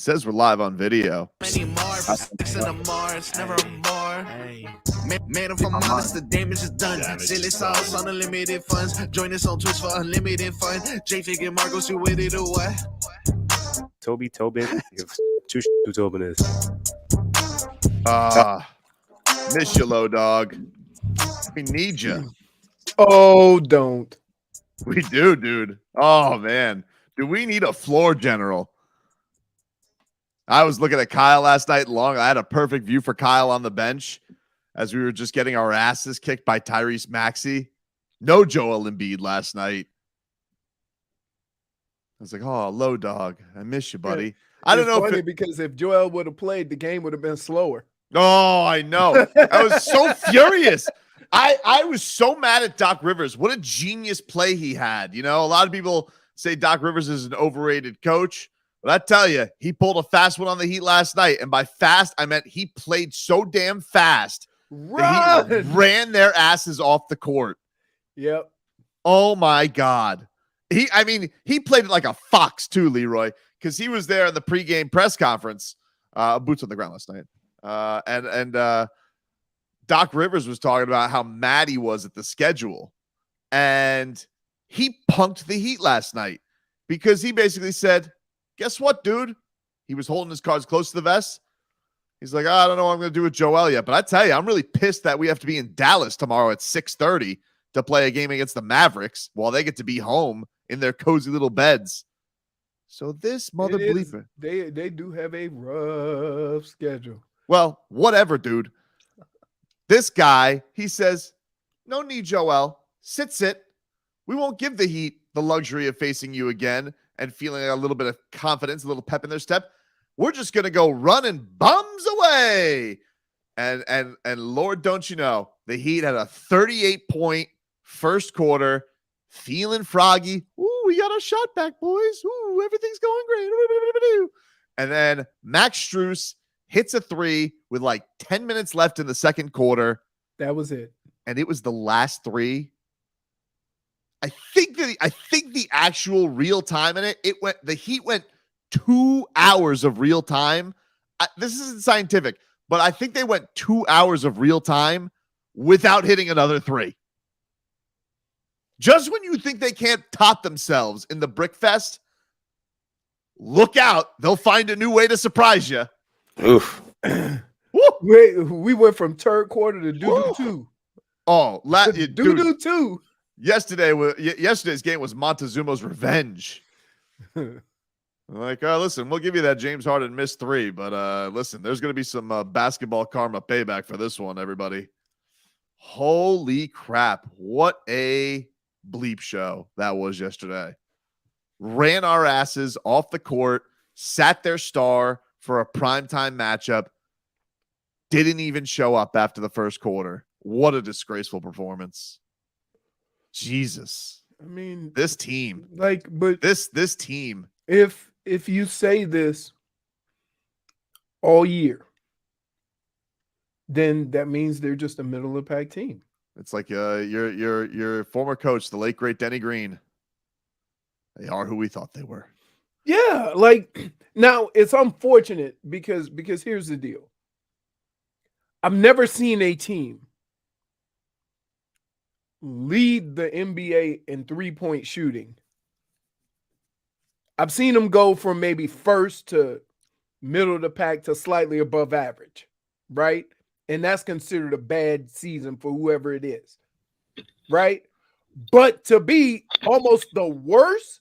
Says we're live on video. Many more, in the Mars, never more. Hey. Made them from honest, the damage is done. Silly sauce on unlimited funds. Join us on Twitch for unlimited fun. J Fig and Marcos, you with it or what? Tobin. Two who Tobin is. Miss you, low dog. We need you. Oh, don't. We do, dude. Oh, man. Do we need a floor general? I was looking at Kyle last night long. I had a perfect view for Kyle on the bench as we were just getting our asses kicked by Tyrese Maxey. No Joel Embiid last night. I was like, oh, low dog. I miss you, buddy. Yeah. I don't know if because if Joel would have played, the game would have been slower. Oh, I know. I was so furious. I was so mad at Doc Rivers. What a genius play he had. You know, a lot of people say Doc Rivers is an overrated coach. But I tell you, he pulled a fast one on the Heat last night. And by fast, I meant he played so damn fast that he ran their asses off the court. Yep. Oh, my God. He played it like a fox too, Leroy, because he was there in the pregame press conference, boots on the ground last night. And Doc Rivers was talking about how mad he was at the schedule. And he punked the Heat last night because he basically said, guess what, dude? He was holding his cards close to the vest. He's like, I don't know what I'm going to do with Joel yet. But I tell you, I'm really pissed that we have to be in Dallas tomorrow at 6:30 to play a game against the Mavericks while they get to be home in their cozy little beds. So this mother bleeper. They do have a rough schedule. Well, whatever, dude. This guy, he says, no need, Joel. Sit. We won't give the Heat the luxury of facing you again and feeling a little bit of confidence, a little pep in their step. We're just going to go running bums away. And Lord, don't you know, the Heat had a 38-point first quarter, feeling froggy. Ooh, we got our shot back, boys. Ooh, everything's going great. And then Max Strus hits a three with like 10 minutes left in the second quarter. That was it. And it was the last three. I think the actual real time in the Heat went 2 hours of real time. This isn't scientific, but I think they went 2 hours of real time without hitting another three. Just when you think they can't top themselves in the Brick Fest, look out. They'll find a new way to surprise you. Oof. We went from third quarter to doo-doo 2. Oh, doo-doo 2. Yesterday's game was Montezuma's revenge. Like, listen, we'll give you that James Harden missed three, but listen, there's going to be some basketball karma payback for this one, everybody. Holy crap. What a bleep show that was yesterday. Ran our asses off the court, sat their star for a primetime matchup, didn't even show up after the first quarter. What a disgraceful performance. Jesus. I mean, this team. But this team. If you say this all year, then that means they're just a middle of the pack team. It's like your former coach, the late great Denny Green. They are who we thought they were. Yeah, like now it's unfortunate because here's the deal. I've never seen a team lead the NBA in three-point shooting. I've seen them go from maybe first to middle of the pack to slightly above average, right? And that's considered a bad season for whoever it is, right? But to be almost the worst,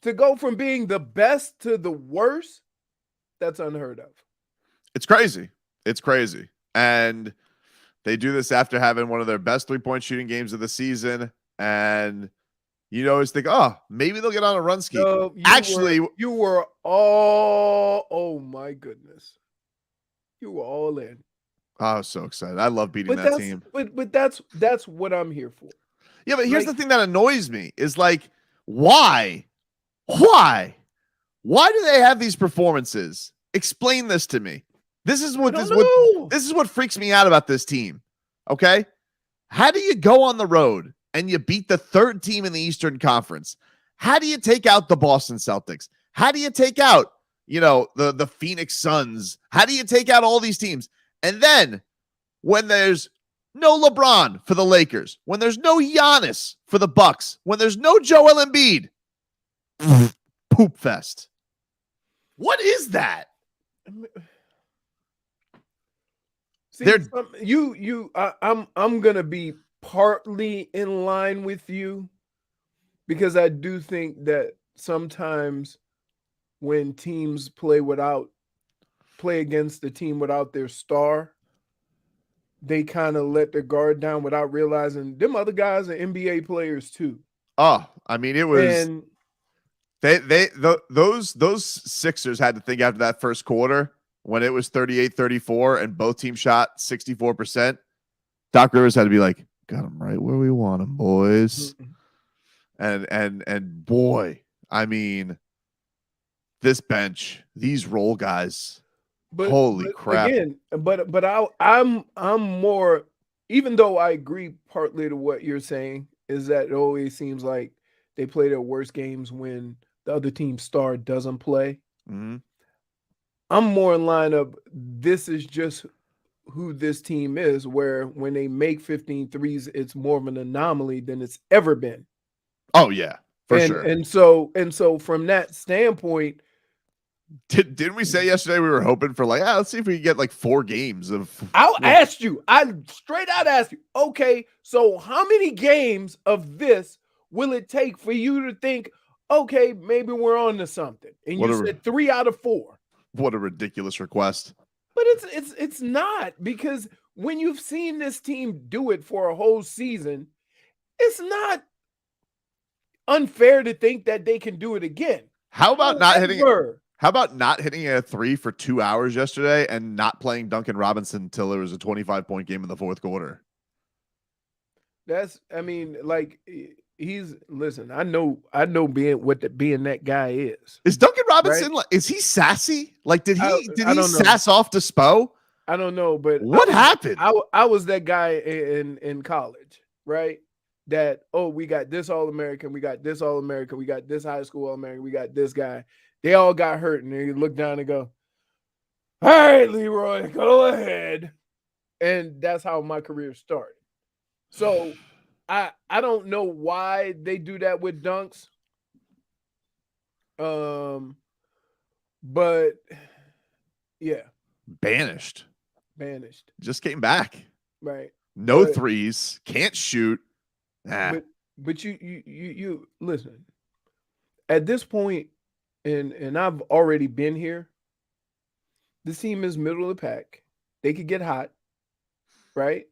to go from being the best to the worst, that's unheard of. It's crazy. It's crazy. And they do this after having one of their best three-point shooting games of the season. And you always think, oh, maybe they'll get on a run scheme. You were all, oh my goodness. You were all in. I was so excited. I love beating that team. But that's what I'm here for. Yeah, but here's the thing that annoys me is like, why? Why do they have these performances? Explain this to me. This is what freaks me out about this team. Okay? How do you go on the road and you beat the third team in the Eastern Conference? How do you take out the Boston Celtics? How do you take out, the Phoenix Suns? How do you take out all these teams? And then when there's no LeBron for the Lakers, when there's no Giannis for the Bucks, when there's no Joel Embiid, poop fest. What is that? See, I'm gonna be partly in line with you because I do think that sometimes when teams play against the team without their star, they kind of let their guard down without realizing them other guys are NBA players too. Oh, I mean, it was those Sixers had to think after that first quarter when it was 38-34 and both teams shot 64%. Doc Rivers had to be like, got them right where we want them, boys. And boy, I mean, this bench, these role guys, holy crap. Again, but I'm more, even though I agree partly to what you're saying, is that it always seems like they play their worst games when the other team's star doesn't play. Mm-hmm. I'm more in line of this is just who this team is, where when they make 15 threes, it's more of an anomaly than it's ever been. Oh, yeah, for sure. And so from that standpoint, didn't we say yesterday we were hoping for let's see if we can get 4 games of. I straight out asked you, okay, so how many games of this will it take for you to think, okay, maybe we're on to something? And you said 3 out of 4. What a ridiculous request. But it's not, because when you've seen this team do it for a whole season, it's not unfair to think that they can do it again. How about not hitting a 3 for 2 hours yesterday and not playing Duncan Robinson until there was a 25-point game in the fourth quarter? Listen, I know being that guy is. Is Duncan Robinson, right? Is he sassy? Did he sass off to Spo? I don't know, but what happened? I was that guy in college, right? That, we got this All-American, we got this All-American, we got this high school All-American, we got this guy. They all got hurt, and they look down and go, all right, Leroy, go ahead. And that's how my career started. So I don't know why they do that with dunks. But yeah. Banished. Just came back. Right. No threes. Can't shoot. But you listen. At this point, and I've already been here, this team is middle of the pack. They could get hot, right?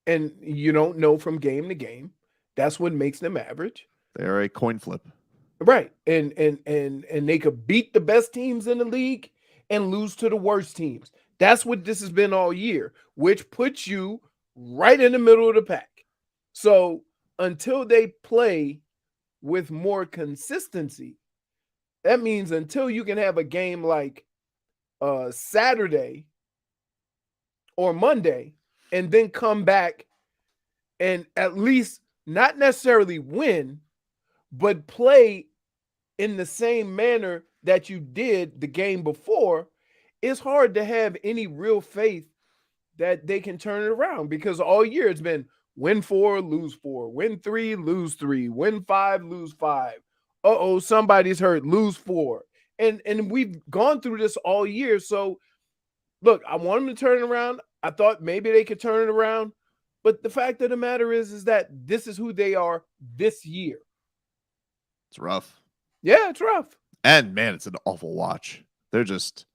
And you don't know from game to game. That's what makes them average. They're a coin flip. Right. And they could beat the best teams in the league and lose to the worst teams. That's what this has been all year, which puts you right in the middle of the pack. So until they play with more consistency, that means until you can have a game like Saturday or Monday and then come back and at least not necessarily win, but play in the same manner that you did the game before, it's hard to have any real faith that they can turn it around, because all year it's been win 4, lose 4, win 3, lose 3, win 5, lose 5. Somebody's hurt, lose 4. And we've gone through this all year. So look, I want them to turn it around. I thought maybe they could turn it around. But the fact of the matter is that this is who they are this year. It's rough. Yeah, it's rough. And man, it's an awful watch. They're just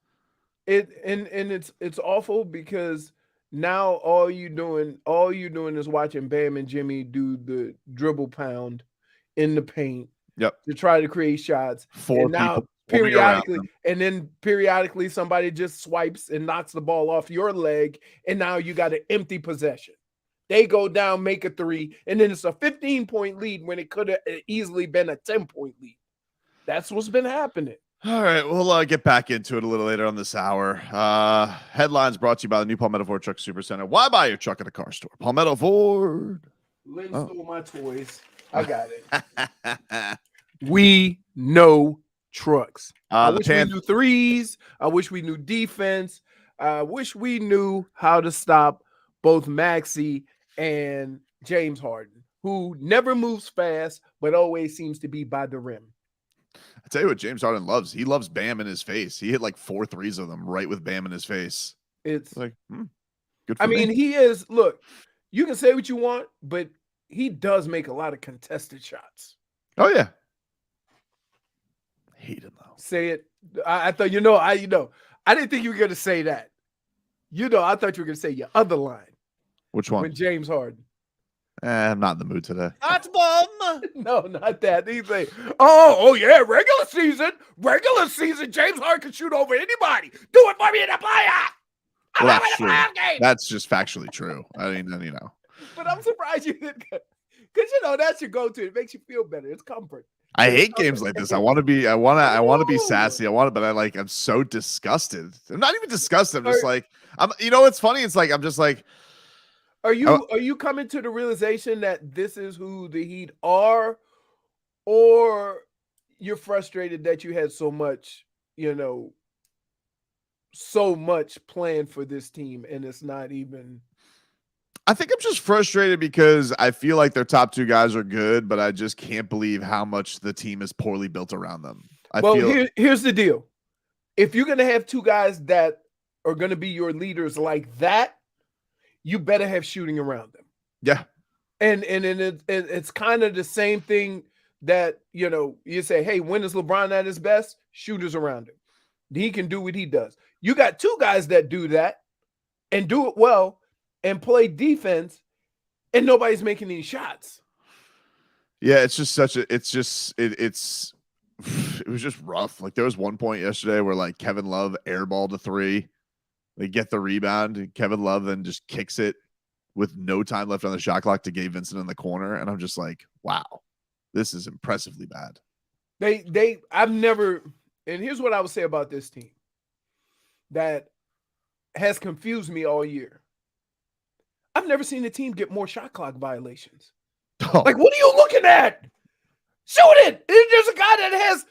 it's awful because now all you doing is watching Bam and Jimmy do the dribble pound in the paint. Yep. To try to create shots. And now periodically somebody just swipes and knocks the ball off your leg, and now you got an empty possession. They go down, make a 3, and then it's a 15-point lead when it could have easily been a 10-point lead. That's what's been happening. All right, we'll get back into it a little later on this hour. Headlines brought to you by the new Palmetto Ford Truck Supercenter. Why buy your truck at a car store? Palmetto Ford. Lynn stole my toys. I got it. We know trucks. I wish we Pan- knew threes. I wish we knew defense. I wish we knew how to stop both Maxey and James Harden, who never moves fast, but always seems to be by the rim. I tell you what James Harden loves. He loves Bam in his face. He hit like 4 threes of them right with Bam in his face. It's like, good for I me. mean, he is, look, you can say what you want, but he does make a lot of contested shots. Oh, yeah. Hate him, though. Say it. I thought, I didn't think you were going to say that. I thought you were going to say your other line. Which one? With James Harden. I'm not in the mood today. That's bum. No, not that. He's like, oh yeah, regular season, James Harden can shoot over anybody. Do it for me in the playoff. Well, that's true. That's just factually true. I mean, But I'm surprised you didn't, because that's your go-to. It makes you feel better. It's comfort. I hate games like this. I want to be sassy. I'm so disgusted. I'm not even disgusted. I'm just like, it's funny. It's like, I'm just like, are you coming to the realization that this is who the Heat are, or you're frustrated that you had so much planned for this team and it's not even? I think I'm just frustrated because I feel like their top 2 guys are good, but I just can't believe how much the team is poorly built around them. Here's the deal. If you're going to have 2 guys that are going to be your leaders like that, you better have shooting around them. Yeah. And it's kind of the same thing that, you say, hey, when is LeBron at his best? Shooters around him. He can do what he does. You got 2 guys that do that and do it well and play defense, and nobody's making any shots. Yeah, it's just it was just rough. Like there was one point yesterday where like Kevin Love airballed a 3. They get the rebound, and Kevin Love then just kicks it with no time left on the shot clock to Gabe Vincent in the corner. And I'm just like, wow, this is impressively bad. I've never, and here's what I would say about this team that has confused me all year. I've never seen a team get more shot clock violations. Oh. Like, what are you looking at? Shoot it. There's a guy that has,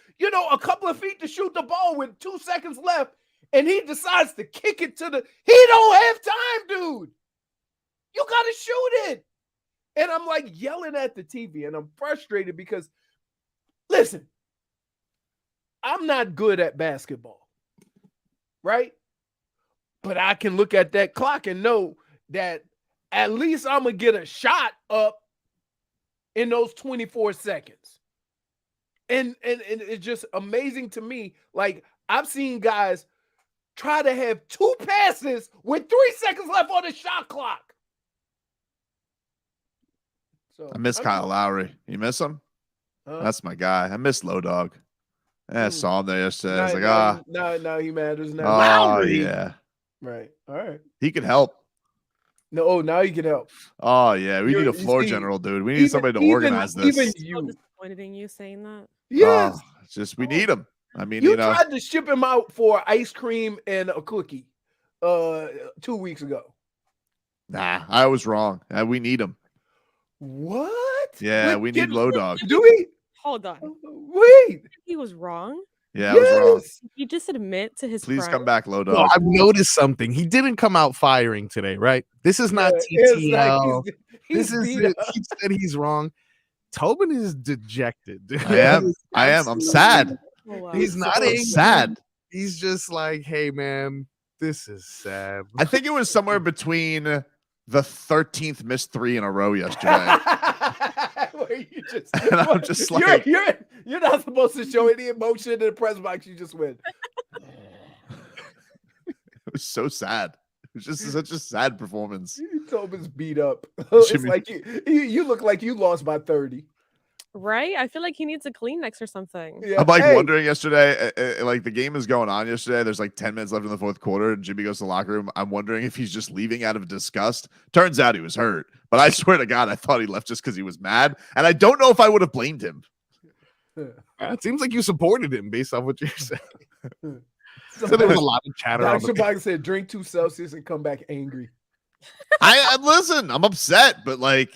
a couple of feet to shoot the ball with 2 seconds left, and he decides to kick it to he don't have time, dude. You got to shoot it. And I'm like yelling at the TV, and I'm frustrated because, listen, I'm not good at basketball, right? But I can look at that clock and know that at least I'm going to get a shot up in those 24 seconds. And it's just amazing to me. Like, I've seen guys try to have 2 passes with 3 seconds left on the shot clock. So I miss Kyle Lowry. You miss him? That's my guy. I miss Low Dog. I saw him there yesterday. I was like, now he matters now. Oh, Lowry. yeah. Right. All right. He could help. No, now he can help. Oh, yeah. We need a floor general, dude. We need somebody to organize this. I'm so disappointed in you saying that. Yes. It's just, we need him. I mean, you tried to ship him out for ice cream and a cookie 2 weeks ago. Nah, I was wrong. We need him. What? Yeah, we need Low Dog. Do we? Hold on. Wait. He was wrong. Yeah, I was wrong. You just admit to his Please crime. come back, Low Dog. Well, I've noticed something. He didn't come out firing today, right? This is not TTL. He said he's wrong. Tobin is dejected. I am. I'm sad. Oh, wow. He's not sad. He's just like, hey, man, this is sad. I think it was somewhere between the 13th missed 3 in a row yesterday. And I'm just like, you're not supposed to show any emotion in the press box. You just went. It was so sad. It was just such a sad performance. Tobin's beat up. It's like you look like you lost by 30. Right? I feel like he needs a Kleenex or something. Yeah. I'm like wondering yesterday, like the game is going on yesterday. There's like 10 minutes left in the 4th quarter, and Jimmy goes to the locker room. I'm wondering if he's just leaving out of disgust. Turns out he was hurt, but I swear to God, I thought he left just because he was mad, and I don't know if I would have blamed him. It seems like you supported him based on what you're saying. So there was a lot of chatter. Dr. Biden said, "Drink 2 Celsius and come back angry." I listen. I'm upset, but like,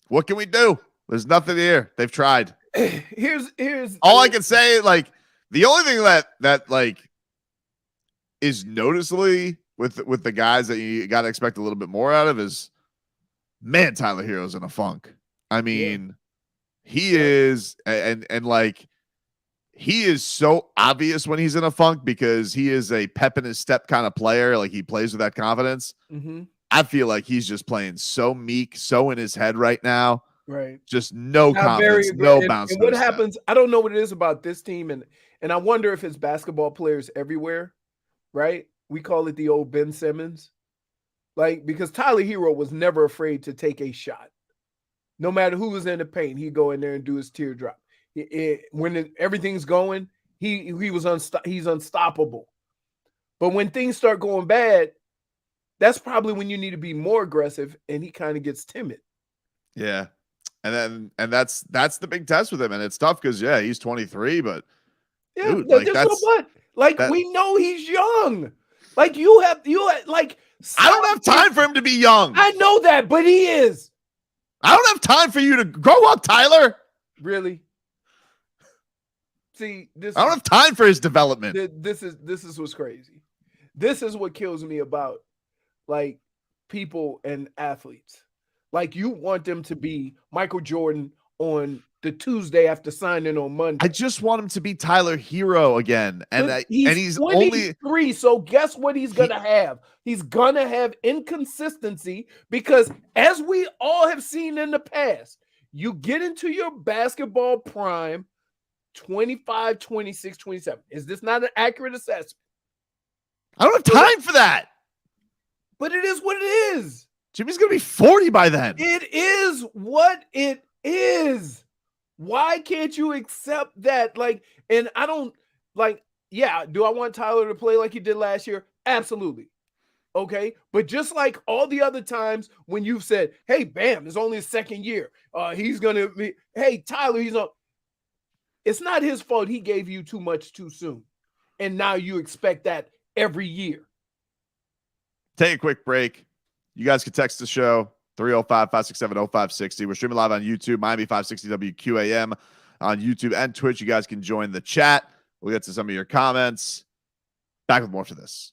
what can we do? There's nothing here. They've tried. Here's all I can say. Like, The only thing that like is noticeably with the guys that you got to expect a little bit more out of is, man, Tyler Hero's in a funk. I mean, he is, and like he is so obvious when he's in a funk because he is a pep in his step kind of player. Like he plays with that confidence. Mm-hmm. I feel like he's just playing so meek, so in his head right now. Right. Just no Not confidence, no bounce. And what happens? I don't know what it is about this team, and I wonder if it's basketball players everywhere, right? We call it the old Ben Simmons, like because Tyler Hero was never afraid to take a shot, no matter who was in the paint. He'd go in there and do his teardrop. When everything's going, he's unstoppable. But when things start going bad, that's probably when you need to be more aggressive, and he kind of gets timid. Yeah. And that's the big test with him. And it's tough because he's 23, but yeah, dude, like we know he's young. Like you have like I don't have time for him to be young. I know that, but he is. I don't have time for you to grow up, Tyler. Really? See, I don't have time for his development. This is what's crazy. This is what kills me about like people and athletes. Like you want them to be Michael Jordan on the Tuesday after signing on Monday. I just want him to be Tyler Hero again. And he's 23, only so guess what he's gonna have? He's gonna have inconsistency because as we all have seen in the past, you get into your basketball prime 25, 26, 27. Is this not an accurate assessment? I don't have time for that. But it is what it is. Jimmy's going to be 40 by then. It is what it is. Why can't you accept that? Like, and I don't like, do I want Tyler to play like he did last year? Absolutely. Okay. But just like all the other times when you've said, hey, Bam, it's only his second year. He's going to be, hey, Tyler, it's not his fault he gave you too much too soon. And now you expect that every year. Take a quick break. You guys can text the show 305-567-0560. We're streaming live on YouTube, Miami 560 WQAM on YouTube and Twitch. You guys can join the chat. We'll get to some of your comments. Back with more for this.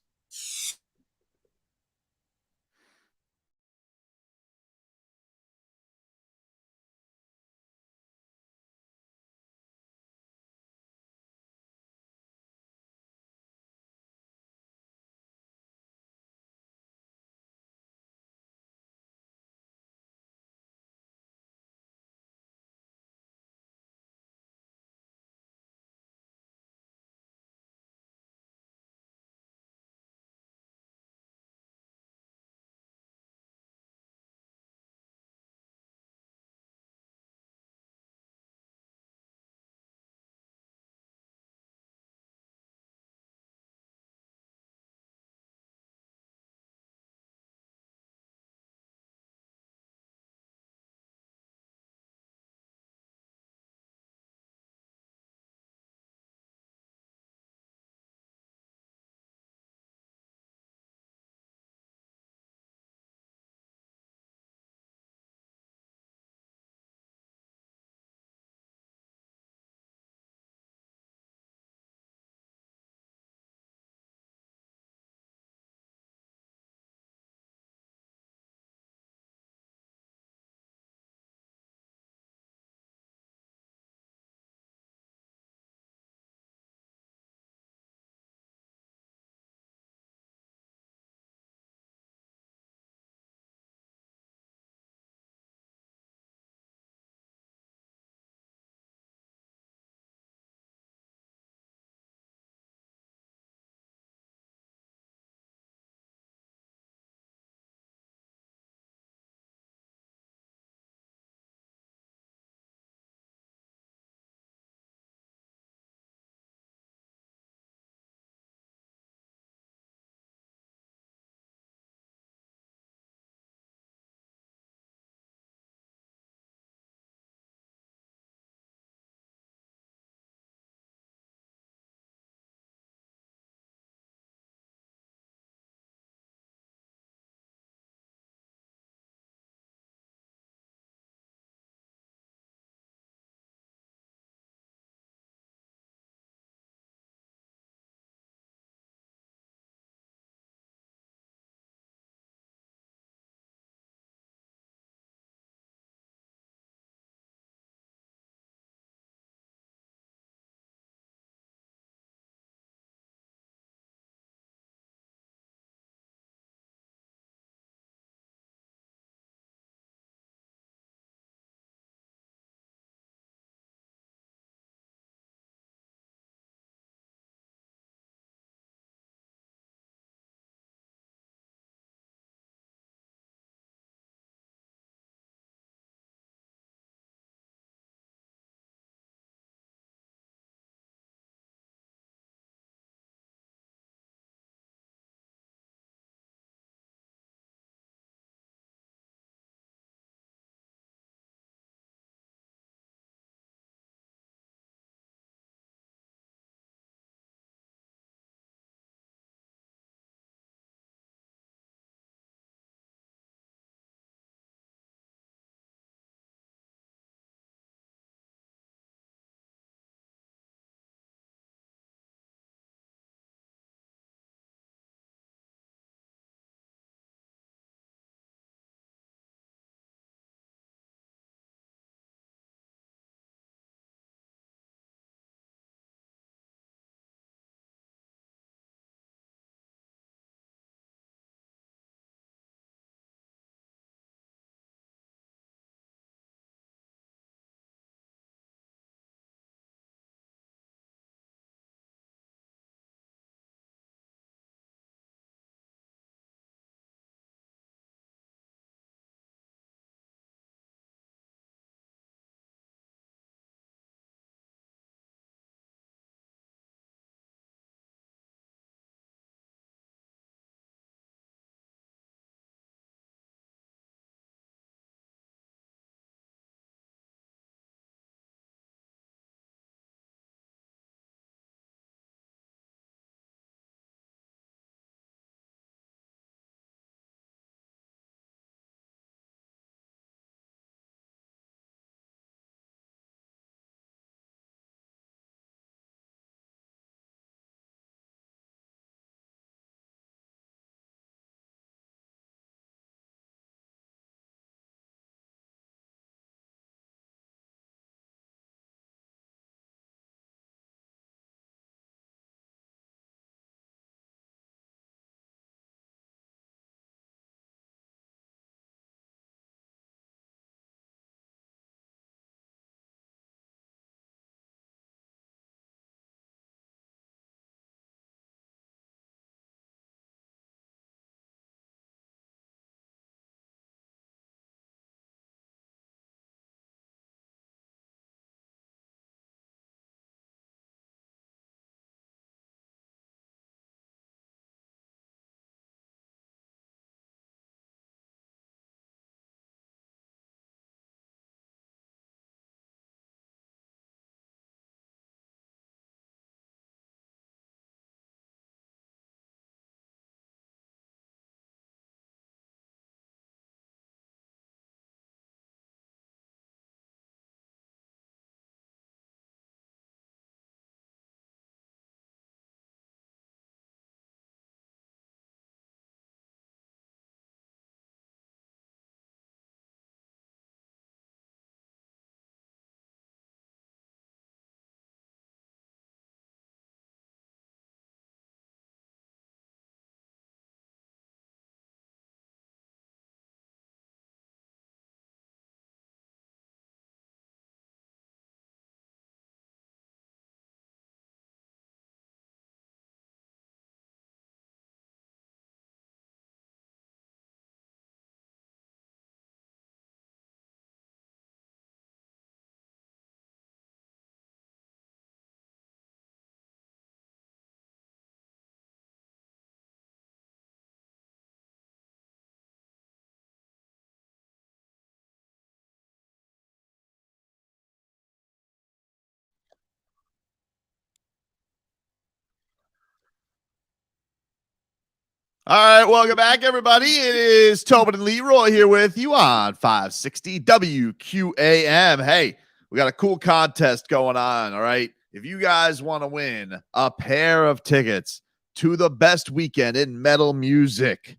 All right, welcome back, everybody. It is Tobin and Leroy here with you on 560 WQAM. Hey, we got a cool contest going on, all right? If you guys want to win a pair of tickets to the best weekend in metal music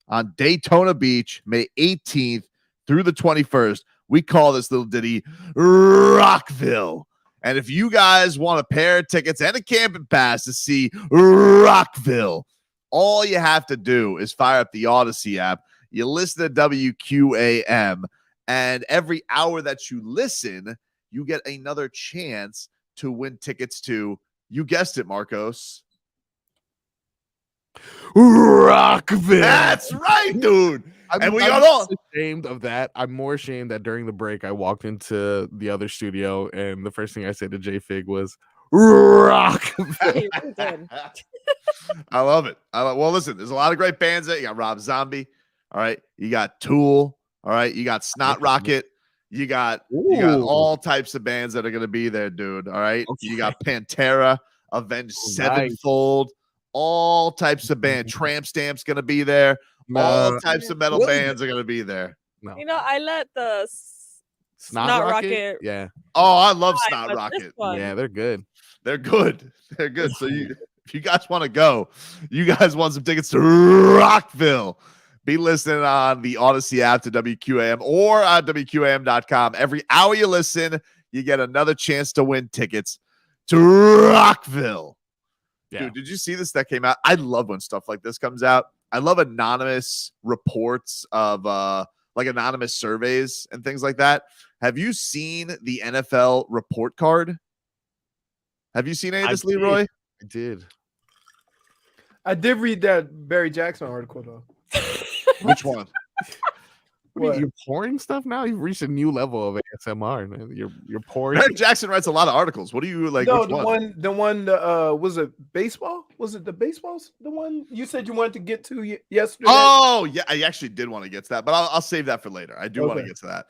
on Daytona Beach, May 18th through the 21st, we call this little ditty Rockville. And if you guys want a pair of tickets and a camping pass to see Rockville, all you have to do is fire up the Odyssey app. You listen to WQAM, and every hour that you listen, you get another chance to win tickets to, you guessed it, Marcos, Rockville. That's right, dude. I'm ashamed of that. I'm more ashamed that during the break I walked into the other studio and the first thing I said to J-Fig was Rockville. Hey, you did. I love it. Well, listen, there's a lot of great bands there. You got Rob Zombie. All right. You got Tool. All right. You got Snot Rocket. You got all types of bands that are going to be there, dude. All right. Okay. You got Pantera, Avenged Sevenfold, all types of bands. Tramp Stamp's going to be there. All types of metal bands are going to be there. No. You know, I let the Snot Rocket. Yeah. Oh, I love Snot Rocket. Yeah, they're good. They're good. They're good. So if you guys want to go, you guys want some tickets to Rockville, be listening on the Odyssey app to WQAM or on WQAM.com. Every hour you listen, you get another chance to win tickets to Rockville. Yeah. Dude, did you see this that came out? I love when stuff like this comes out. I love anonymous reports of like anonymous surveys and things like that. Have you seen the NFL report card? Have you seen any of this, Leroy? I did. I did read that Barry Jackson article, though. Which one? What? You're pouring stuff now? You've reached a new level of ASMR, man. You're pouring. Barry Jackson writes a lot of articles. What do you like? No, the one was it baseball? Was it the baseballs? The one you said you wanted to get to yesterday? Oh, yeah, I actually did want to get to that, but I'll save that for later. I do want to get to that.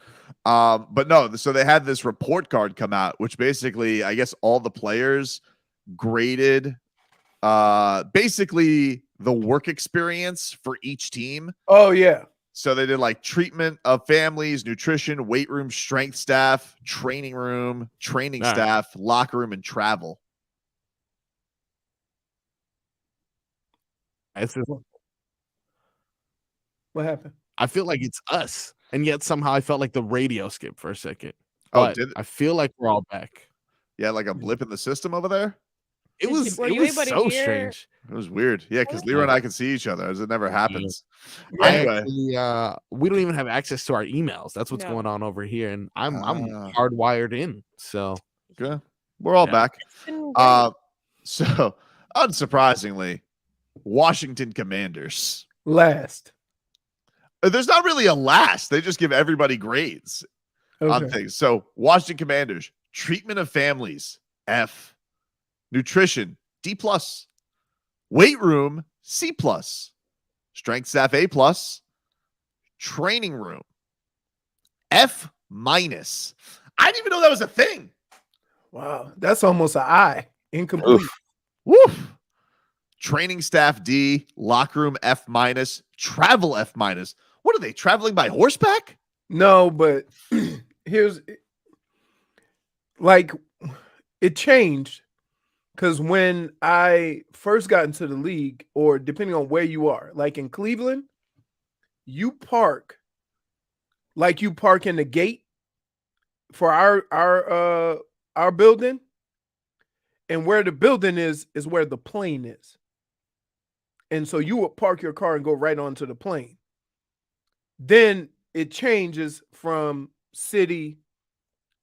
But no, so they had this report card come out, which basically, I guess all the players graded basically the work experience for each team. Oh, yeah. So they did like treatment of families, nutrition, weight room, strength staff, training room, training staff, locker room, and travel. What happened? I feel like it's us, and yet somehow I felt like the radio skipped for a second. Oh, but I feel like we're all back. Yeah, like a blip in the system over there. It was so strange. It was weird. Yeah, because Leroy and I can see each other, as it never happens. Yeah. Anyway, we don't even have access to our emails. That's what's going on over here, and I'm hardwired in. So good. We're all back. So unsurprisingly, Washington Commanders last. There's not really a last. They just give everybody grades on things. So Washington Commanders, treatment of families, F. Nutrition, D+. Weight room, C+. Strength staff, A+. Training room, F-. I didn't even know that was a thing. Wow, that's almost an I. Incomplete. Woof. Training staff, D. Locker room, F-. Travel, F-. What are they, traveling by horseback? No, but here's like it changed. Because when I first got into the league, or depending on where you are, like in Cleveland, you park like you park in the gate for our building, and where the building is where the plane is. And so you would park your car and go right onto the plane. Then it changes from city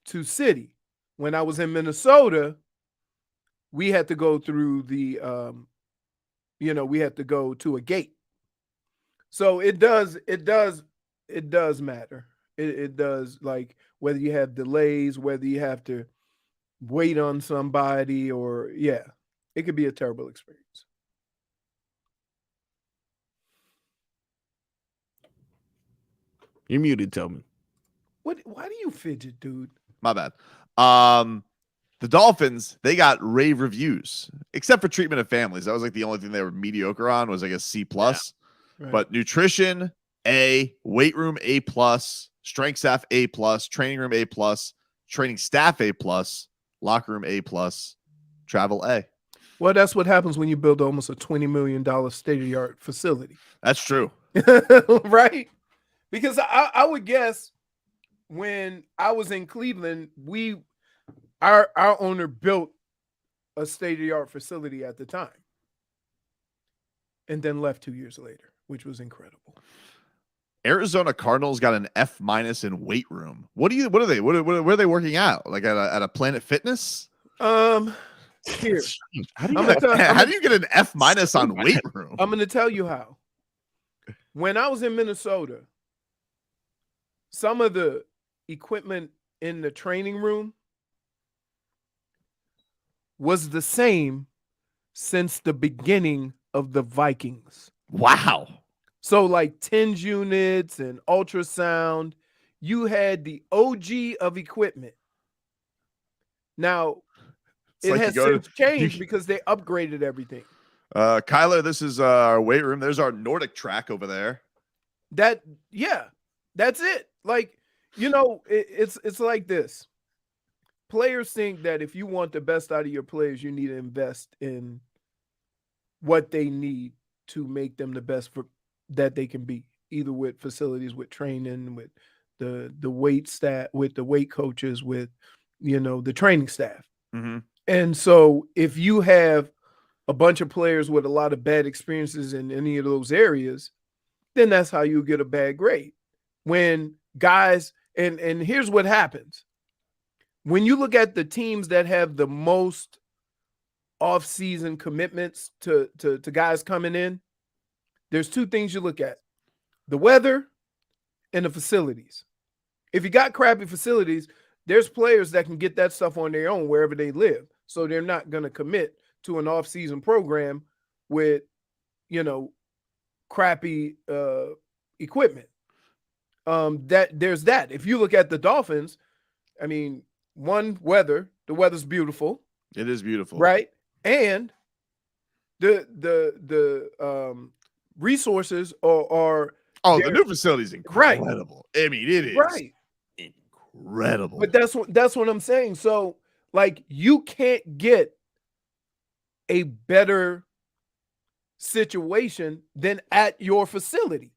to city. When I was in Minnesota, we had to go through the, we had to go to a gate. So it does matter. It does, like whether you have delays, whether you have to wait on somebody, or it could be a terrible experience. You're muted, Tobin. Why do you fidget, dude? My bad. The Dolphins, they got rave reviews, except for treatment of families. That was like the only thing they were mediocre on, was like a C+. Right. But nutrition, A, weight room, A+, strength staff, A+, training room, A+, training staff, A+, locker room, A+, travel, A. Well, that's what happens when you build almost a $20 million state-of-the-art facility. That's true. Right? Because I would guess when I was in Cleveland, our owner built a state-of-the-art facility at the time and then left 2 years later, which was incredible. Arizona Cardinals got an F- in weight room. What are they? Where are they working out? Like at a Planet Fitness? Here. How do you get an F- on weight room? I'm going to tell you how. When I was in Minnesota, some of the equipment in the training room was the same since the beginning of the Vikings. Wow. So like TENS units and ultrasound, you had the OG of equipment. Now, it has since changed because they upgraded everything. Kyler, this is our weight room. There's our Nordic track over there. That's it. Like, it's like this. Players think that if you want the best out of your players, you need to invest in what they need to make them the best that they can be, either with facilities, with training, with the weight staff, with the weight coaches, with the training staff. Mm-hmm. And so if you have a bunch of players with a lot of bad experiences in any of those areas, then that's how you get a bad grade. When guys, and here's what happens. When you look at the teams that have the most off-season commitments to guys coming in, there's two things you look at: the weather and the facilities. If you got crappy facilities, there's players that can get that stuff on their own wherever they live. So they're not going to commit to an off-season program with, crappy equipment. There's that. If you look at the Dolphins, I mean, the weather's beautiful. It is beautiful. Right? And the resources are the new facility is incredible. Right. I mean, it is incredible. But that's what I'm saying. So, like, you can't get a better situation than at your facility.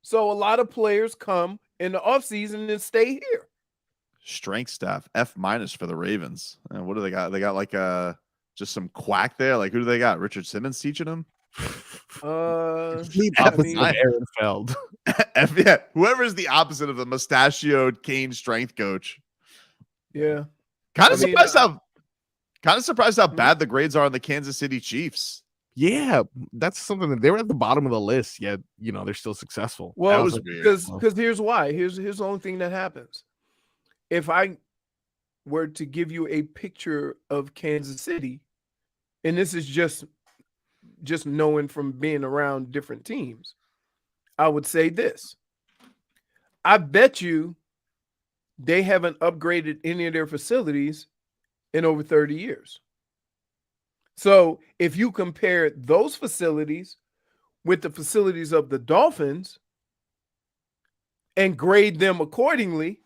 So a lot of players come in the offseason and stay here. Strength staff, F- for the Ravens. And what do they got? They got like just some quack there. Like, who do they got? Richard Simmons teaching them? Aaron Feld. Yeah, whoever's the opposite of the mustachioed cane strength coach. Yeah. Kind of surprised how bad the grades are on the Kansas City Chiefs. Yeah, that's something that they were at the bottom of the list, yet they're still successful. Well, because here's why. Here's the only thing that happens. If I were to give you a picture of Kansas City, and this is just knowing from being around different teams, I would say this. I bet you they haven't upgraded any of their facilities in over 30 years. So if you compare those facilities with the facilities of the Dolphins and grade them accordingly,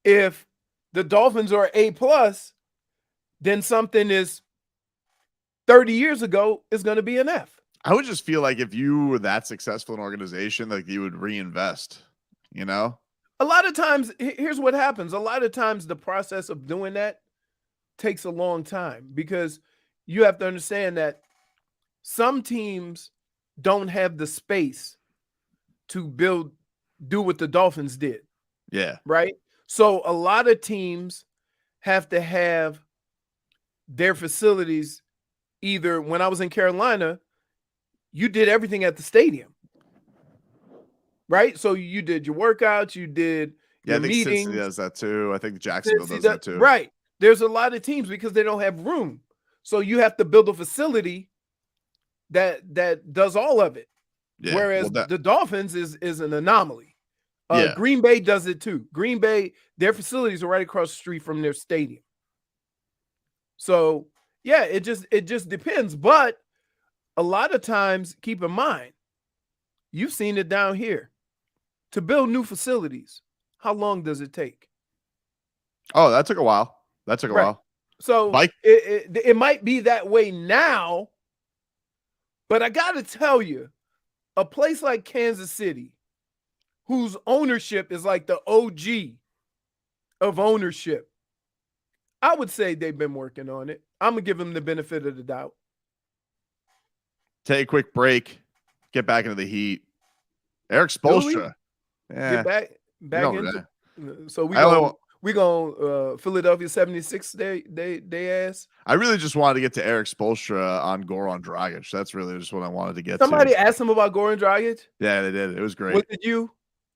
if the Dolphins are A+, then something is 30 years ago is going to be an F. I would just feel like if you were that successful in an organization, like you would reinvest, A lot of times, here's what happens. A lot of times the process of doing that takes a long time, because you have to understand that some teams don't have the space to do what the Dolphins did. Yeah. Right? So a lot of teams have to have their facilities. Either when I was in Carolina, you did everything at the stadium. Right? So you did your workouts, you did your meetings. Cincinnati does that too. I think Jacksonville does that too. Right. There's a lot of teams because they don't have room. So you have to build a facility that does all of it. Yeah, whereas the Dolphins is an anomaly. Yeah. Green Bay does it too. Green Bay, their facilities are right across the street from their stadium. So yeah, it just depends. But a lot of times, keep in mind, you've seen it down here. To build new facilities, how long does it take? Oh, that took a while. That took a Right. while. So it might be that way now, but I got to tell you, a place like Kansas City, whose ownership is like the OG of ownership, I would say they've been working on it. I'm going to give them the benefit of the doubt. Take a quick break. Get back into the heat. Erik Spoelstra. Get back into. So we going Philadelphia 76 they ass. I really just wanted to get to Erik Spoelstra on Goran Dragic. That's really just what I wanted to get Somebody to. asked him about Goran Dragic? Yeah, they did. It was great. Was it you?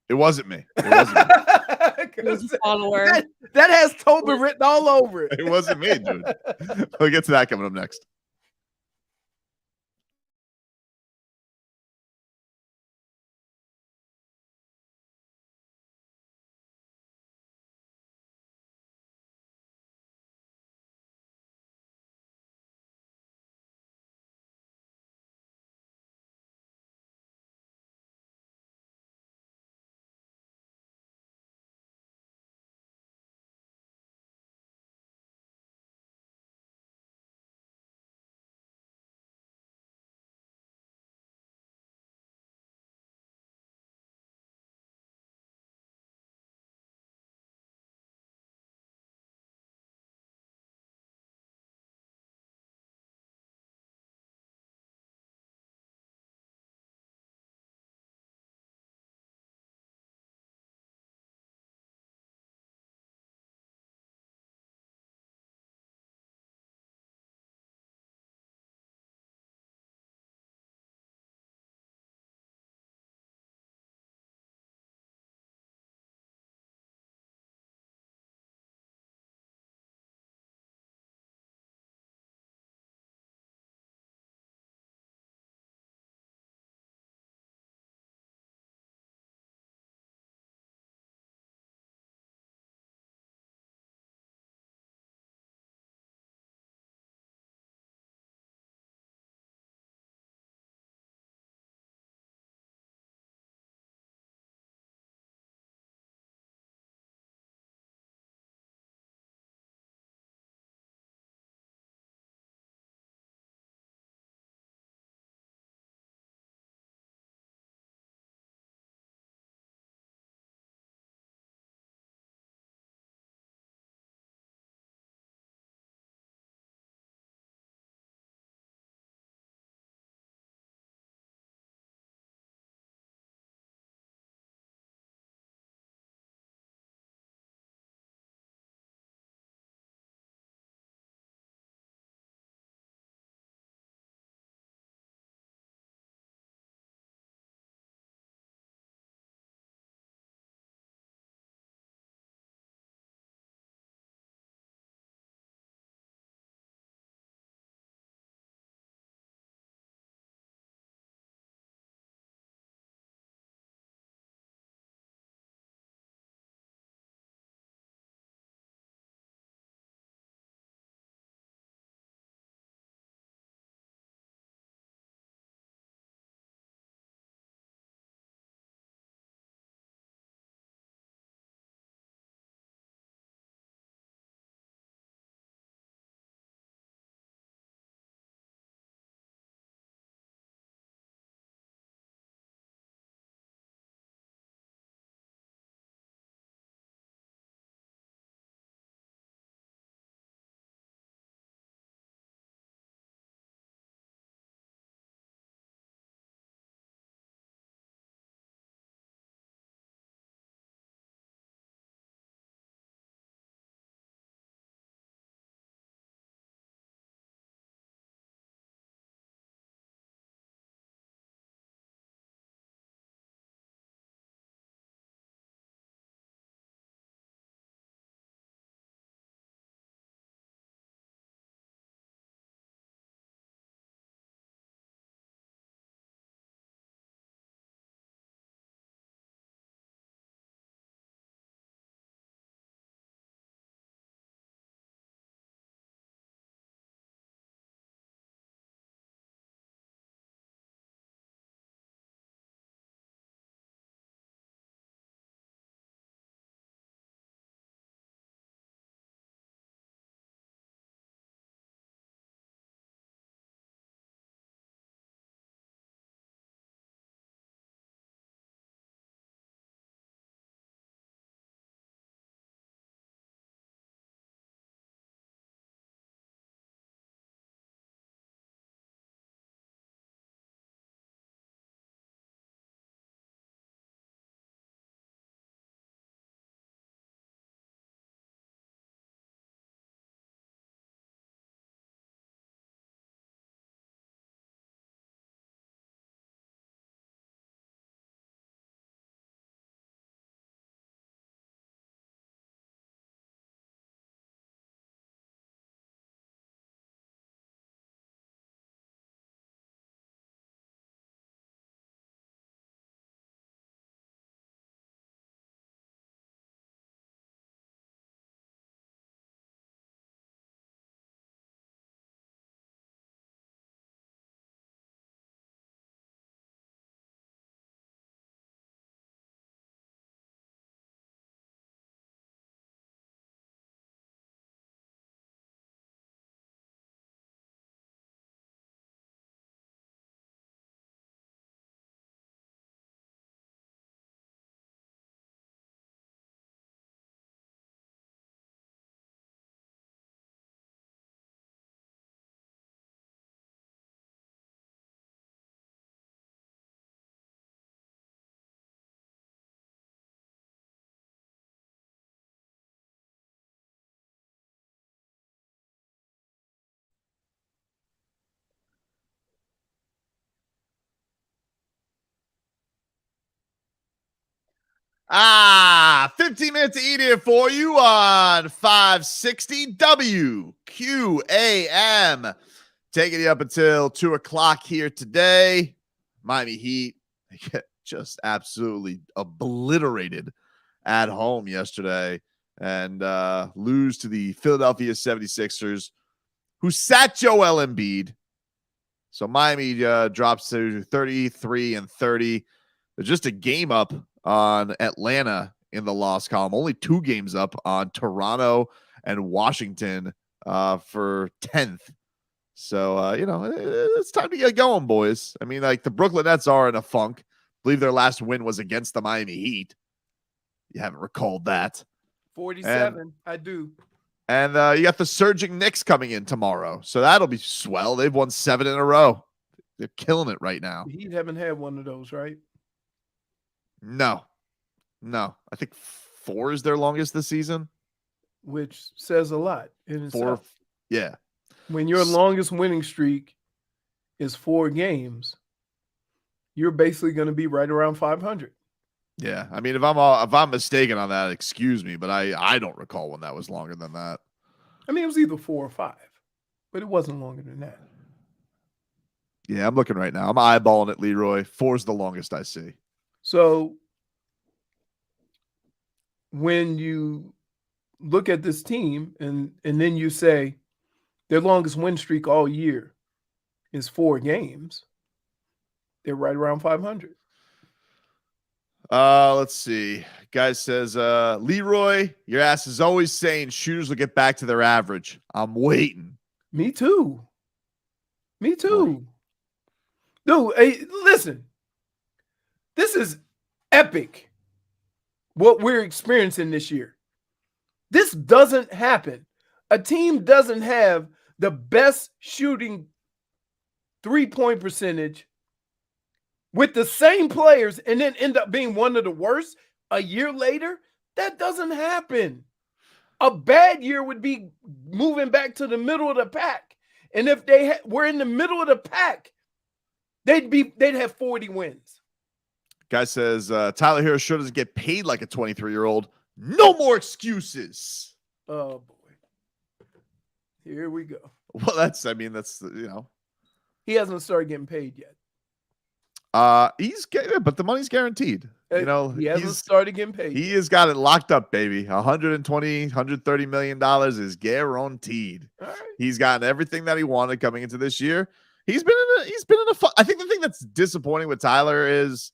It wasn't me. It wasn't me. Follower. That has Tobin written all over it. It wasn't me, dude. We'll get to that coming up next. 15 minutes to eat here for you on 560 WQAM. Taking you up until 2 o'clock here today. Miami Heat just absolutely obliterated at home yesterday and lose to the Philadelphia 76ers, who sat Joel Embiid. So Miami drops to 33-30. They're just a game up on Atlanta in the loss column. Only 2 games up on Toronto and Washington for 10th. So, it's time to get going, boys. I mean, like, the Brooklyn Nets are in a funk. I believe their last win was against the Miami Heat. You haven't recalled that. 47, I do. And you got the surging Knicks coming in tomorrow. So that'll be swell. They've won 7 in a row. They're killing it right now. The Heat haven't had one of those, right? No. I think 4 is their longest this season. Which says a lot in itself. 4, yeah. When your longest winning streak is 4 games, you're basically going to be right around 500. Yeah, I mean, if I'm mistaken on that, excuse me, but I don't recall when that was longer than that. I mean, it was either 4 or 5, but it wasn't longer than that. Yeah, I'm looking right now. I'm eyeballing it, Leroy. 4 is the longest I see. So when you look at this team and then you say their longest win streak all year is 4 games, they're right around 500. Let's see. Guy says, Leroy, your ass is always saying shooters will get back to their average. I'm waiting. Me too. Dude, hey, listen. This is epic what we're experiencing this year. This doesn't happen. A team doesn't have the best shooting 3-point percentage with the same players and then end up being one of the worst a year later. That doesn't happen. A bad year would be moving back to the middle of the pack. And if they were in the middle of the pack, they'd have 40 wins. Guy says, Tyler Hero sure doesn't get paid like a 23-year-old. No more excuses. Oh, boy. Here we go. Well, that's. He hasn't started getting paid yet. But the money's guaranteed. He hasn't started getting paid. He has got it locked up, baby. $130 million is guaranteed. All right. He's gotten everything that he wanted coming into this year. He's been in a fun. I think the thing that's disappointing with Tyler is,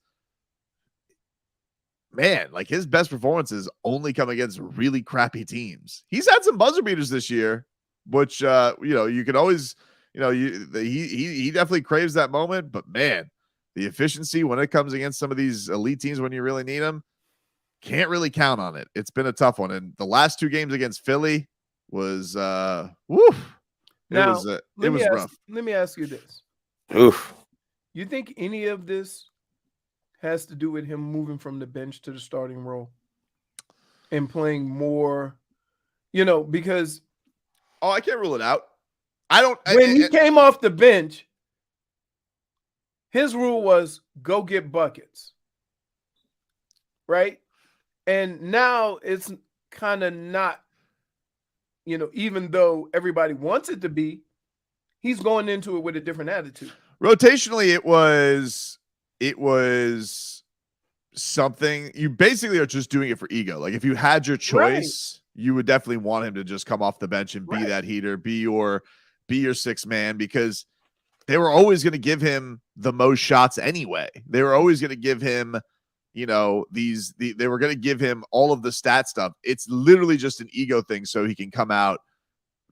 man, like, his best performances only come against really crappy teams. He's had some buzzer beaters this year, which you can always, he definitely craves that moment, but man, the efficiency when it comes against some of these elite teams when you really need them, can't really count on it. It's been a tough one. And the last 2 games against Philly was woof. It was rough. Let me ask you this. Oof. You think any of this has to do with him moving from the bench to the starting role and playing more, because I can't rule it out. When he came off the bench, his rule was go get buckets, right? And now it's kind of not, even though everybody wants it to be, he's going into it with a different attitude. Rotationally, it was something you basically are just doing it for ego. Like, if you had your choice, you would definitely want him to just come off the bench and be that heater, be your 6th man, because they were always going to give him the most shots anyway. They were always going to give him, they were going to give him all of the stat stuff. It's literally just an ego thing so he can come out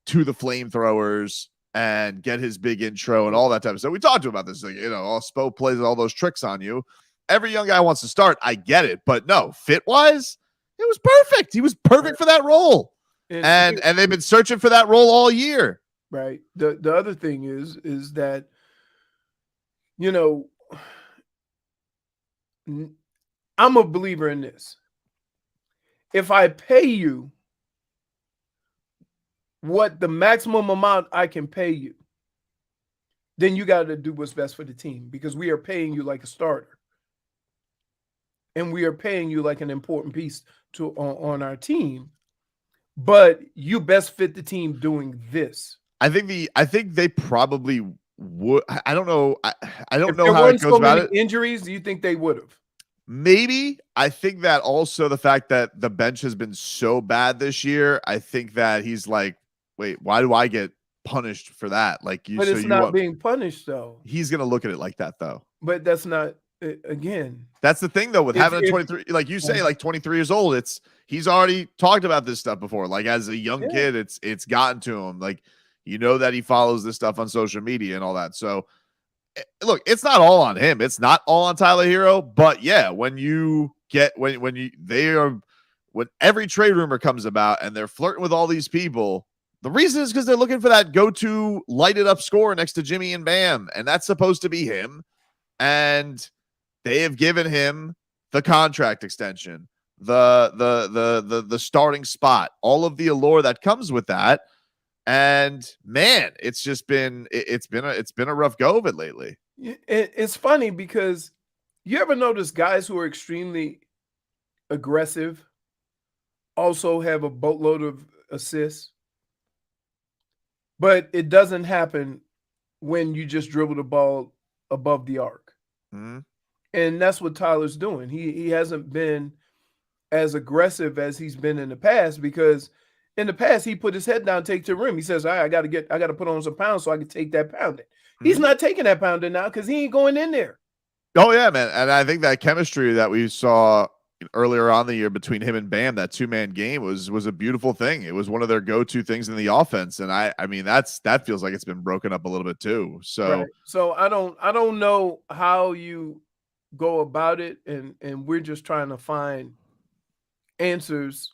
to the flamethrowers and get his big intro and all that type of stuff. We talked about this, like, Spo plays all those tricks on you. Every young guy wants to start. I get it, but no, fit-wise, it was perfect. He was perfect for that role. And they've been searching for that role all year. Right. The other thing is that, I'm a believer in this. If I pay you what the maximum amount I can pay you, then you got to do what's best for the team, because we are paying you like a starter. and we are paying you like an important piece on our team, but you best fit the team doing this. I think they probably would. I don't know. I don't If know there how it weren't goes so about many it. injuries, do you think they would have? Maybe. I think that also the fact that the bench has been so bad this year, I think that he's like, wait, why do I get punished for that? Like you, But so it's you not want, being punished though. he's gonna look at it like that though. But that's not again. That's the thing though with If- having a if- 23, like you say, like 23 years old. He's already talked about this stuff before. Like as a young kid, it's gotten to him. Like you know that he follows this stuff on social media and all that. So look, it's not all on him. It's not all on Tyler Hero. But yeah, when you get when every trade rumor comes about and they're flirting with all these people, the reason is because they're looking for that go-to lighted up score next to Jimmy and Bam, and that's supposed to be him. And they have given him the contract extension, the starting spot, all of the allure that comes with that. And man, it's just been it's been a rough go of it lately. It's funny because you ever notice guys who are extremely aggressive also have a boatload of assists, but it doesn't happen when you just dribble the ball above the arc. Mm-hmm. And that's what Tyler's doing. He hasn't been as aggressive as he's been in the past, because in the past he put his head down, take to the rim. He says, all right, I got to put on some pounds so I can take that pounding. Mm-hmm. He's not taking that pounding now because he ain't going in there. Oh yeah, man. And I think that chemistry that we saw earlier on the year between him and Bam, that 2-man game was a beautiful thing. It was one of their go-to things in the offense. And I mean, that feels like it's been broken up a little bit too. So, right. So I don't know how you go about it. And we're just trying to find answers,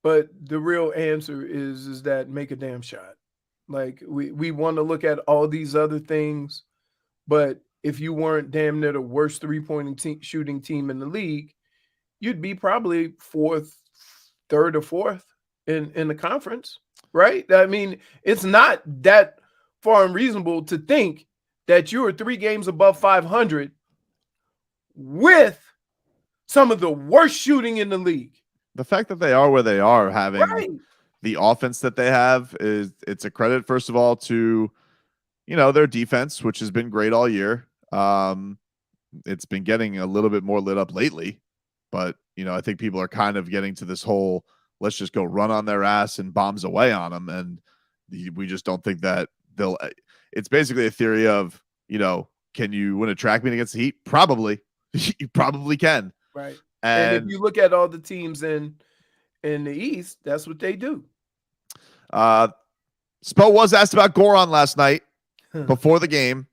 but the real answer is that make a damn shot. Like we want to look at all these other things, but if you weren't damn near the worst 3-point shooting team in the league, you'd be probably third or fourth in the conference, right? I mean, it's not that far unreasonable to think that you are 3 games above 500 with some of the worst shooting in the league. The fact that they are where they are, having the offense that they have, it's a credit, first of all, to their defense, which has been great all year. It's been getting a little bit more lit up lately, but I think people are kind of getting to this whole let's just go run on their ass and bombs away on them, and we just don't think that they'll. It's basically a theory of can you win a track meet against the Heat? Probably, you probably can. Right, and if you look at all the teams in the East, that's what they do. Spo was asked about Goran last night before the game.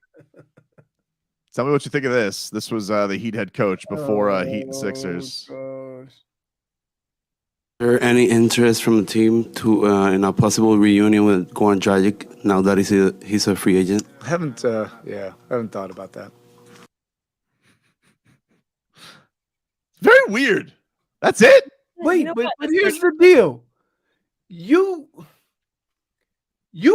Tell me what you think of this. This was the Heat head coach before Heat and Sixers. Gosh. Is there any interest from the team to in a possible reunion with Goran Dragic now that he's a free agent? I haven't thought about that. Very weird. That's it. Wait, but here's the deal. You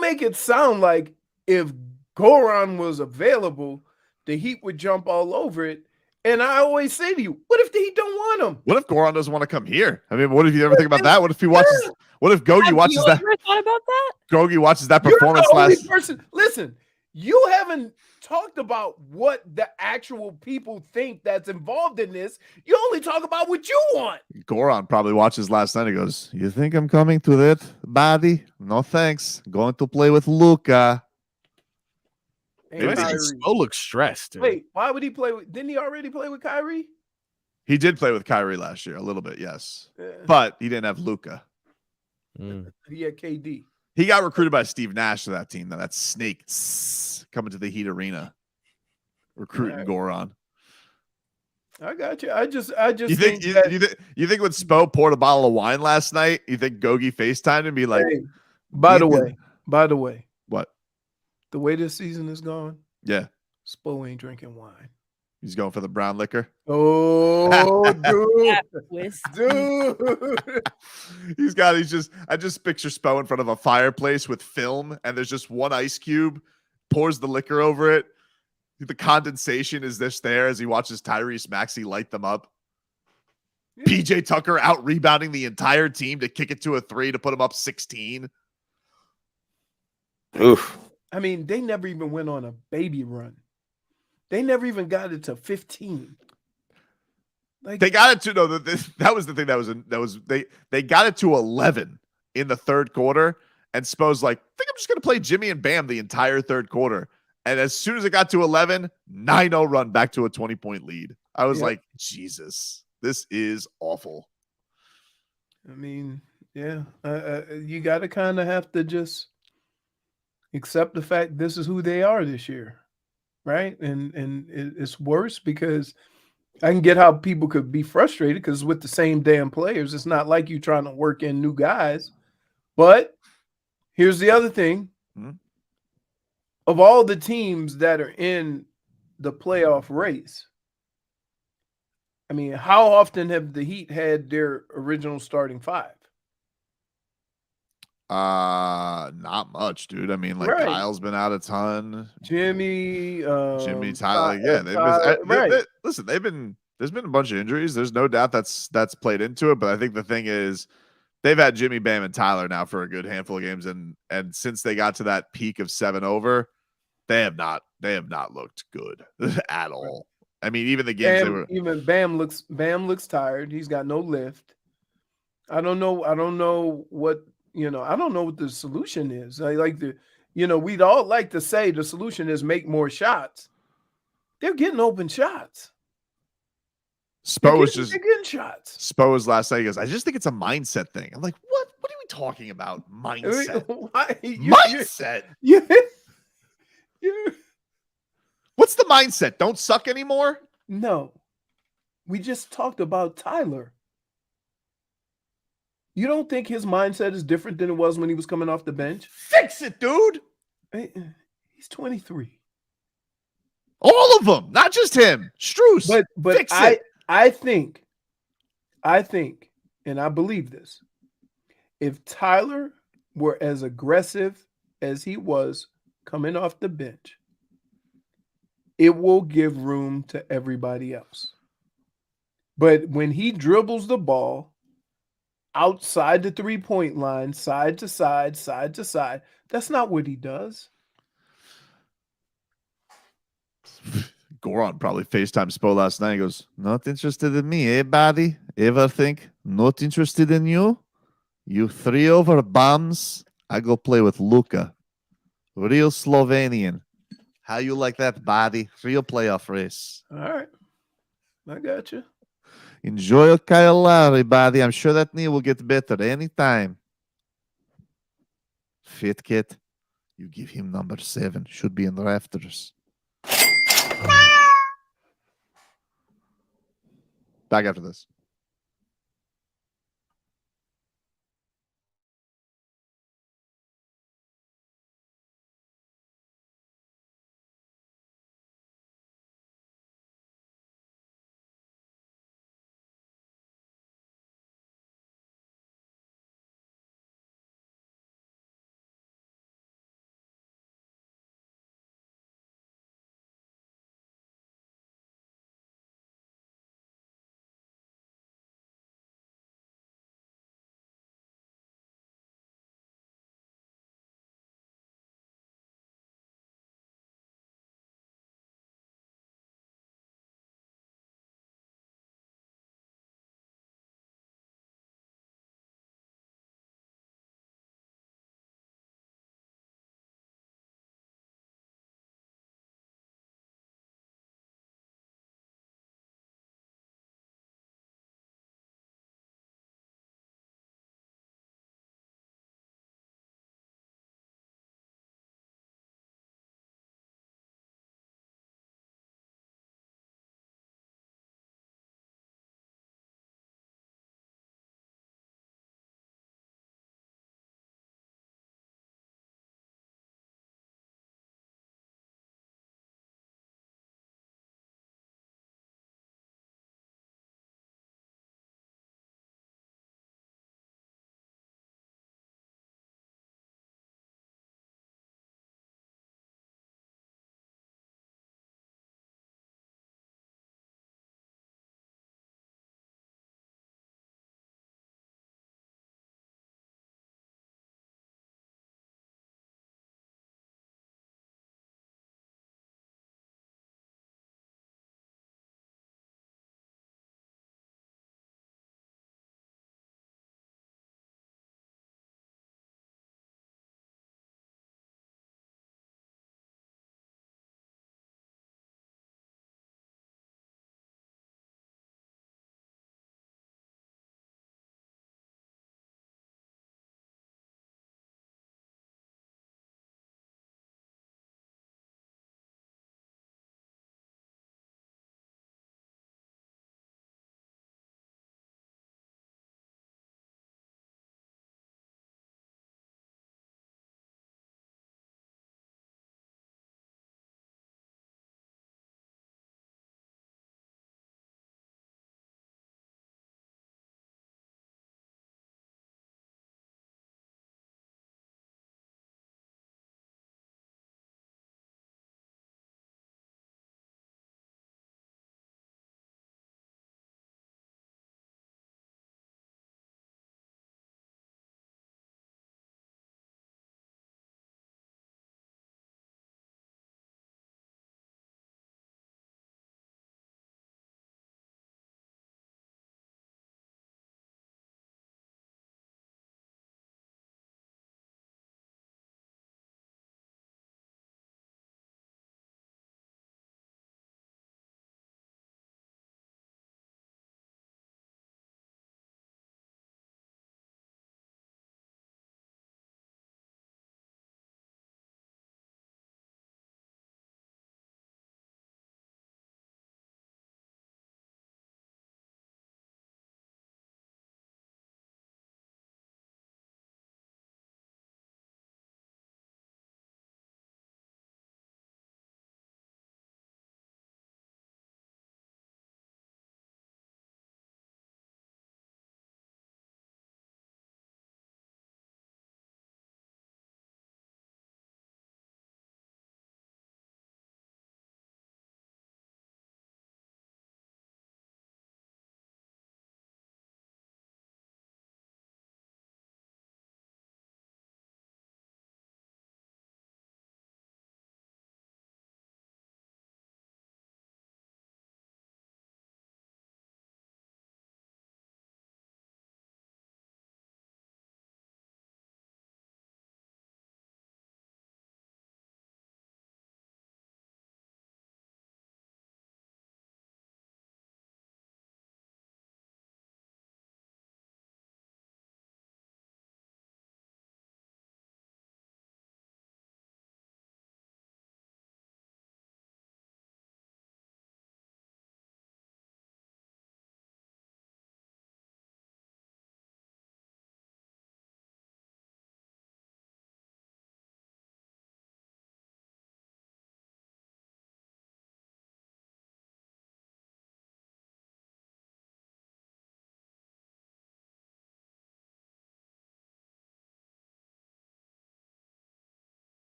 make it sound like if Goran was available, the Heat would jump all over it. And I always say to you, what if the Heat don't want him? What if Goran doesn't want to come here? I mean, what if you ever think about that? What if he watches? What if Gogi watches that? Ever thought about that? Gogi watches that performance You're the only last. person. Listen, you haven't talked about what the actual people think that's involved in this. You only talk about what you want. Goran probably watches last night. He goes, "You think I'm coming to that body? No thanks. Going to play with Luka." Spo looks stressed. Dude. Wait, why would he play with? Didn't he already play with Kyrie? He did play with Kyrie last year, a little bit, yes, Yeah. but he didn't have Luka. He had KD. He got recruited by Steve Nash to that team. That snake coming to the Heat arena, recruiting Goran. I got you. I just You think you think when Spo poured a bottle of wine last night, you think Gogi FaceTimed and be like, hey, by the way, what? The way this season is going, Yeah, Spo ain't drinking wine. He's going for the brown liquor. Oh, dude. I just picture Spo in front of a fireplace with film, and there's just one ice cube, pours the liquor over it. The condensation is just there as he watches Tyrese Maxey light them up. Yeah. PJ Tucker out rebounding the entire team to kick it to a 3 to put them up 16. Oof. I mean, they never even went on a baby run. They never even got it to 15. Like They got it to that was the thing they got it to 11 in the third quarter, and Spo's like, I think I'm just gonna play Jimmy and Bam the entire third quarter. And as soon as it got to 11, 9-0 run back to a 20-point lead. I was like, Jesus, this is awful. I mean, yeah, you got to kind of have to just accept the fact this is who they are this year, right? And it's worse because I can get how people could be frustrated because with the same damn players, it's not like you trying to work in new guys. But here's the other thing. Mm-hmm. Of all the teams that are in the playoff race, I mean, how often have the Heat had their original starting 5? Not much, dude. I mean, like Kyle's been out a ton. Jimmy, Tyler, listen, there's been a bunch of injuries. There's no doubt that's played into it. But I think the thing is, they've had Jimmy, Bam, and Tyler now for a good handful of games, and since they got to that peak of 7 over, they have not looked good at all. I mean, even the games Bam looks tired. He's got no lift. I don't know what I don't know what the solution is. We'd all like to say the solution is make more shots. They're getting open shots. They're getting shots. Spo was last night. He goes, I just think it's a mindset thing. I'm like, what? What are we talking about? Mindset. Mindset. Yeah. What's the mindset? Don't suck anymore? No. We just talked about Tyler. You don't think his mindset is different than it was when he was coming off the bench? Fix it, dude. He's 23. All of them, not just him. Strus. But fix it. I think, and I believe this, if Tyler were as aggressive as he was coming off the bench, it will give room to everybody else. But when he dribbles the ball outside the 3-point line, side to side, that's not what he does. Goran probably FaceTime Spo last night. He goes, not interested in me, eh, buddy? Ever think not interested in you? You 3 over bombs. I go play with Luka. Real Slovenian. How you like that, buddy? Real playoff race. All right. I got you. Enjoy your Kyle Lowry, buddy. I'm sure that knee will get better anytime. Fit kid. You give him number 7. Should be in the rafters. Back after this.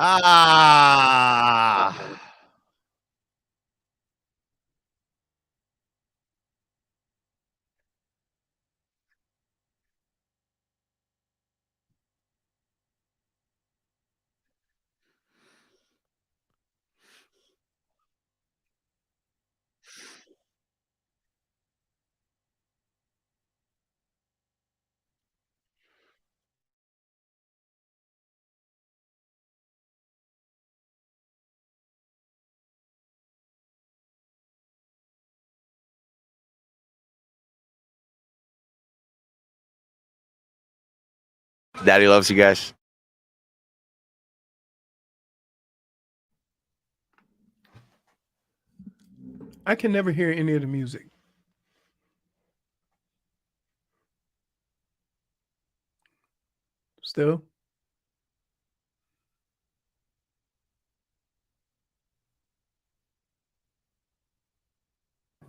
Ah. Daddy loves you guys. I can never hear any of the music. Still?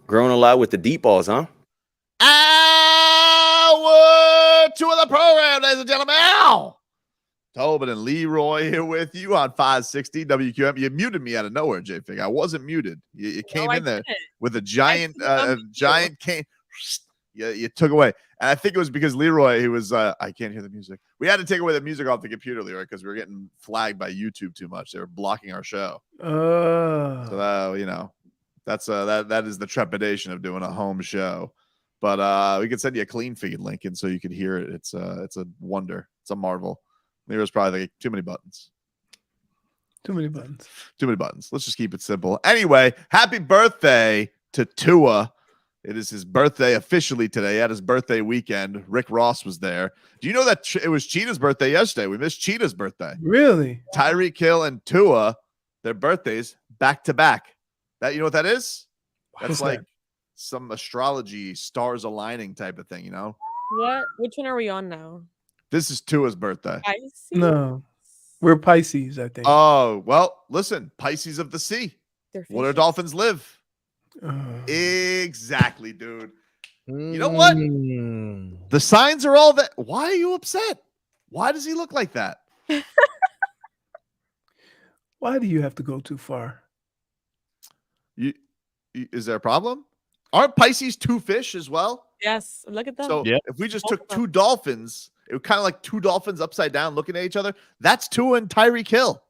Growing a lot with the deep balls, huh? Hour 2 of the program, ladies and gentlemen. Ow! Tobin and Leroy here with you on 560 WQM. You muted me out of nowhere, J-Fig. I wasn't muted. You came in there with a giant cane. You took away. And I think it was because Leroy, he was, I can't hear the music. We had to take away the music off the computer, Leroy, because we were getting flagged by YouTube too much. They were blocking our show. So, you know, that's that is the trepidation of doing a home show. But we could send you a clean feed, Lincoln, so you could hear it. It's a wonder. It's a marvel. Leroy's probably like too many buttons. Too many buttons. Too many buttons. Let's just keep it simple. Anyway, happy birthday to Tua. It is his birthday officially today. At his birthday weekend, Rick Ross was there. Do you know that it was Cheetah's birthday yesterday? We missed Cheetah's birthday. Really? Tyreek Hill and Tua, their birthdays back to back. That, you know what that is? That's like some astrology, stars aligning type of thing, you know? What? Which one are we on now? This is Tua's birthday. Pisces? No. We're Pisces, I think. Oh, well, listen, Pisces of the sea. Where do dolphins live? Exactly, dude. You know what? The signs are all that. Why are you upset? Why does he look like that? Why do you have to go too far? Is there a problem? Aren't Pisces two fish as well? Yes. Look at them. So if we just took two dolphins, it would kind of like two dolphins upside down looking at each other. That's Tua and Tyreek Hill.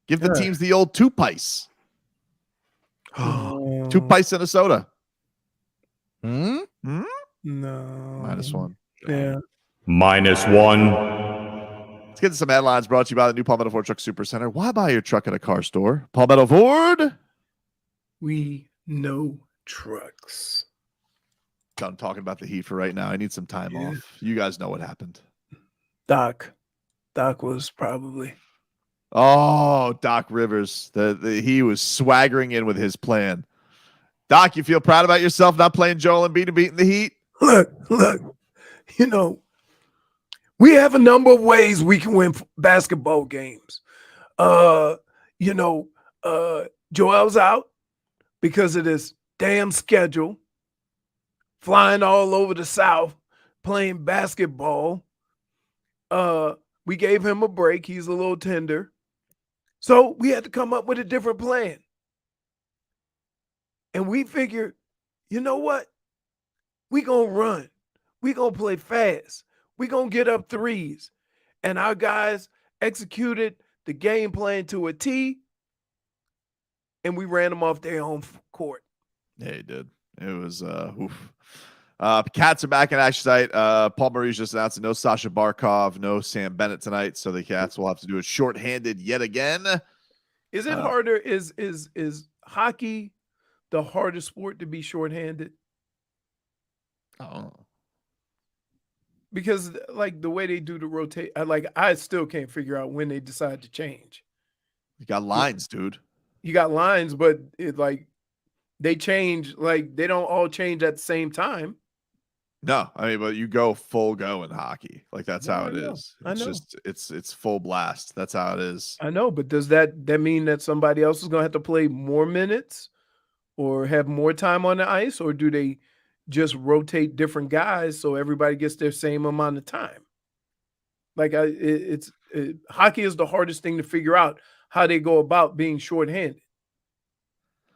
Give the teams the old two pice. Two pice and a soda. No. -1. Yeah. -1. Let's get to some headlines brought to you by the new Palmetto Ford Truck Super Center. Why buy your truck at a car store? Palmetto Ford. We know trucks. Done talking about the Heat for right now. I need some time off. You guys know what happened. Doc was probably. Oh, Doc Rivers. He was swaggering in with his plan. Doc, you feel proud about yourself not playing Joel Embiid and beating the Heat? Look, you know, we have a number of ways we can win basketball games. Joel's out because of this damn schedule, flying all over the South, playing basketball. We gave him a break. He's a little tender. So we had to come up with a different plan. And we figured, you know what? We gonna run. We gonna play fast. We gonna get up threes. And our guys executed the game plan to a T. And we ran them off their home court. Yeah, he did. It was oof. Cats are back in action tonight. Paul Maurice just announced no Sasha Barkov, no Sam Bennett tonight, so the Cats will have to do it shorthanded yet again. Is it harder? Is hockey the hardest sport to be shorthanded? Oh, because like the way they do the rotate, I still can't figure out when they decide to change. You got lines, dude. You got lines, but they change, they don't all change at the same time. No, I mean, but you go full go in hockey. Like that's how it is. It's just it's full blast. That's how it is. I know, but does that mean that somebody else is gonna have to play more minutes or have more time on the ice, or do just rotate different guys so everybody gets their same amount of time. Like hockey is the hardest thing to figure out how they go about being shorthanded.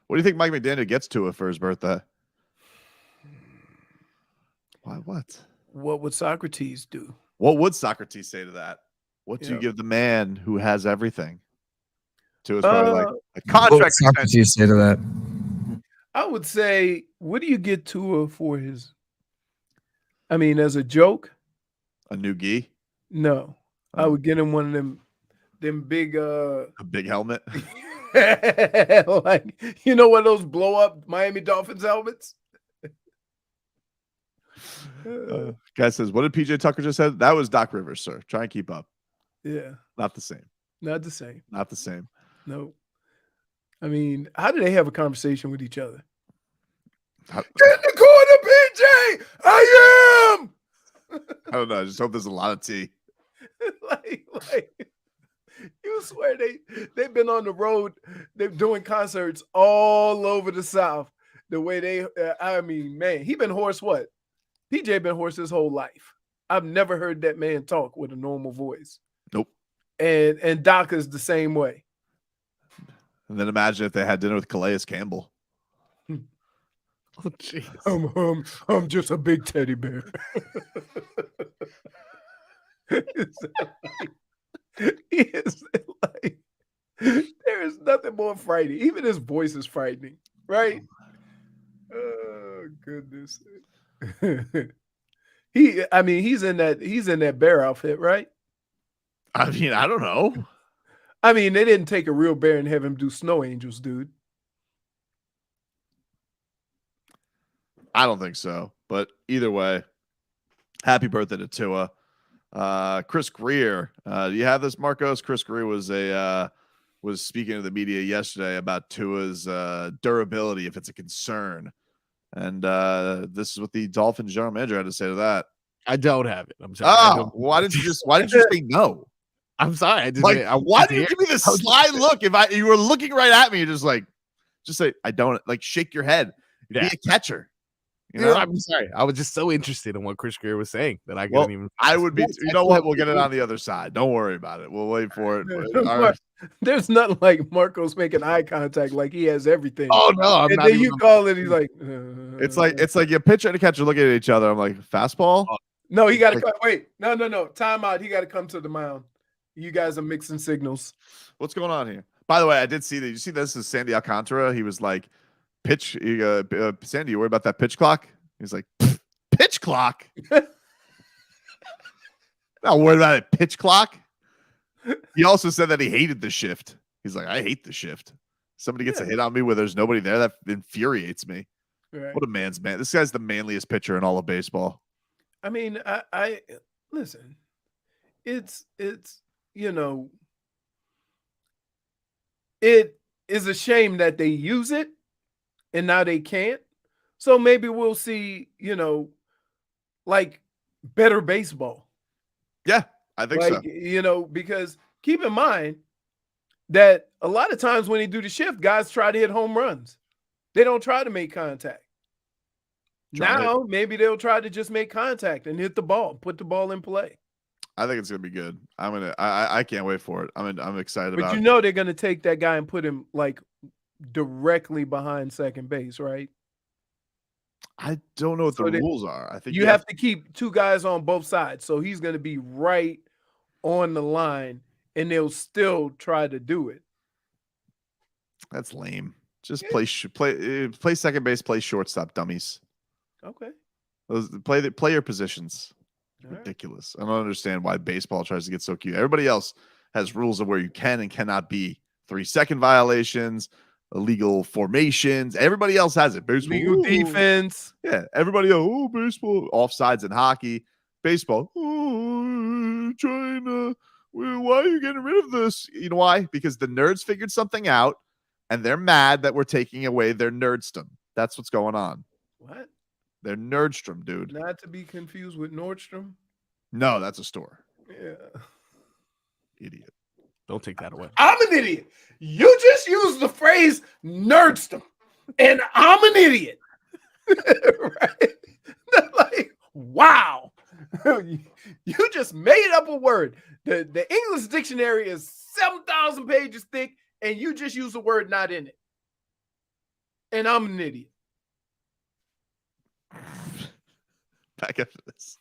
What do you think Mike McDaniel gets to it for his birthday? Why? What? What would Socrates do? What would Socrates say to that? What do you give the man who has everything? To is probably like a contract. What would Socrates say to that? I would say, what do you get Tua for his? I mean, as a joke, a new gi. No, I would get him one of them big a big helmet. Like, you know, one of those blow up Miami Dolphins helmets. Guy says, what did PJ Tucker just said? That was Doc Rivers, sir. Try and keep up. Yeah. Not the same. Not the same. Not the same. No. I mean, how do they have a conversation with each other? Get in the corner, PJ! I am! I don't know. I just hope there's a lot of tea. like you swear they've been on the road. They're doing concerts all over the South. The way they, I mean, man, he been hoarse. What? PJ been hoarse his whole life. I've never heard that man talk with a normal voice. Nope. And Doc is the same way. And then imagine if they had dinner with Calais Campbell. Oh, jeez. I'm just a big teddy bear. There is nothing more frightening. Even his voice is frightening, right? Oh goodness. He's in that bear outfit, right? I mean, I don't know. I mean, they didn't take a real bear and have him do snow angels, dude. I don't think so. But either way, happy birthday to Tua. Chris Grier. Do you have this, Marcos? Chris Grier was speaking to the media yesterday about Tua's durability, if it's a concern. And this is what the Dolphins general manager had to say to that. I don't have it. I'm sorry. Oh, why didn't you say no? I'm sorry. I didn't. Like, why did you give me this sly look? You were looking right at me, just say, I don't, like, shake your head. Be a catcher. You know? I'm sorry. I was just so interested in what Chris Grier was saying that I couldn't even. I would be. You know what? We'll get it on the other side. Don't worry about it. We'll wait for it. There's nothing like Marcos making eye contact like he has everything. Oh no! And then you call it. He's like, it's like your pitcher and a catcher looking at each other. I'm like, fastball. No, he got to wait. No. Timeout. He got to come to the mound. You guys are mixing signals. What's going on here? By the way, I did see that. You see, this is Sandy Alcantara. He was like, pitch. Sandy, you worried about that pitch clock? He's like, pitch clock. Not worried about it. Pitch clock. He also said that he hated the shift. He's like, I hate the shift. Somebody gets a hit on me where there's nobody there. That infuriates me. Right. What a man's man. This guy's the manliest pitcher in all of baseball. I mean, I listen. It's you know, it is a shame that they use it and now they can't. So maybe we'll see, you know, like better baseball. Yeah, I think so. You know, because keep in mind that a lot of times when they do the shift, guys try to hit home runs. They don't try to make contact. Now, maybe they'll try to just make contact and hit the ball, put the ball in play. I think it's gonna be good. I can't wait for it. I'm excited about it. But you know they're gonna take that guy and put him like directly behind second base, right? I don't know what the rules are. I think you have to keep two guys on both sides. So he's gonna be right on the line, and they'll still try to do it. That's lame. Just play second base, play shortstop, dummies. Okay. Play your positions. Ridiculous. I don't understand why baseball tries to get so cute. Everybody else has rules of where you can and cannot be. 3-second violations, illegal formations. Everybody else has it. Baseball, legal defense. Yeah. Everybody else, baseball, offsides in hockey. Baseball, China. Why are you getting rid of this? You know why? Because the nerds figured something out and they're mad that we're taking away their nerdstom. That's what's going on. What? They're Nerdstrom, dude. Not to be confused with Nordstrom. No, that's a store. Yeah. Idiot. Don't take that away. I'm an idiot. You just used the phrase Nerdstrom, and I'm an idiot. Right? Like, wow. You just made up a word. The English dictionary is 7,000 pages thick, and you just use a word not in it. And I'm an idiot. Back after this.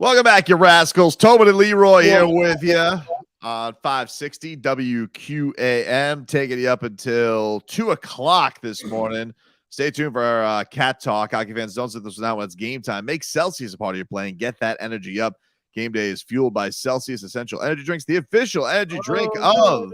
Welcome back, you rascals. Tobin and Leroy here with you on 560 WQAM, taking you up until 2 o'clock this morning. Stay tuned for our Cat Talk. Hockey fans, don't sit this one out when it's game time. Make Celsius a part of your playing. Get that energy up. Game day is fueled by Celsius Essential Energy Drinks, the official energy drink of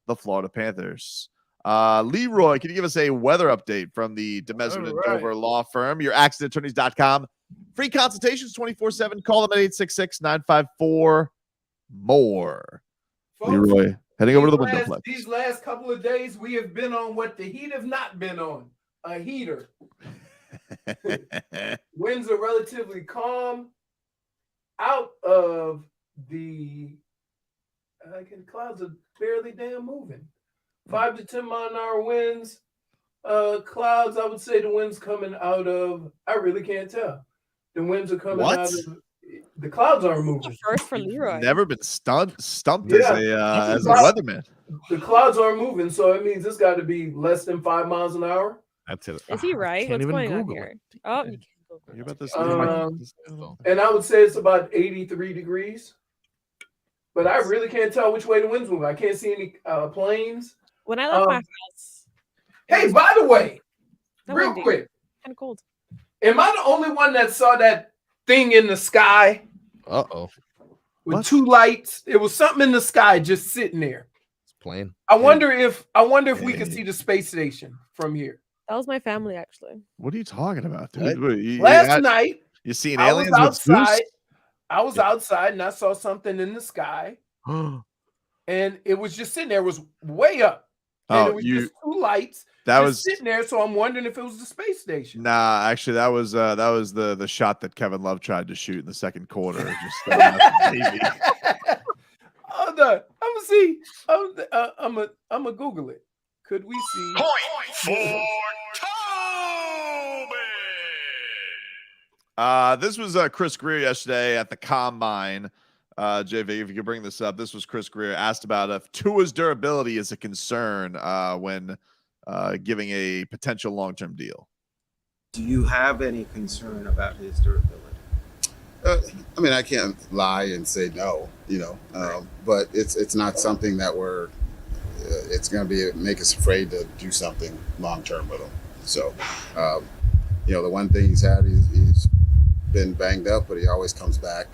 the Florida Panthers. Leroy, can you give us a weather update from the Demeser and Dover law firm? Your accidentattorneys.com. Free consultations 24/7. Call them at 866-954-MORE. Leroy, heading over to the window flex. These last couple of days, we have been on what the Heat have not been on, a heater. Winds are relatively calm. Out of the clouds are barely damn moving. 5 to 10 mile an hour winds. Clouds, I would say the winds coming out of, I really can't tell. The winds are coming out of, the clouds aren't moving. First for Leroy. Never been stumped as a weatherman. The clouds aren't moving, so it means it's got to be less than 5 miles an hour. That's it. Is he right? What's going on here? Oh, you can't Google You about this? And I would say it's about 83 degrees. But I really can't tell which way the wind's moving. I can't see any planes. When I left my house. Hey, by the way, real quick. Kind of cold. Am I the only one that saw that thing in the sky? Uh-oh. With two lights. It was something in the sky just sitting there. It's plain. I wonder if we could see the space station from here. That was my family, actually. What are you talking about, dude? Last night, you seen aliens outside. I was outside and I saw something in the sky. And it was just sitting there. It was way up. And it was just two lights. That was sitting there, so I'm wondering if it was the space station. Nah, actually, that was the shot that Kevin Love tried to shoot in the second quarter. Just Hold on, I'm gonna see. I'm gonna Google it. Could we see? Point for Tobin. This was Chris Grier yesterday at the Combine. JV, if you could bring this up, this was Chris Grier asked about if Tua's durability is a concern when giving a potential long-term deal. Do you have any concern about his durability? I mean, I can't lie and say no, but it's not something that it's going to make us afraid to do something long-term with him. So, the one thing he's had is he's been banged up, but he always comes back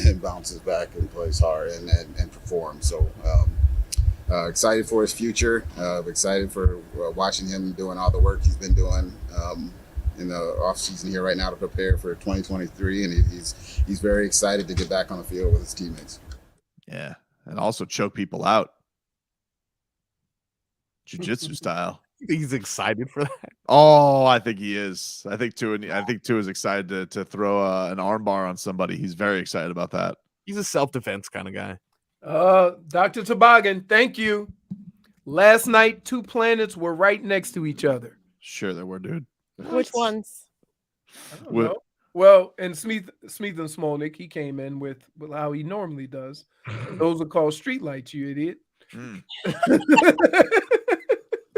and bounces back and plays hard and performs. So excited for his future. Excited for watching him doing all the work he's been doing in the off season here right now to prepare for 2023, and he's very excited to get back on the field with his teammates. Yeah, and also choke people out, jiu-jitsu style. You think he's excited for that? Oh, I think he is. I think Tua is excited to throw an armbar on somebody. He's very excited about that. He's a self-defense kind of guy. Dr. Toboggan, thank you. Last night, two planets were right next to each other. Sure, there were, dude. Which ones? I don't know. Well, and Smith and Smolnick, he came in with how he normally does. Those are called streetlights, you idiot.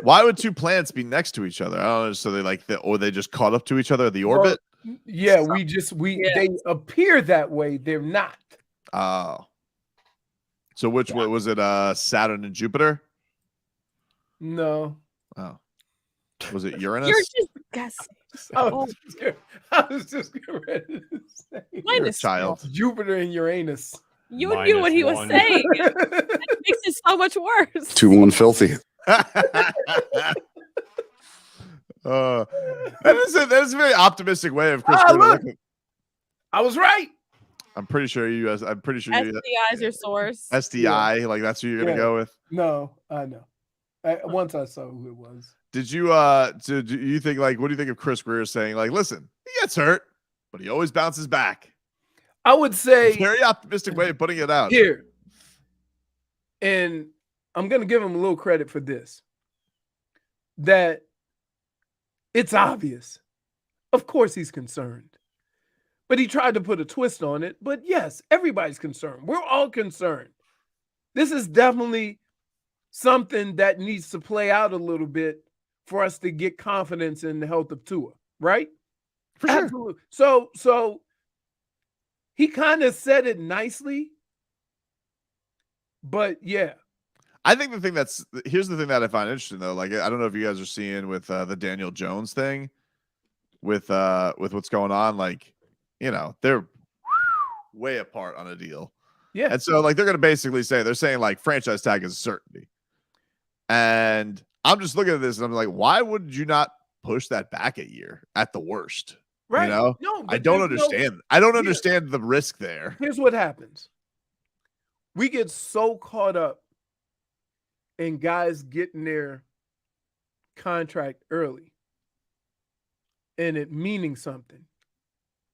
Why would two planets be next to each other? I don't know. So they just caught up to each other, the orbit? Yeah, they appear that way. They're not. Oh. So which one was it? Saturn and Jupiter? No. Oh. Was it Uranus? You're just guessing. I was just ready to say. You're a child. Jupiter and Uranus. You knew what he was saying. That makes it so much worse. 2-1 filthy. That is a very optimistic way of Chris. I was right. I'm pretty sure you guys. SDI is your source. SDI, like that's who you're gonna go with. No, I know. Once I saw who it was. Did you? Do you think what do you think of Chris Grier saying listen, he gets hurt, but he always bounces back? I would say very optimistic way of putting it out here, and I'm going to give him a little credit for this, that it's obvious. Of course he's concerned, but he tried to put a twist on it. But yes, everybody's concerned. We're all concerned. This is definitely something that needs to play out a little bit for us to get confidence in the health of Tua, right? For sure. Absolutely. So he kind of said it nicely, but yeah. I think here's the thing that I find interesting though. Like, I don't know if you guys are seeing with the Daniel Jones thing with what's going on. Like, they're way apart on a deal. Yeah. And so like they're gonna basically they're saying like franchise tag is a certainty. And I'm just looking at this and I'm like, why would you not push that back a year at the worst? Right. No, I don't understand. I don't understand the risk there. Here's what happens. We get so caught up in guys getting their contract early and it meaning something,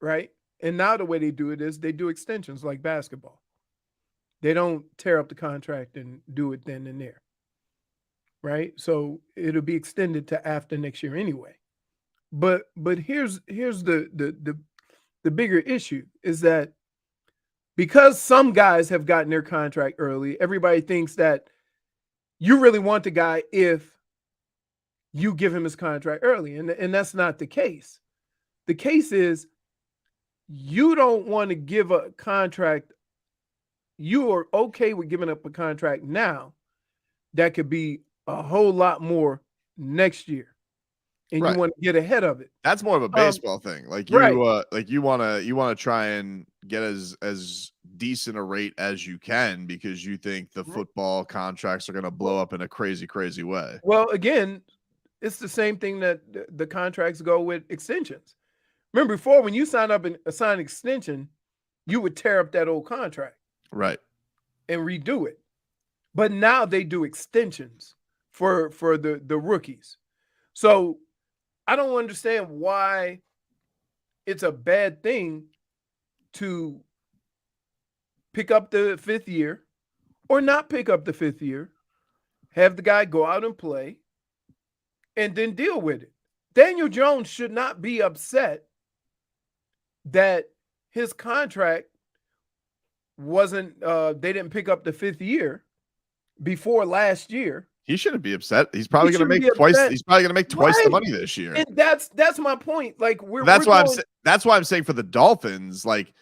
right? And now the way they do it is they do extensions like basketball. They don't tear up the contract and do it then and there, right? So it'll be extended to after next year anyway. But here's the bigger issue is that because some guys have gotten their contract early, everybody thinks that you really want the guy if you give him his contract early. And that's not the case. The case is you don't want to give a contract. You are okay with giving up a contract now that could be a whole lot more next year. And you want to get ahead of it. That's more of a baseball thing. Like you want to try and get as decent a rate as you can because you think the football contracts are going to blow up in a crazy, crazy way. Well, again, it's the same thing that the contracts go with extensions. Remember before when you sign up and sign an extension, you would tear up that old contract. Right. And redo it. But now they do extensions for the rookies. So I don't understand why it's a bad thing to pick up the 5th year or not pick up the 5th year, have the guy go out and play, and then deal with it. Daniel Jones should not be upset that his contract wasn't they didn't pick up the 5th year before last year. He shouldn't be upset. He's probably going to make twice. He's probably going to make twice the money this year. And that's my point. Like that's why I'm saying for the Dolphins, like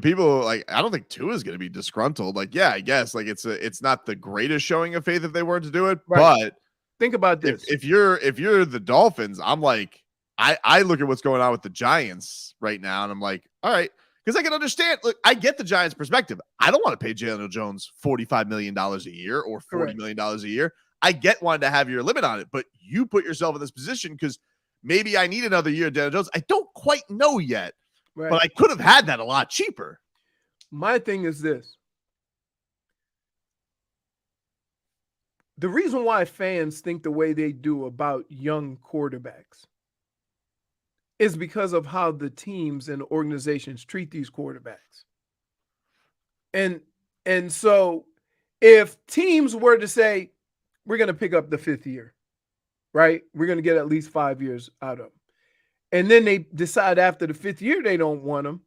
people like I don't think Tua is going to be disgruntled. Like I guess like it's not the greatest showing of faith if they weren't to do it. Right. But think about this: if you're the Dolphins, I'm like I look at what's going on with the Giants right now, and I'm like, all right. Because I can understand. Look, I get the Giants' perspective. I don't want to pay Daniel Jones $45 million a year or $40 million a year. I get wanting to have your limit on it, but you put yourself in this position because maybe I need another year of Daniel Jones. I don't quite know yet, but I could have had that a lot cheaper. My thing is this. The reason why fans think the way they do about young quarterbacks is because of how the teams and organizations treat these quarterbacks. And so if teams were to say, we're going to pick up the 5th year, right? We're going to get at least 5 years out of them. And then they decide after the 5th year they don't want them,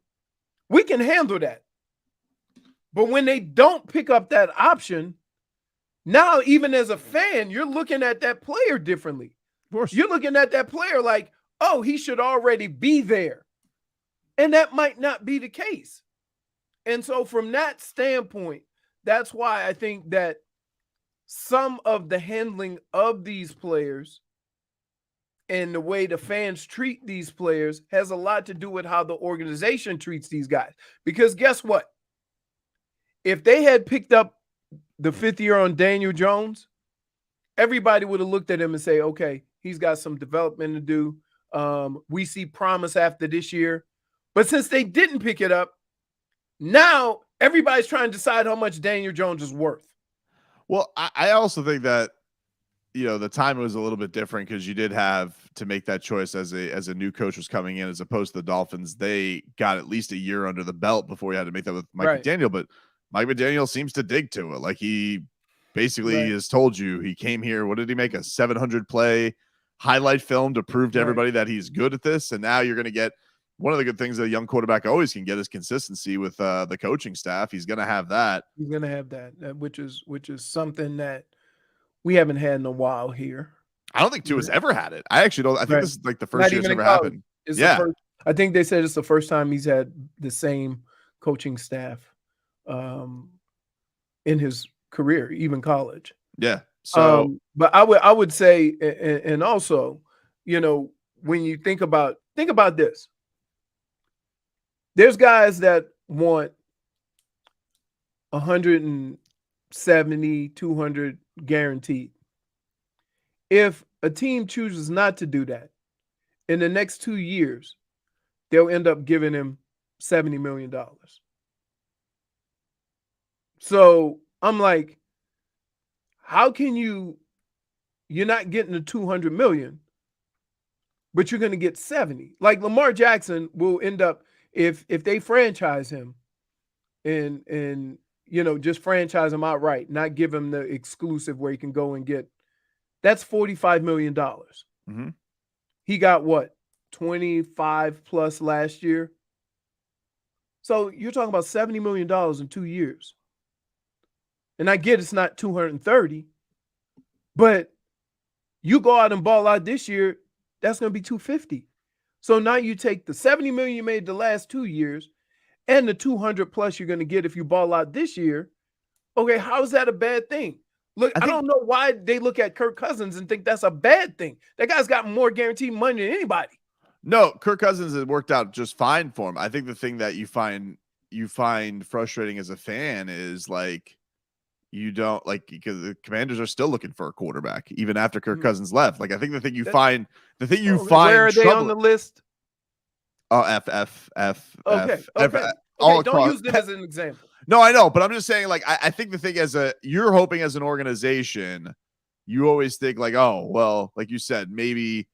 we can handle that. But when they don't pick up that option, now even as a fan, you're looking at that player differently. Of course. You're looking at that player like, oh, he should already be there. And that might not be the case. And so from that standpoint, that's why I think that some of the handling of these players and the way the fans treat these players has a lot to do with how the organization treats these guys. Because guess what? If they had picked up the 5th year on Daniel Jones, everybody would have looked at him and say, okay, he's got some development to do. We see promise after this year. But since they didn't pick it up, now everybody's trying to decide how much Daniel Jones is worth. Well, I also think that, the time was a little bit different because you did have to make that choice as a new coach was coming in, as opposed to the Dolphins. They got at least a year under the belt before you had to make that with Mike McDaniel. But Mike McDaniel seems to dig to it. Like he basically has told you he came here. What did he make? A 700 play highlight film to prove to everybody that he's good at this. And now you're going to get one of the good things that a young quarterback always can get is consistency with the coaching staff. He's going to have that. He's going to have that, which is something that we haven't had in a while here. I don't think Tua's ever had it. I actually don't. I think this is like the first year it's ever happened. I think they said it's the first time he's had the same coaching staff in his career, even college. Yeah. So, but I would say, and also, when you think about this, there's guys that want 170, 200 guaranteed. If a team chooses not to do that, in the next 2 years, they'll end up giving him $70 million. So I'm like, how can you're not getting the 200 million, but you're going to get 70? Like Lamar Jackson will end up, if they franchise him and just franchise him outright, not give him the exclusive where he can go and get, that's $45 million. mm-hmm. He got what, 25 plus last year? So you're talking about $70 million in 2 years. And I get it's not 230, but you go out and ball out this year, that's going to be 250. So now you take the 70 million you made the last 2 years and the 200 plus you're going to get if you ball out this year. Okay, how is that a bad thing? Look, I don't know why they look at Kirk Cousins and think that's a bad thing. That guy's got more guaranteed money than anybody. No, Kirk Cousins has worked out just fine for him. I think the thing that you find frustrating as a fan is like, you don't like, because the Commanders are still looking for a quarterback even after Kirk Cousins left. Like, I think the thing you find where are they on the list? Oh, F. Okay. All don't use them as an example. No, I know, but I'm just saying, like, I think the thing you're hoping as an organization, you always think like, oh, well, like you said, maybe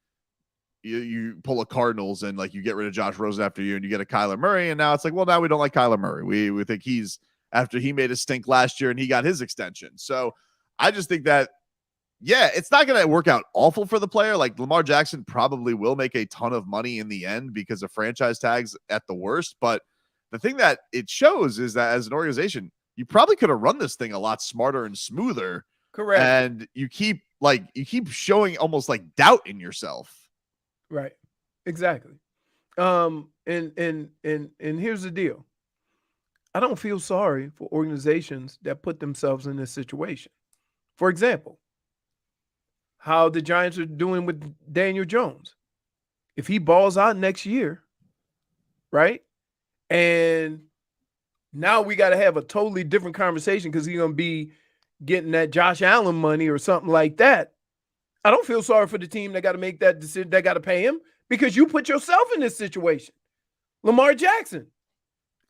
you pull a Cardinals and like you get rid of Josh Rosen after you and you get a Kyler Murray, and now it's like, well, now we don't like Kyler Murray. We think he's, after he made a stink last year and he got his extension. So I just think that, yeah, it's not going to work out awful for the player. Like Lamar Jackson probably will make a ton of money in the end because of franchise tags at the worst. But the thing that it shows is that as an organization, you probably could have run this thing a lot smarter and smoother. Correct. And you keep showing almost like doubt in yourself. Right. Exactly. And here's the deal. I don't feel sorry for organizations that put themselves in this situation. For example, how the Giants are doing with Daniel Jones. If he balls out next year, right? And now we got to have a totally different conversation because he's going to be getting that Josh Allen money or something like that. I don't feel sorry for the team that got to make that decision. They got to pay him because you put yourself in this situation. Lamar Jackson.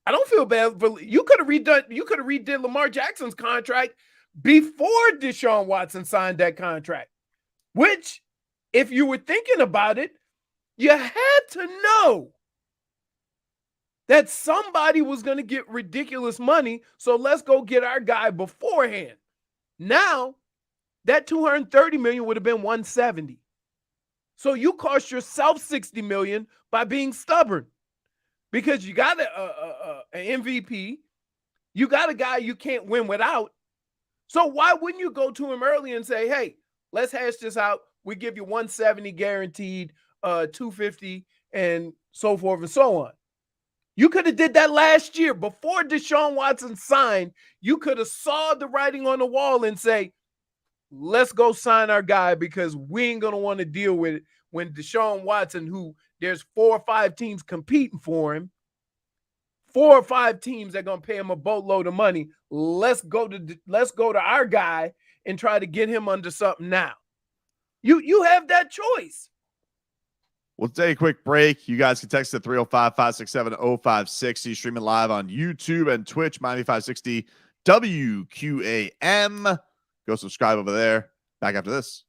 I don't feel bad for you. Could have redid Lamar Jackson's contract before Deshaun Watson signed that contract, which, if you were thinking about it, you had to know that somebody was going to get ridiculous money. So let's go get our guy beforehand. Now, that $230 million would have been $170. So you cost yourself $60 million by being stubborn. Because you got an MVP, you got a guy you can't win without. So why wouldn't you go to him early and say, hey, let's hash this out. We give you 170 guaranteed, 250, and so forth and so on. You could have did that last year before Deshaun Watson signed. You could have saw the writing on the wall and say, let's go sign our guy because we ain't going to want to deal with it when Deshaun Watson, who there's 4 or 5 teams competing for him, 4 or 5 teams that are going to pay him a boatload of money. Let's go to our guy and try to get him under something now. You have that choice. We'll take a quick break. You guys can text at 305-567-0560, streaming live on YouTube and Twitch, Miami 560 WQAM. Go subscribe over there. Back after this.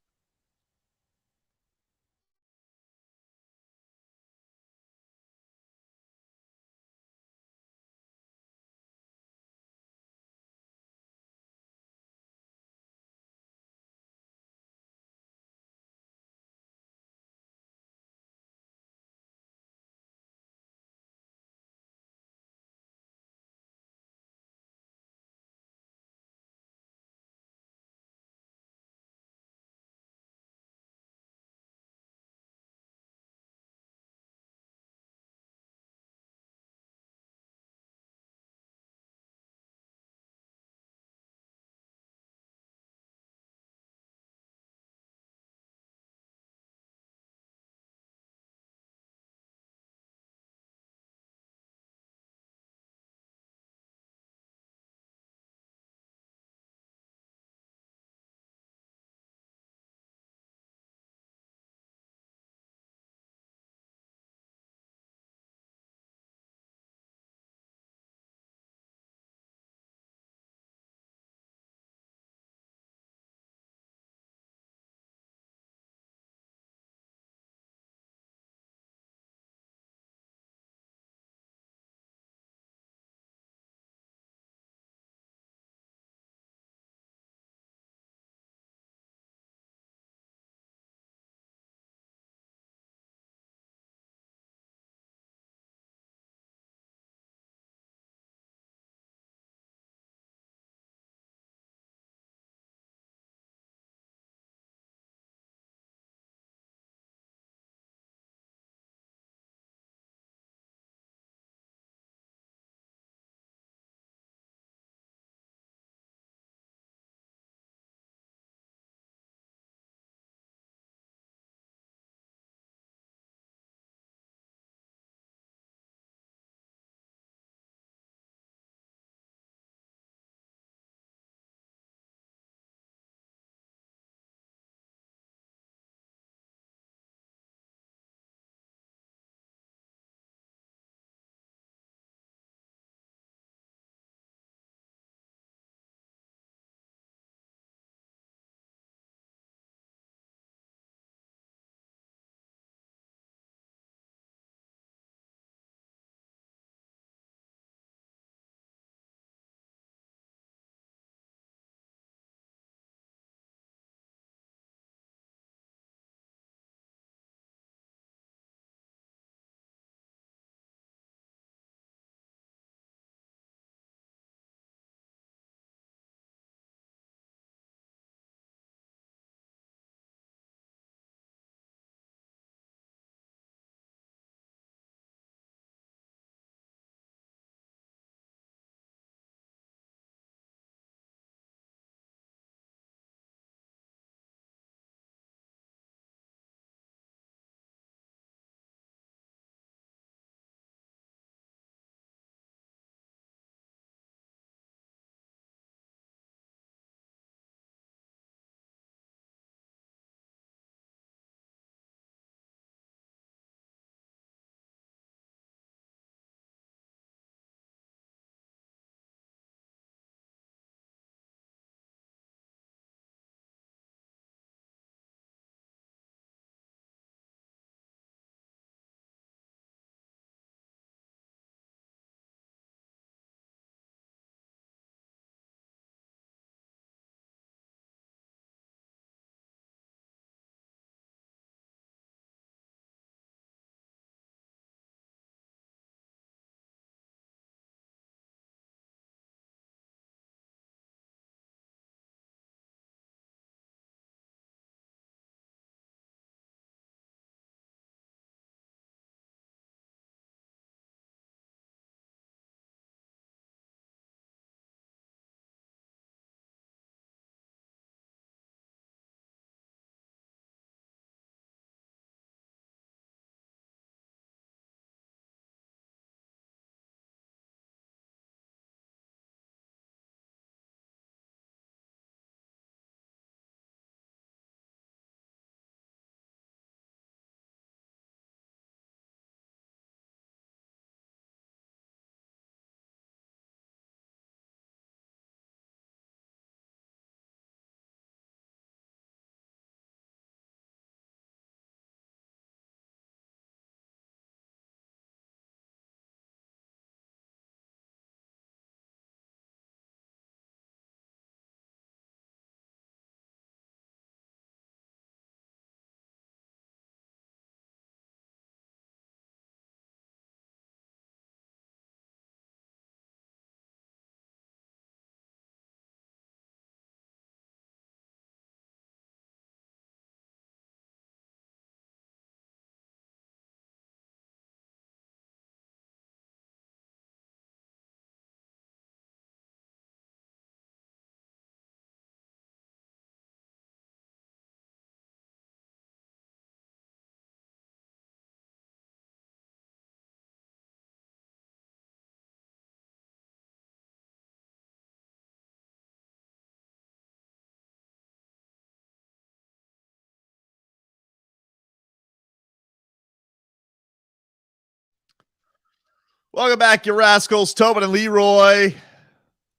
Welcome back, you rascals. Tobin and Leroy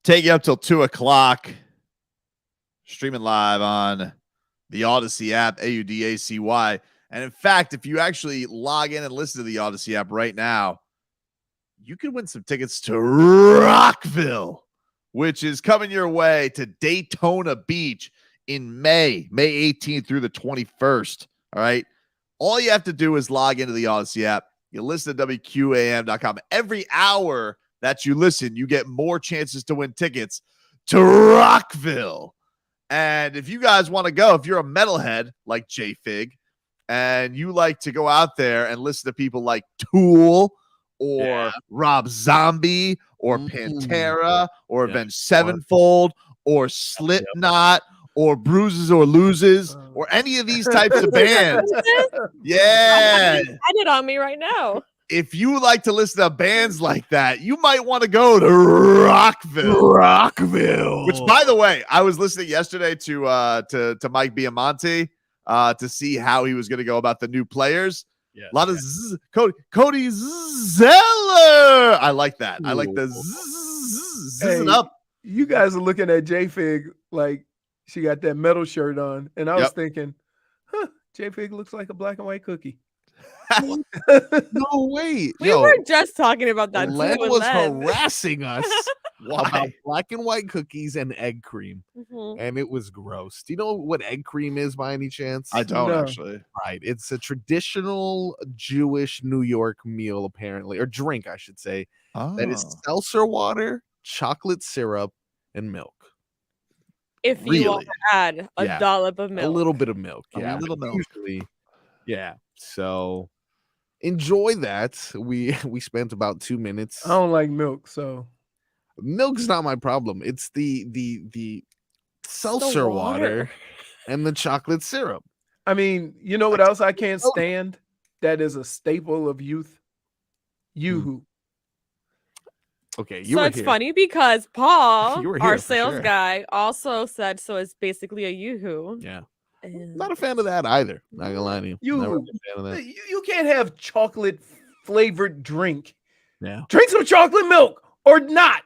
take you up till 2 o'clock. Streaming live on the Odyssey app, AUDACY. And in fact, if you actually log in and listen to the Odyssey app right now, you can win some tickets to Rockville, which is coming your way to Daytona Beach in May 18th through the 21st. All right. All you have to do is log into the Odyssey app. You listen to WQAM.com. Every hour that you listen, you get more chances to win tickets to Rockville. And if you guys want to go, if you're a metalhead like J-Fig, and you like to go out there and listen to people like Tool or Rob Zombie or Pantera or Avenged Sevenfold or Slipknot or Bruises or Loses or any of these types of bands. Yeah. Add it on me right now. If you like to listen to bands like that, you might want to go to Rockville. Which, by the way, I was listening yesterday to Mike Biamonte to see how he was going to go about the new players. A lot of Cody Zeller. I like that. I like the zzing up. You guys are looking at J-Fig like she got that metal shirt on, and I was thinking, J-Fig looks like a black and white cookie. No way. We were just talking about that. Len was harassing us about black and white cookies and egg cream, and it was gross. Do you know what egg cream is by any chance? I don't actually. Right. It's a traditional Jewish New York meal, apparently, or drink, I should say. That is seltzer water, chocolate syrup, and milk. If you want to add a dollop of milk. A little bit of milk. A little milk. Usually, so enjoy that. We spent about 2 minutes. I don't like milk, so milk's not my problem. It's the seltzer water and the chocolate syrup. I mean, you know what else I can't stand? That is a staple of youth. Yoo-hoo. Okay, so it's funny because Paul, our sales sure. guy, also said so. It's basically a yoo-hoo. Yeah, not a fan of that either. Not gonna lie to you. You can't have chocolate flavored drink. Yeah, drink some chocolate milk or not.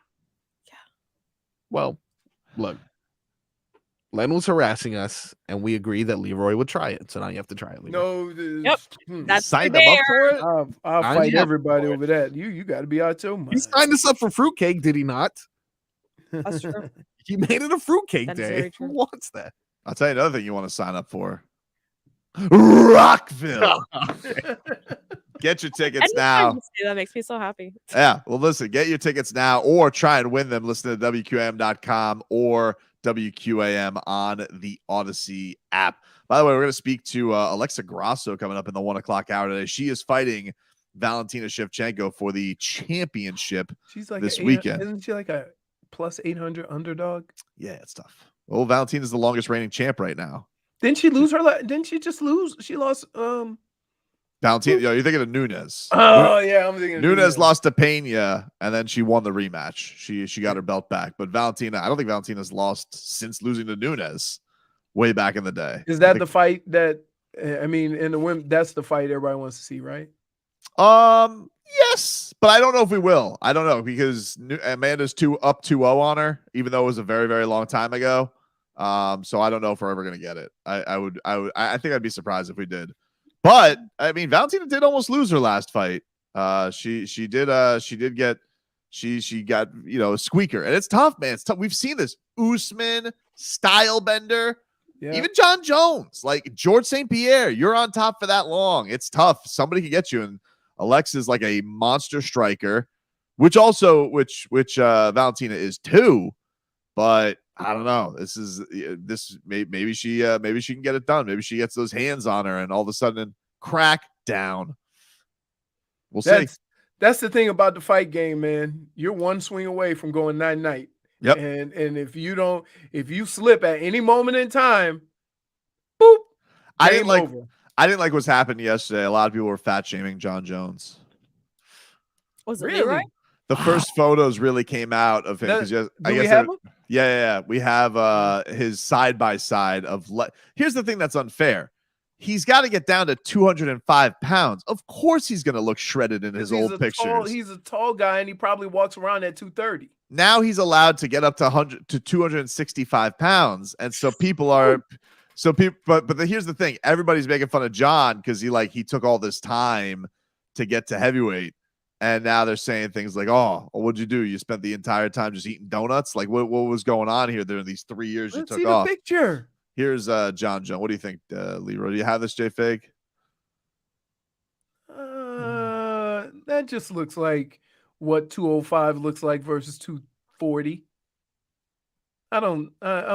Yeah. Well, look, Len was harassing us, and we agreed that Leroy would try it. So now you have to try it, Leroy. Yep. That's signed him up for it. I'll fight everybody over that. You got to be out your mind. He signed us up for fruitcake, did he not? That's true. He made it a fruitcake day. Who wants that? I'll tell you another thing you want to sign up for. Rockville. Get your tickets now. That makes me so happy. Yeah. Well, listen, get your tickets now or try and win them. Listen to WQAM.com or WQAM on the Odyssey app. By the way, we're going to speak to Alexa Grasso coming up in the 1 o'clock hour today. She is fighting Valentina Shevchenko for the championship this weekend. Isn't she like a plus 800 underdog? Yeah, it's tough. Well, Valentina's the longest reigning champ right now. Didn't she lose Didn't she just lose? She lost. Valentina, you're thinking of Nunes. Oh yeah, I'm thinking. Nunes lost to Pena, and then she won the rematch. She got her belt back. But Valentina, I don't think Valentina's lost since losing to Nunes way back in the day. Is that the fight that? I mean, in the women, that's the fight everybody wants to see, right? Yes, but I don't know if we will. I don't know because Amanda's up 2-0 on her, even though it was a very, very long time ago. So I don't know if we're ever gonna get it. I think I'd be surprised if we did. But I mean, Valentina did almost lose her last fight. She got a squeaker, and it's tough, man. It's tough. We've seen this Usman style bender, even Jon Jones, like George St. Pierre. You're on top for that long. It's tough. Somebody can get you, and Alexa's like a monster striker, which Valentina is too. But I don't know. Maybe she can get it done. Maybe she gets those hands on her and all of a sudden crack down. We'll see. That's the thing about the fight game, man. You're one swing away from going night-night. Yep. And if you slip at any moment in time, boop. I didn't like what's happened yesterday. A lot of people were fat shaming Jon Jones. Was it Leroy? The first photos really came out of him. Do we have them? Yeah. We have his side by side of. Here's the thing that's unfair. he's got to get down to 205 pounds. Of course he's going to look shredded in his old pictures. He's a tall guy, and he probably walks around at 230. Now he's allowed to get up to 265 pounds. And so people are but here's the thing. Everybody's making fun of Jon because he took all this time to get to heavyweight. And now they're saying things like, oh, what'd you do? You spent the entire time just eating donuts? Like, what was going on here during these 3 years you took off? Picture. Here's Jon Jones. What do you think, Leroy? Do you have this, J-Fig? That just looks like what 205 looks like versus 240. I'm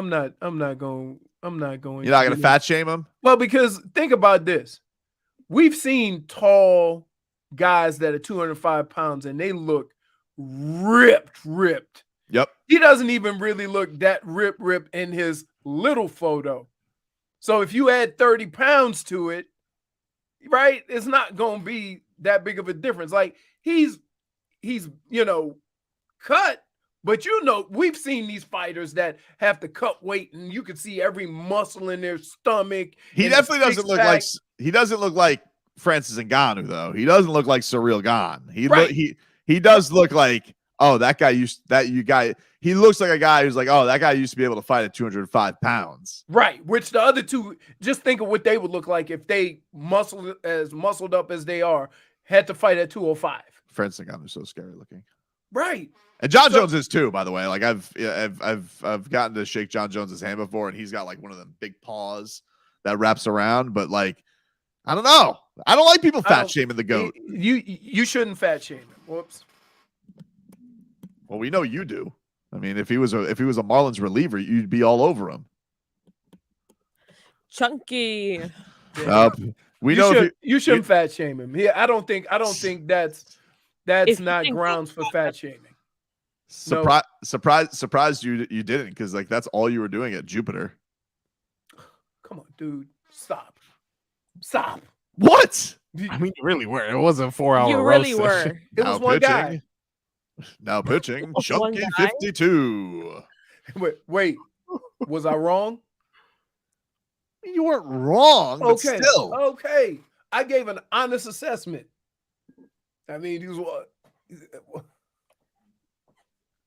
not going. You're not going to fat shame him? Well, because think about this. We've seen tall guys that are 205 pounds and they look ripped. Yep. He doesn't even really look that ripped in his little photo. So if you add 30 pounds to it, right, it's not going to be that big of a difference. Like he's cut, but we've seen these fighters that have to cut weight and you can see every muscle in their stomach. He definitely doesn't look like Francis Ngannou, though. He doesn't look like Surreal Gone. He does look like, oh, that guy he looks like a guy who's like, oh, that guy used to be able to fight at 205 pounds. Right. Which the other two, just think of what they would look like if they muscled up as they are, had to fight at 205. Francis Ngannou is so scary looking. Right. And Jon Jones is too, by the way. Like I've gotten to shake Jon Jones's hand before, and he's got like one of them big paws that wraps around, but like, I don't know. I don't like people fat shaming the GOAT. You shouldn't fat shame him. Whoops. Well, we know you do. I mean, if he was a Marlins reliever, you'd be all over him. Chunky. You shouldn't fat shame him. Yeah, I don't think that's not grounds for fat shaming. Surprised you didn't, because like that's all you were doing at Jupiter. Come on, dude. Stop. What? I mean, you really were. It wasn't 4 hour. You really were. It was one guy. Now pitching, Chunky 52. Wait, was I wrong? You weren't wrong, but still. Okay. I gave an honest assessment. I mean, he was what?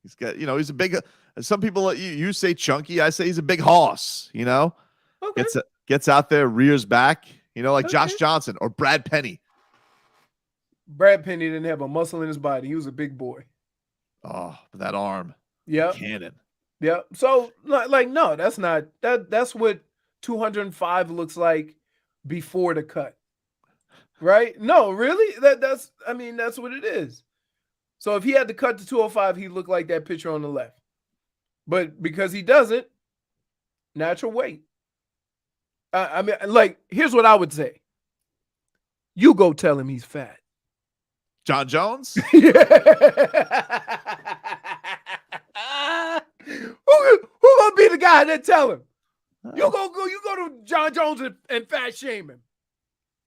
He's got, he's a big. Some people, you say chunky, I say he's a big hoss. Okay. Gets out there, rears back. Like Josh Johnson or Brad Penny. Brad Penny didn't have a muscle in his body. He was a big boy. Oh, but that arm. Yeah. Cannon. Yeah. So, no, that's not that. That's what 205 looks like before the cut. Right? No, really? That's what it is. So if he had to cut to 205, he'd look like that picture on the left. But because he doesn't, natural weight. Here's what I would say. You go tell him he's fat. Jon Jones? Who gonna be the guy that tell him? You go to Jon Jones and fat shame him.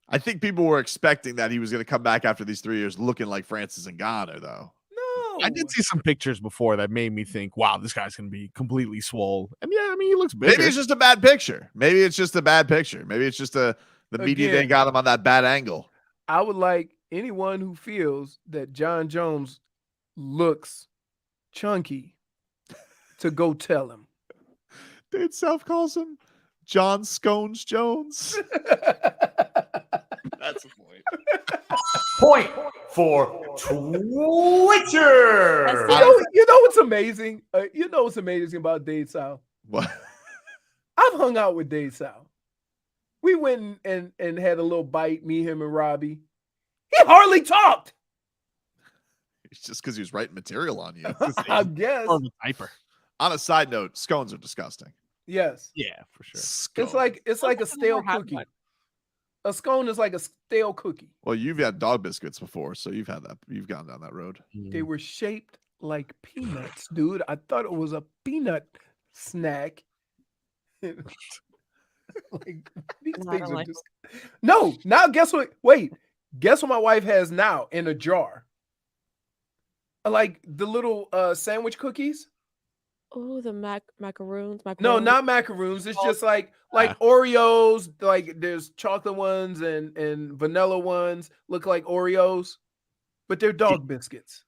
I think people were expecting that he was going to come back after these 3 years looking like Francis Ngannou, though. No. I did see some pictures before that made me think, wow, this guy's going to be completely swole. And yeah, I mean, he looks bigger. Maybe it's just a bad picture. Maybe it's just the media didn't got him on that bad angle. I would like anyone who feels that Jon Jones looks chunky to go tell him. Dude, South calls him John Scones Jones. That's a point. Point for Twitcher. You know what's amazing? What's amazing about Dade South? What? I've hung out with Dade South. We went and had a little bite, me, him, and Robbie. He hardly talked. It's just because he was writing material on you. I guess. On a side note, scones are disgusting. Yes. Yeah, for sure. Scones. It's like a stale cookie. A scone is like a stale cookie. Well, you've had dog biscuits before, so you've had that. You've gone down that road. They were shaped like peanuts, dude. I thought it was a peanut snack. These things are just no. Now guess what? Wait, guess what my wife has now in a jar? Like the little sandwich cookies. Oh, the macaroons. No, Macaroons. not macaroons. It's just like Oreos. Like there's chocolate ones and vanilla ones. Look like Oreos, but they're dog biscuits.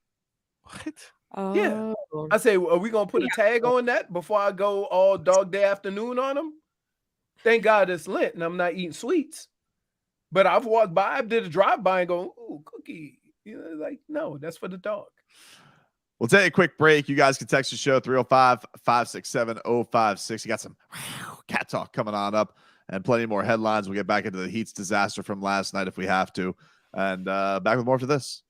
What? Yeah. Oh. I say, are we gonna put a tag on that before I go all dog day afternoon on them? Thank God it's Lent and I'm not eating sweets. But I've walked by, I did a drive-by and go, ooh, cookie. You know, like, no, that's for the dog. We'll take a quick break. You guys can text the show 305-567-056. You got some cat talk coming on up and plenty more headlines. We'll get back into the Heat's disaster from last night if we have to. And back with more after this.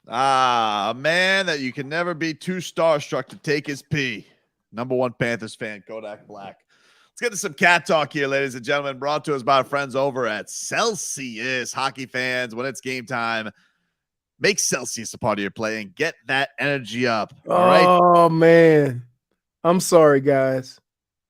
A man that you can never be too starstruck to take his pee. Number one Panthers fan, Kodak Black. Let's get to some cat talk here, ladies and gentlemen. Brought to us by our friends over at Celsius. Hockey fans, when it's game time, make Celsius a part of your play and get that energy up. All right. Oh, man. I'm sorry, guys.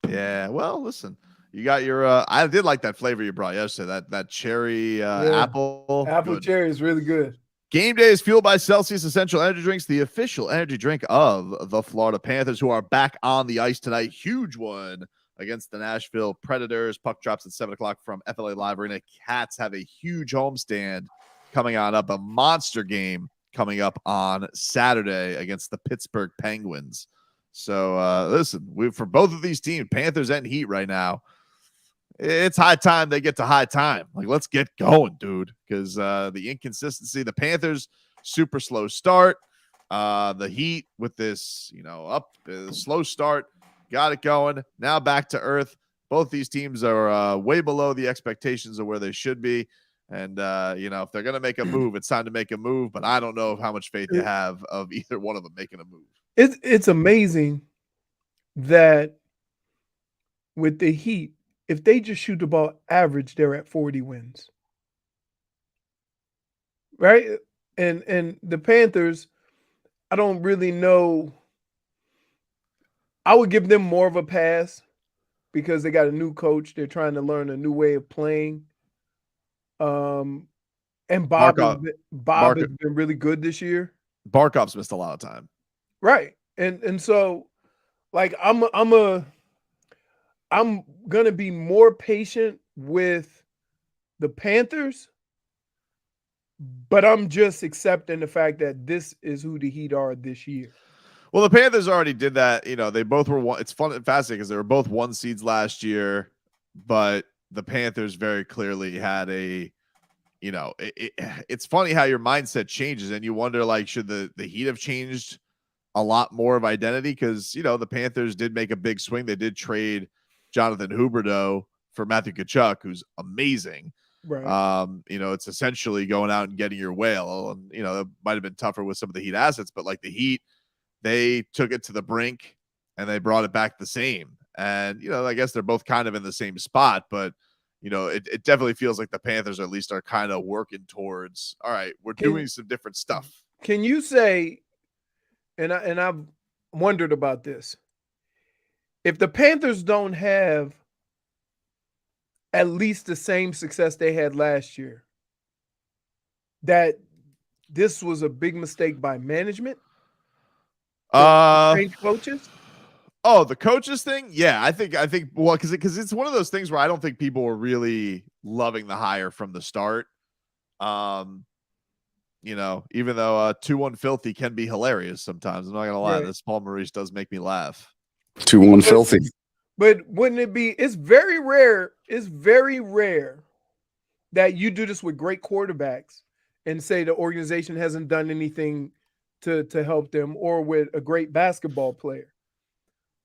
Yeah. Well, listen, you got your I did like that flavor you brought yesterday. That cherry apple. Apple cherry is really good. Game day is fueled by Celsius Essential Energy Drinks, the official energy drink of the Florida Panthers, who are back on the ice tonight. Huge one against the Nashville Predators. Puck drops at 7 o'clock from FLA Live Arena. Cats have a huge homestand coming on up, a monster game coming up on Saturday against the Pittsburgh Penguins. So, listen, for both of these teams, Panthers and Heat right now, it's high time they get to high time. Like, let's get going, dude, because the inconsistency, the Panthers, super slow start. The Heat with this, slow start, got it going. Now back to earth. Both these teams are way below the expectations of where they should be. And, if they're going to make a move, it's time to make a move. But I don't know how much faith you have of either one of them making a move. It's amazing that with the Heat, if they just shoot the ball average, they're at 40 wins. Right? And the Panthers, I don't really know. I would give them more of a pass because they got a new coach. They're trying to learn a new way of playing. And Bob has been really good this year. Barkov's missed a lot of time. Right. And so like I'm gonna be more patient with the Panthers, but I'm just accepting the fact that this is who the Heat are this year. Well, the Panthers already did that. They both were one. It's fun and fascinating because they were both 1 seeds last year, but the Panthers very clearly had a, it's funny how your mindset changes and you wonder, like, should the Heat have changed a lot more of identity? Because, the Panthers did make a big swing. They did trade Jonathan Huberdeau for Matthew Tkachuk, who's amazing. Right. It's essentially going out and getting your whale. And, that might have been tougher with some of the Heat assets, but like the Heat, they took it to the brink and they brought it back the same. And, I guess they're both kind of in the same spot, but, it definitely feels like the Panthers at least are kind of working towards, all right, we're doing some different stuff. Can you say, and I've wondered about this, if the Panthers don't have at least the same success they had last year, that this was a big mistake by management? Change coaches? Oh, the coaches thing? Yeah, I think well, because it's one of those things where I don't think people were really loving the hire from the start. Even though 2-1 Filthy can be hilarious sometimes. I'm not gonna lie, this Paul Maurice does make me laugh. 2-1 Filthy. But wouldn't it be, it's very rare that you do this with great quarterbacks and say the organization hasn't done anything to help them, or with a great basketball player.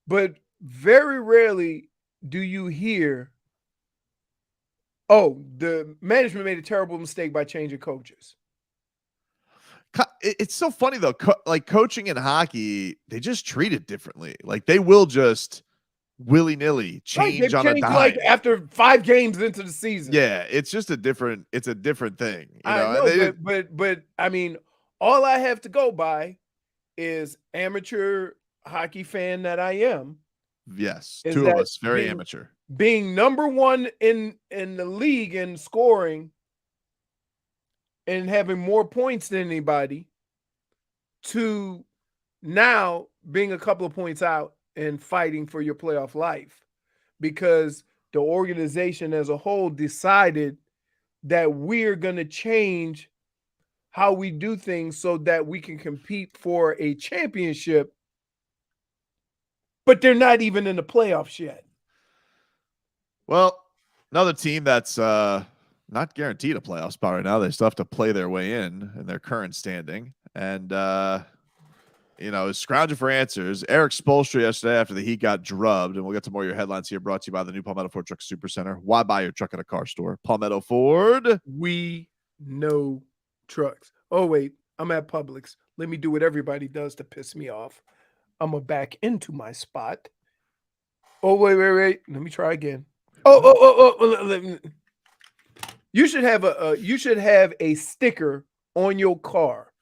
But very rarely do you hear, oh, the management made a terrible mistake by changing coaches. It's so funny though. Like coaching in hockey, they just treat it differently. Like they will just willy-nilly change on a dime. Like after 5 games into the season. Yeah, it's just a different thing. But I mean, all I have to go by is amateur hockey fan that I am. Yes, two of us, very amateur. Being number 1 in the league in scoring and having more points than anybody, to now being a couple of points out and fighting for your playoff life because the organization as a whole decided that we're going to change how we do things so that we can compete for a championship, but they're not even in the playoffs yet. Well, another team that's not guaranteed a playoff spot right now. They still have to play their way in their current standing. And, scrounging for answers. Erik Spoelstra yesterday after the Heat got drubbed, and we'll get to more of your headlines here, brought to you by the new Palmetto Ford Truck Supercenter. Why buy your truck at a car store? Palmetto Ford. We know trucks. Oh, wait. I'm at Publix. Let me do what everybody does to piss me off. I'm going to back into my spot. Oh, wait. Let me try again. You should have a sticker on your car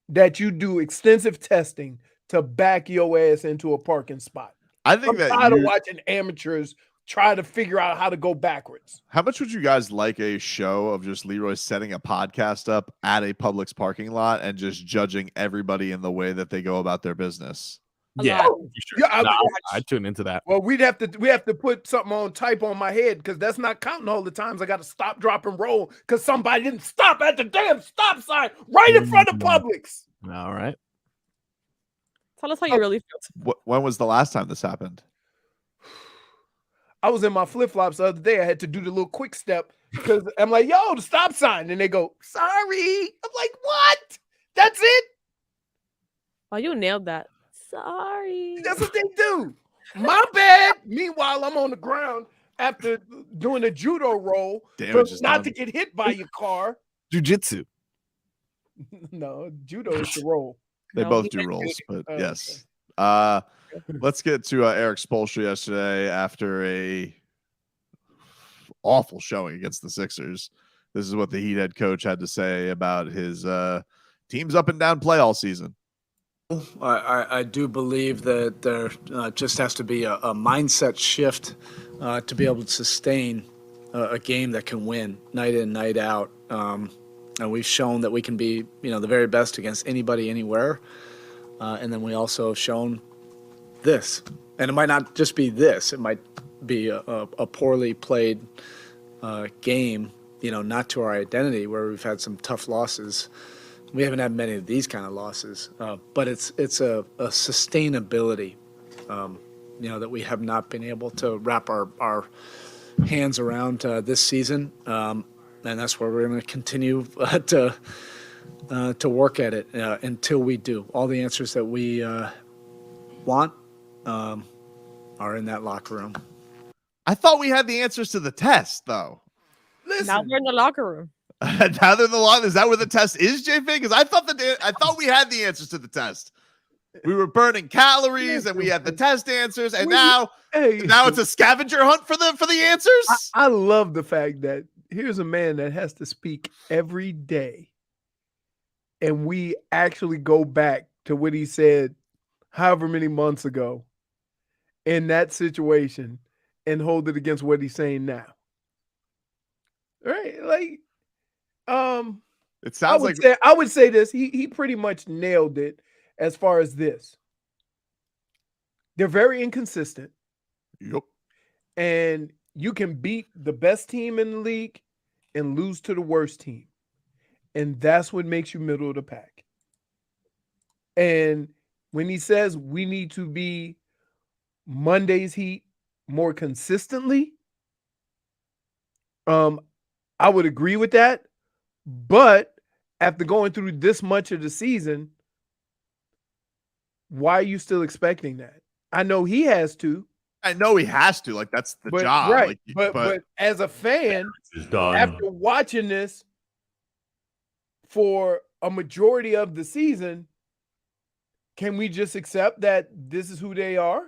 that you do extensive testing to back your ass into a parking spot. I think I'm tired of watching amateurs try to figure out how to go backwards. How much would you guys like a show of just Leroy setting a podcast up at a Publix parking lot and just judging everybody in the way that they go about their business? Yeah, for sure. Yeah, I'd tune into that. Well, we have to put something on type on my head because that's not counting all the times I got to stop, drop, and roll because somebody didn't stop at the damn stop sign right in front of Publix. All right. Tell us how you really feel. When was the last time this happened? I was in my flip-flops the other day. I had to do the little quick step because I'm like, yo, the stop sign. And they go, sorry. I'm like, what? That's it? Oh, you nailed that. Sorry. That's what they do. My bad. Meanwhile, I'm on the ground after doing a judo roll not to get hit by your car. Jiu-jitsu. No, judo is the roll. They both do rolls, but yes. Let's get to Erik Spoelstra yesterday after a awful showing against the Sixers. This is what the Heat head coach had to say about his team's up and down play all season. I do believe that there just has to be a mindset shift to be able to sustain a game that can win night in, night out. And we've shown that we can be, the very best against anybody, anywhere. And then we also have shown this. And it might not just be this. It might be a poorly played game, not to our identity, where we've had some tough losses. We haven't had many of these kind of losses, but it's a sustainability, that we have not been able to wrap our hands around this season, and that's where we're going to continue to work at it until we do. All the answers that we want are in that locker room. I thought we had the answers to the test, though. Listen. Now we're in the locker room. Now they're in the law. Is that where the test is, JP? Because I thought we had the answers to the test. We were burning calories and we had the test answers, and now it's a scavenger hunt for the answers. I love the fact that here's a man that has to speak every day, and we actually go back to what he said however many months ago in that situation and hold it against what he's saying now. Right? Like, it sounds I would say this. He pretty much nailed it as far as this. They're very inconsistent. Yep. And you can beat the best team in the league and lose to the worst team. And that's what makes you middle of the pack. And when he says we need to be Monday's Heat more consistently, I would agree with that. But after going through this much of the season, why are you still expecting that? I know he has to. I know he has to. Like, that's the job. Right. Like, but as a fan, after watching this for a majority of the season, can we just accept that this is who they are?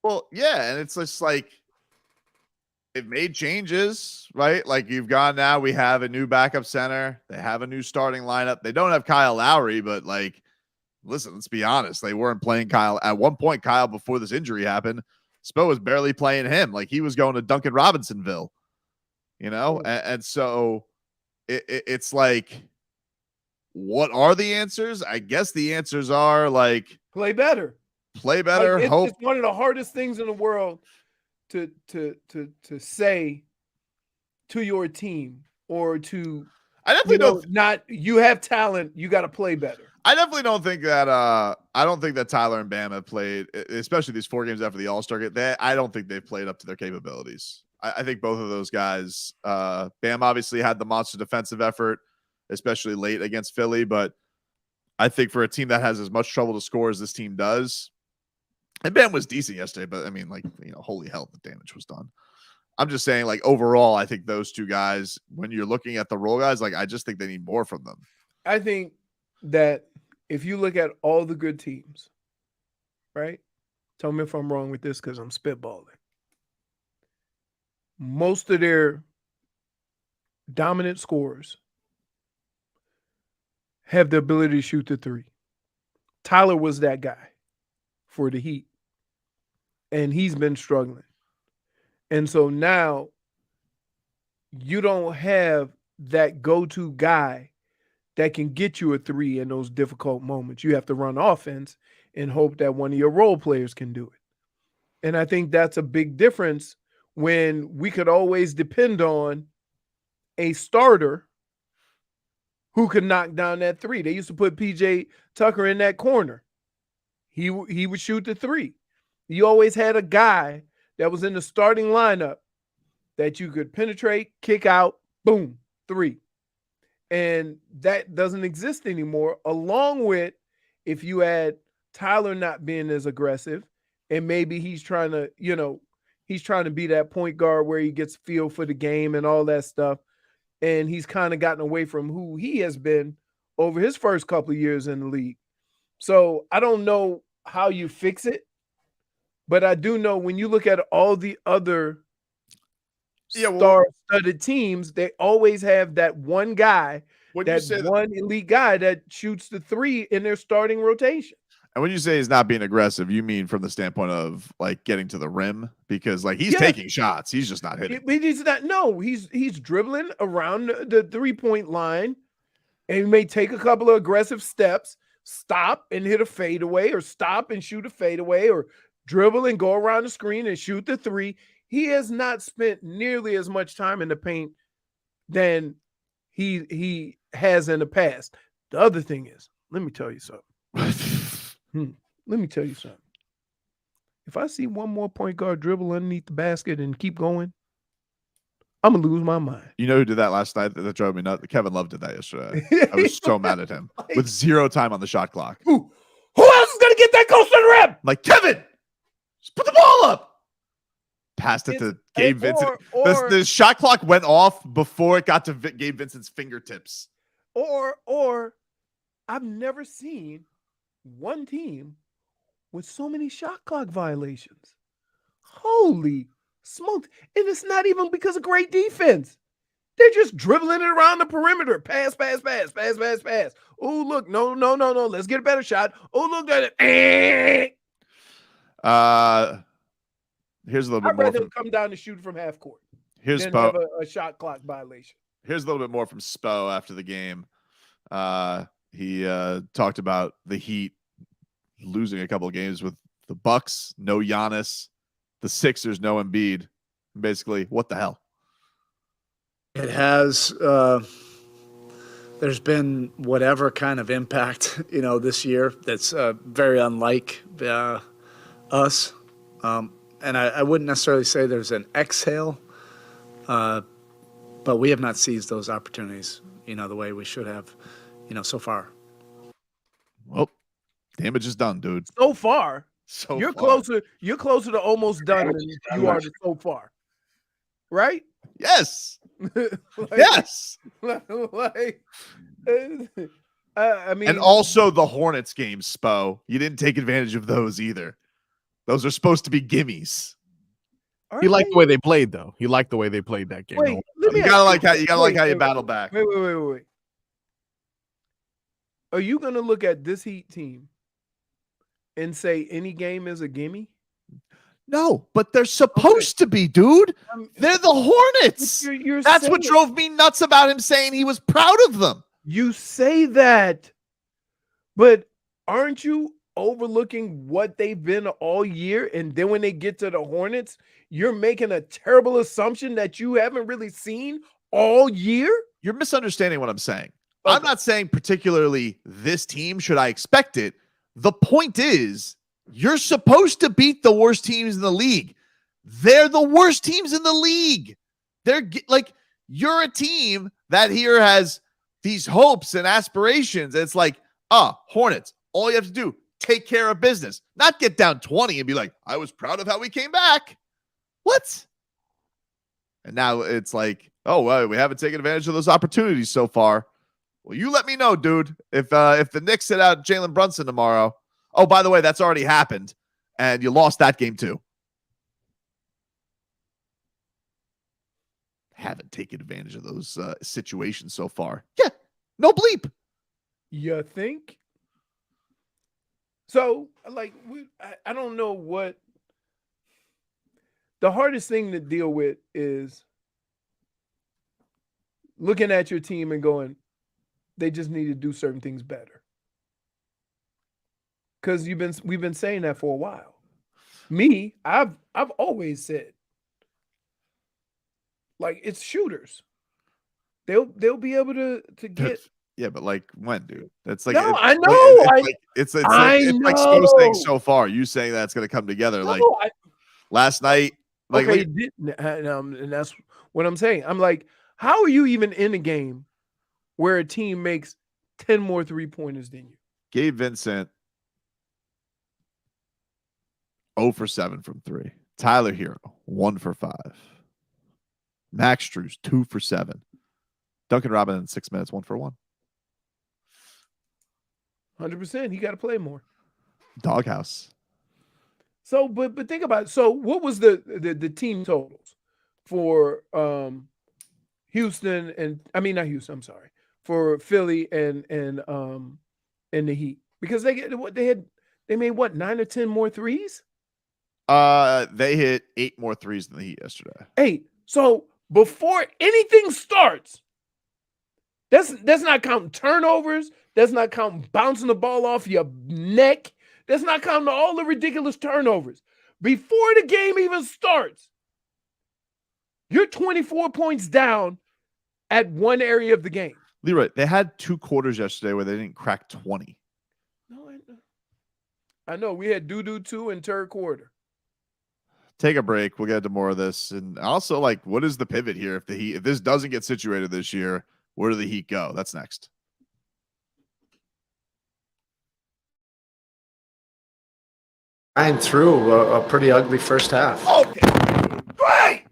Well, yeah. And it's just like, they've made changes, right? Like, you've gone now, we have a new backup center. They have a new starting lineup. They don't have Kyle Lowry, but like, listen, let's be honest. They weren't playing Kyle. At one point, Kyle, before this injury happened, Spo was barely playing him. Like, he was going to Duncan Robinsonville, And so it's like, what are the answers? I guess the answers are like, play better. Like, it's one of the hardest things in the world to say to your team, or to I definitely you have talent, you got to play better. I definitely don't think that I don't think that Tyler and Bam have played, especially these 4 games after the All-Star game. I don't think they've played up to their capabilities. I think both of those guys, Bam obviously had the monster defensive effort, especially late against Philly, but I think for a team that has as much trouble to score as this team does, and Bam was decent yesterday, but I mean, like, holy hell, the damage was done. I'm just saying, like, overall, I think those two guys, when you're looking at the role guys, like, I just think they need more from them. I think that if you look at all the good teams, right? Tell me if I'm wrong with this because I'm spitballing. Most of their dominant scorers have the ability to shoot the three. Tyler was that guy for the Heat, and he's been struggling. And so now you don't have that go-to guy that can get you a three in those difficult moments. You have to run offense and hope that one of your role players can do it. And I think that's a big difference when we could always depend on a starter who could knock down that three. They used to put PJ Tucker in that corner. He would shoot the three. You always had a guy that was in the starting lineup that you could penetrate, kick out, boom, three. And that doesn't exist anymore, along with if you add Tyler not being as aggressive, and maybe he's trying to, he's trying to be that point guard where he gets feel for the game and all that stuff. And he's kind of gotten away from who he has been over his first couple of years in the league. So I don't know how you fix it, but I do know when you look at all the other star-studded teams, they always have that one guy, elite guy that shoots the three in their starting rotation. And when you say he's not being aggressive, you mean from the standpoint of like getting to the rim, because like he's taking shots, he's just not hitting. He's not. No, he's dribbling around the 3-point line, and he may take a couple of aggressive steps, stop and hit a fadeaway, or stop and shoot a fadeaway, or dribble and go around the screen and shoot the three. He has not spent nearly as much time in the paint than he has in the past. The other thing is, let me tell you something. Let me tell you something. If I see one more point guard dribble underneath the basket and keep going, I'm going to lose my mind. You know who did that last night that drove me nuts? Kevin Love did that yesterday. I was so mad at him with 0 time on the shot clock. Who else is going to get that close to the rim? I'm like, Kevin, just put the ball up. Passed it to Gabe Vincent. The shot clock went off before it got to Gabe Vincent's fingertips. Or I've never seen one team with so many shot clock violations. Holy smokes. And it's not even because of great defense. They're just dribbling it around the perimeter. Pass. Oh, look. No. Let's get a better shot. Oh, look at it. Here's a little bit I'd more. rather come down and shoot from half court. Here's than Spo. have a shot clock violation. Here's a little bit more from Spo after the game. He talked about the Heat losing a couple of games with the Bucks, no Giannis, the Sixers, no Embiid. Basically, what the hell? It has. There's been whatever kind of impact, this year that's very unlike us. And I wouldn't necessarily say there's an exhale, but we have not seized those opportunities, the way we should have, so far. Well, damage is done, dude. So far. You're closer to almost done than you are to so far. Right? Yes. Yes. I mean, and also the Hornets game, Spo. You didn't take advantage of those either. Those are supposed to be gimmies. He liked the way they played, though. He liked the way they played that game. Wait, you gotta like how you battle back. Wait. Are you gonna look at this Heat team and say any game is a gimme? No, but they're supposed to be, dude. They're the Hornets. That's what drove me nuts about him saying he was proud of them. You say that, but aren't you overlooking what they've been all year? And then when they get to the Hornets, you're making a terrible assumption that you haven't really seen all year? You're misunderstanding what I'm saying. Okay. I'm not saying particularly this team, should I expect it? The point is, you're supposed to beat the worst teams in the league. They're the worst teams in the league. They're like, you're a team that here has these hopes and aspirations. And it's like, Hornets, all you have to do, take care of business, not get down 20 and be like, I was proud of how we came back. What? And now it's like, oh, well, we haven't taken advantage of those opportunities so far. Well, you let me know, dude. If the Knicks sit out Jalen Brunson tomorrow. Oh, by the way, that's already happened, and you lost that game too. Haven't taken advantage of those situations so far. Yeah, no bleep. You think? So, like, I don't know what the hardest thing to deal with is looking at your team and going, they just need to do certain things better. Because we've been saying that for a while. Me, I've always said, like, it's shooters. They'll be able to get. Yeah, but like when, dude? That's like no, I know. It's like those things so far. You saying that's going to come together? No, like last night, like okay, and that's what I'm saying. I'm like, how are you even in a game where a team makes 10 more 3-pointers than you? Gabe Vincent 0 for 7 from 3. Tyler Hero 1 for 5. Max Strus 2 for 7. Duncan Robinson in 6 minutes 1 for 1. 100%. He got to play more. Doghouse. So, but think about it. So, what was the team totals for Houston and not Houston? I'm sorry, for Philly and the Heat, because they made what 9 or 10 more threes. They hit 8 more threes than the Heat yesterday. 8. So before anything starts, that's not counting turnovers. That's not counting bouncing the ball off your neck. That's not counting all the ridiculous turnovers. Before the game even starts, you're 24 points down at one area of the game. Leroy, they had 2 quarters yesterday where they didn't crack 20. No, I know. We had doo-doo 2 in third quarter. Take a break. We'll get into more of this. And also, like, what is the pivot here? If this doesn't get situated this year, where do the Heat go? That's next. And through a pretty ugly first half. Okay. Great.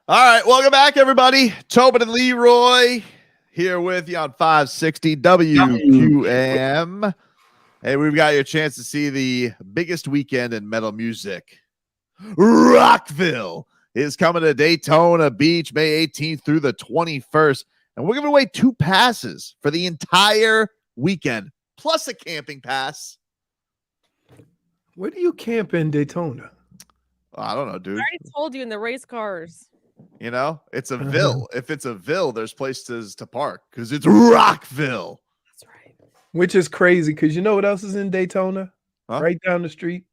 All right, welcome back, everybody. Tobin and Leroy here with you on 560 WQM. Hey, we've got your chance to see the biggest weekend in metal music. Rockville is coming to Daytona Beach May 18th through the 21st. And we're giving away 2 passes for the entire weekend, plus a camping pass. Where do you camp in Daytona? I don't know, dude. I already told you in the race cars. You know, it's a ville. If it's a ville, there's places to park because it's Rockville. That's right. Which is crazy because you know what else is in Daytona? Huh? Right down the street?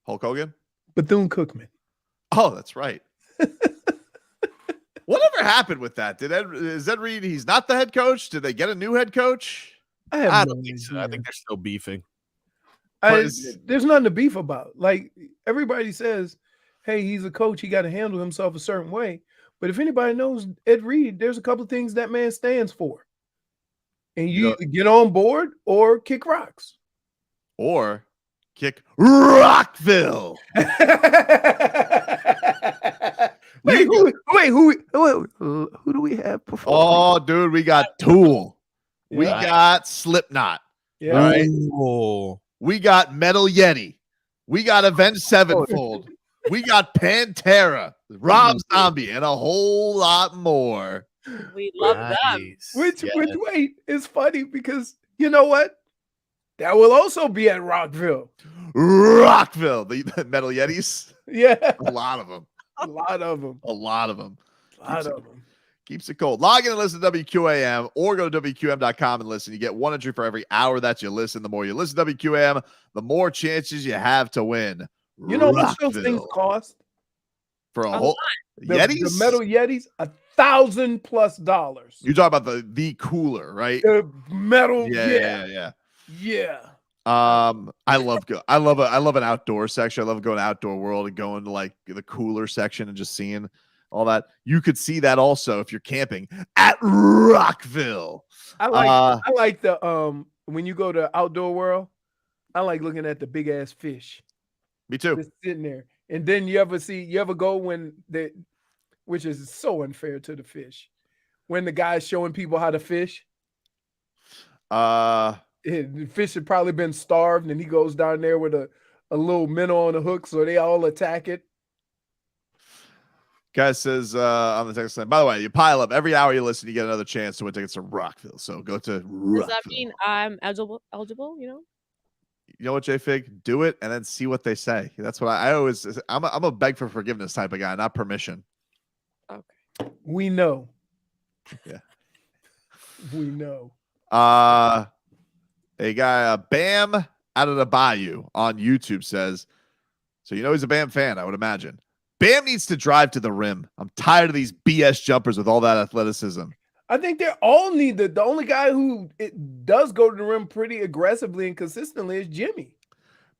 Hulk Hogan? Bethune-Cookman. Oh, that's right. Whatever happened with that? Is Ed Reed, he's not the head coach? Did they get a new head coach? I don't think so. I think they're still beefing. There's nothing to beef about. Like, everybody says, hey, he's a coach. He got to handle himself a certain way. But if anybody knows Ed Reed, there's a couple of things that man stands for. And you either get on board or kick rocks. Or kick Rockville. Who do we have before? Oh, dude, we got Tool. Yeah. We got Slipknot. Yeah. Right? Oh. We got Metal Yeti. We got Avenged Sevenfold. We got Pantera, Rob Zombie, and a whole lot more. We love them. Which wait, is funny because you know what? That will also be at Rockville. Rockville, the Metal Yetis. Yeah. A lot of them. A lot of them. A lot of them. A lot of them. Keeps it cold. Log in and listen to WQAM or go to WQM.com and listen. You get 1 entry for every hour that you listen. The more you listen to WQAM, the more chances you have to win. You know what those things cost? For a whole Yetis? The Metal Yetis, $1,000+. You're talking about the cooler, right? The metal. Yeah. I love an outdoor section. I love going to Outdoor World and going to like the cooler section and just seeing all that. You could see that also if you're camping at Rockville. I like the when you go to Outdoor World, I like looking at the big ass fish. Me too. Just sitting there. And then you ever go when which is so unfair to the fish, when the guy's showing people how to fish. The fish had probably been starved, and he goes down there with a little minnow on the hook, so they all attack it. Guy says on the text line, by the way, you pile up every hour you listen, you get another chance to win tickets to Rockville. So go to Rockville. Does that mean I'm eligible? You know? You know what, J-Fig? Do it and then see what they say. That's what I always. I'm a beg for forgiveness type of guy, not permission. Okay. We know. Yeah. We know. A guy, Bam Adebayo on YouTube says, so you know he's a Bam fan, I would imagine. Bam needs to drive to the rim. I'm tired of these BS jumpers with all that athleticism. I think they all need the only guy who does go to the rim pretty aggressively and consistently is Jimmy.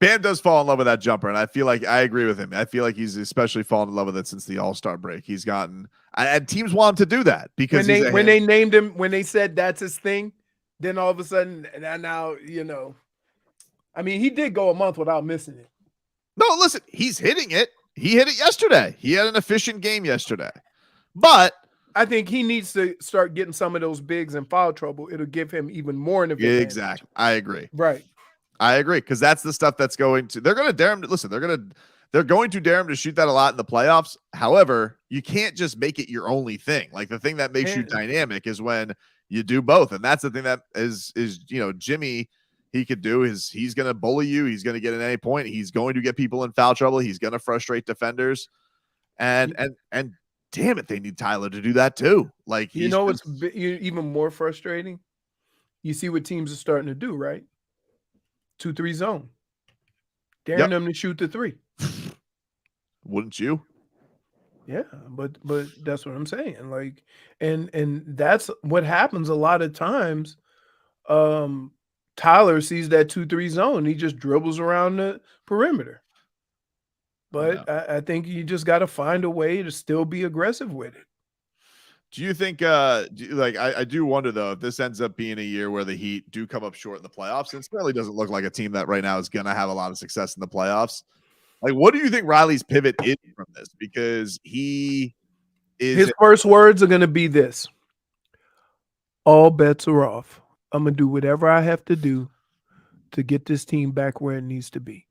Bam does fall in love with that jumper, and I feel like I agree with him. I feel like he's especially fallen in love with it since the All-Star break. He's gotten, and teams want him to do that because when they named him, when they said that's his thing, then all of a sudden, now you know. I mean, he did go a month without missing it. No, listen, he's hitting it. He hit it yesterday. He had an efficient game yesterday, but I think he needs to start getting some of those bigs in foul trouble. It'll give him even more an advantage. Exactly. I agree. Right. I agree, because that's the stuff that's going to. They're going to dare him to listen. They're going to dare him to shoot that a lot in the playoffs. However, you can't just make it your only thing. Like the thing that makes you dynamic is when you do both, and that's the thing that is Jimmy. He could do is he's going to bully you. He's going to get at any point. He's going to get people in foul trouble. He's going to frustrate defenders, and damn it, they need Tyler to do that too. Like what's even more frustrating? You see what teams are starting to do, right? 2-3 zone, daring them to shoot the three. Wouldn't you? Yeah, but that's what I'm saying. Like, and that's what happens a lot of times. Tyler sees that 2-3 zone. He just dribbles around the perimeter. But I think you just got to find a way to still be aggressive with it. Do you think, I do wonder, though, if this ends up being a year where the Heat do come up short in the playoffs, and it certainly doesn't look like a team that right now is going to have a lot of success in the playoffs. Like, what do you think Riley's pivot is from this? Because he His first words are going to be this: all bets are off. I'm going to do whatever I have to do to get this team back where it needs to be.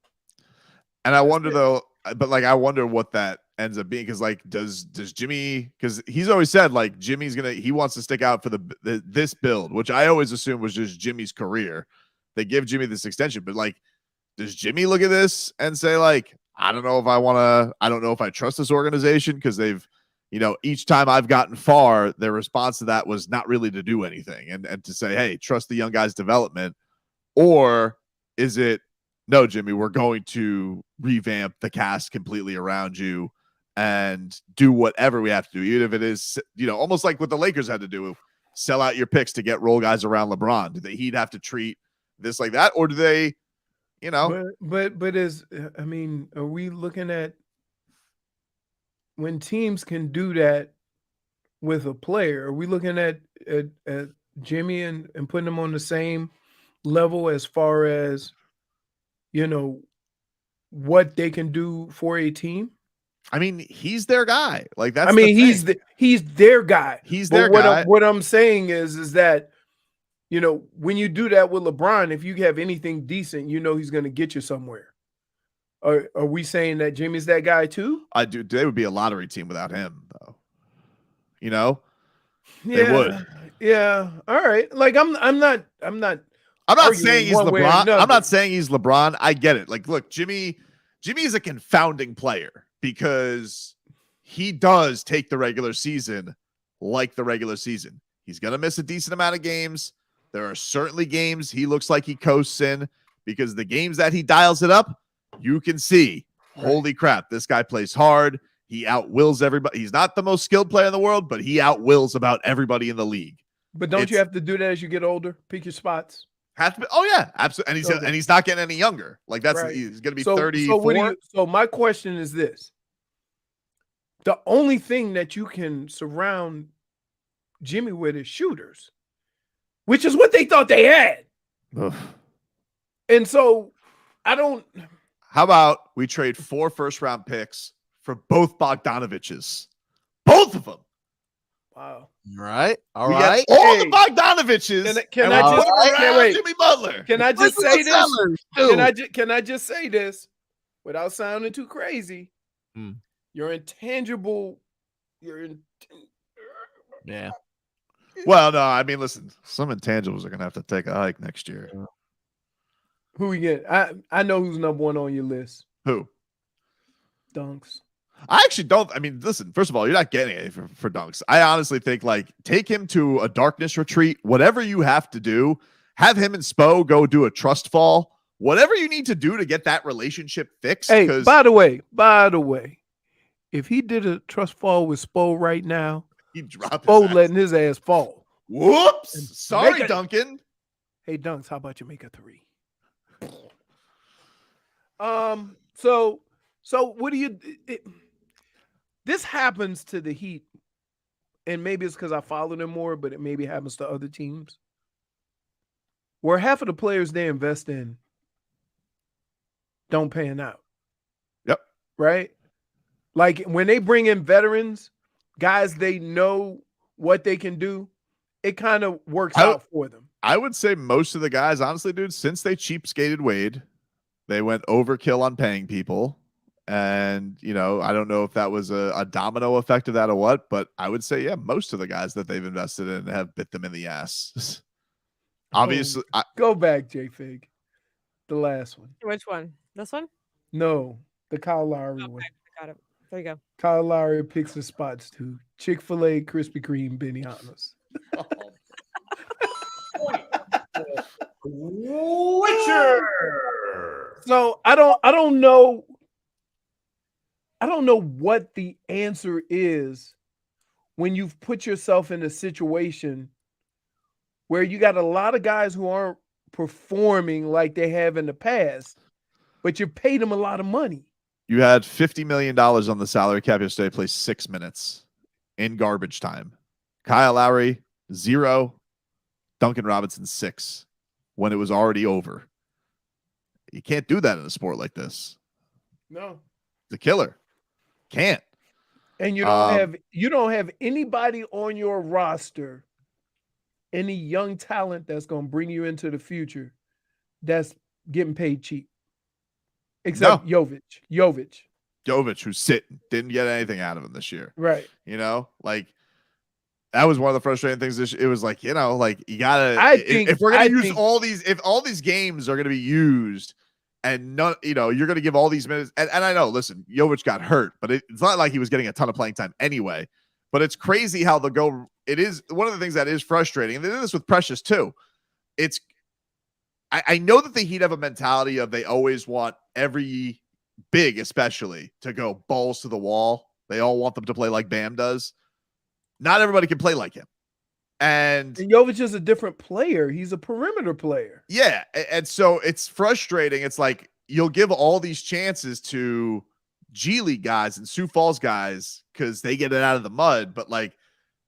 And I wonder though, but like I wonder what that ends up being, because like does Jimmy, because he's always said like he wants to stick out for this build, which I always assumed was just Jimmy's career. They give Jimmy this extension, but like, does Jimmy look at this and say like, I don't know if I trust this organization, because they've, each time I've gotten far, their response to that was not really to do anything and to say, hey, trust the young guy's development. Or is it, no, Jimmy, we're going to revamp the cast completely around you and do whatever we have to do, even if it is, almost like what the Lakers had to do, sell out your picks to get role guys around LeBron. Do the Heat have to treat this like that, or do they, But are we looking at when teams can do that with a player? Are we looking at Jimmy and putting him on the same level as far as what they can do for a team? I mean, he's their guy. Like that's. He's their guy. He's their guy. What I'm saying is that when you do that with LeBron, if you have anything decent, he's going to get you somewhere. Are we saying that Jimmy's that guy too? I do. They would be a lottery team without him, though. Yeah, they would. Yeah. All right. Like I'm not saying he's LeBron. I'm not saying he's LeBron. I get it. Like, look, Jimmy is a confounding player because he does take the regular season like the regular season. He's going to miss a decent amount of games. There are certainly games he looks like he coasts in, because the games that he dials it up, you can see, holy crap, this guy plays hard. He outwills everybody. He's not the most skilled player in the world, but he outwills about everybody in the league. But don't you have to do that as you get older? Pick your spots. Have to be, oh yeah, absolutely. And he's not getting any younger. Like he's going to be 34. So my question is this: the only thing that you can surround Jimmy with is shooters, which is what they thought they had. Ugh. And so how about we trade 4 first-round picks for both Bogdanoviches? Both of them. Wow. Right. All we right. Get all the Bogdanoviches. Can I just Jimmy Butler? Can I just say this? Can I just say this without sounding too crazy? You're intangible. Yeah. Well, no, I mean, listen, some intangibles are going to have to take a hike next year. Who we get? I know who's number one on your list. Who? Dunks. I actually don't. I mean, listen, first of all, you're not getting anything for Dunks. I honestly think, like, take him to a darkness retreat, whatever you have to do. Have him and Spo go do a trust fall. Whatever you need to do to get that relationship fixed. Hey, by the way, if he did a trust fall with Spo right now, he'd drop Spo letting his ass fall. Whoops. Sorry, Duncan. Hey, Dunks, how about you make a 3? So what do you this happens to the Heat, and maybe it's because I follow them more, but it maybe happens to other teams where half of the players they invest in don't pan out. Yep. Right? Like when they bring in veterans, guys they know what they can do, it kind of works out for them. I would say most of the guys, honestly, dude, since they cheapskated Wade, they went overkill on paying people. And, I don't know if that was a domino effect of that or what, but I would say, yeah, most of the guys that they've invested in have bit them in the ass. Obviously. Go back, J-Fig. The last one. Which one? This one? No, the Kyle Lowry one. Got it. There you go. Kyle Lowry picks the spots too. Chick-fil-A, Krispy Kreme, Benihana's. Witcher. So I don't know what the answer is when you've put yourself in a situation where you got a lot of guys who aren't performing like they have in the past, but you paid them a lot of money. You had $50 million on the salary cap yesterday, play 6 minutes in garbage time. Kyle Lowry, 0. Duncan Robinson, 6. When it was already over. You can't do that in a sport like this. No. The killer. Can't. And you don't have anybody on your roster, any young talent that's going to bring you into the future that's getting paid cheap. Except Jovic, who's sitting, didn't get anything out of him this year. Right. You know, like that was one of the frustrating things. It was like, you know, like you gotta. If we're gonna use all these, if all these games are gonna be used, and none, you know, you're gonna give all these minutes. And I know, listen, Jovic got hurt, but it's not like he was getting a ton of playing time anyway. But it's crazy how it is one of the things that is frustrating, and they did this with Precious too. I know that the Heat have a mentality of they always want every big, especially, to go balls to the wall. They all want them to play like Bam does. Not everybody can play like him. And Jovic is a different player. He's a perimeter player. Yeah. And so it's frustrating. It's like you'll give all these chances to G League guys and Sioux Falls guys because they get it out of the mud. But like,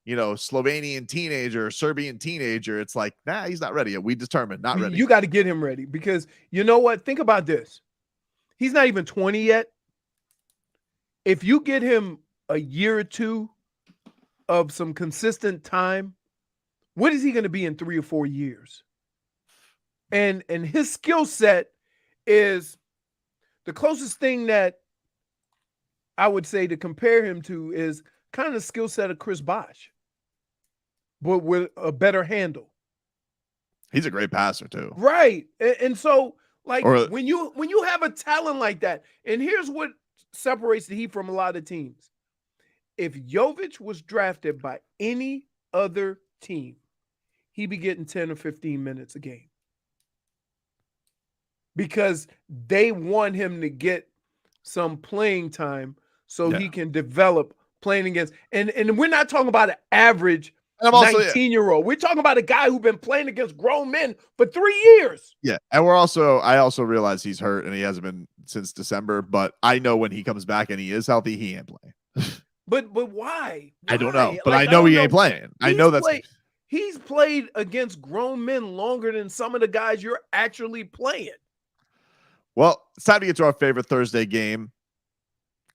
you know, Slovenian teenager, Serbian teenager, it's like, nah, he's not ready yet. We determined not ready. You got to get him ready because you know what? Think about this. He's not even 20 yet. If you get him a year or two of some consistent time, what is he going to be in 3 or 4 years? And his skill set is the closest thing that I would say to compare him to is kind of the skill set of Chris Bosh, but with a better handle. He's a great passer too. Right. And so like when you have a talent like that, and here's what separates the Heat from a lot of teams. If Jovic was drafted by any other team, he'd be getting 10 or 15 minutes a game. Because they want him to get some playing time so he can develop playing against. And we're not talking about an average 19-year-old. We're talking about a guy who's been playing against grown men for 3 years. Yeah. And I also realize he's hurt and he hasn't been since December, but I know when he comes back and he is healthy, he ain't playing. But why? I don't know, but I know he ain't playing. I know that's he's played against grown men longer than some of the guys you're actually playing. Well, it's time to get to our favorite Thursday game.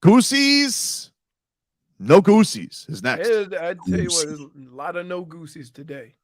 Goosies, no goosies is next. I tell you what, there's a lot of no goosies today.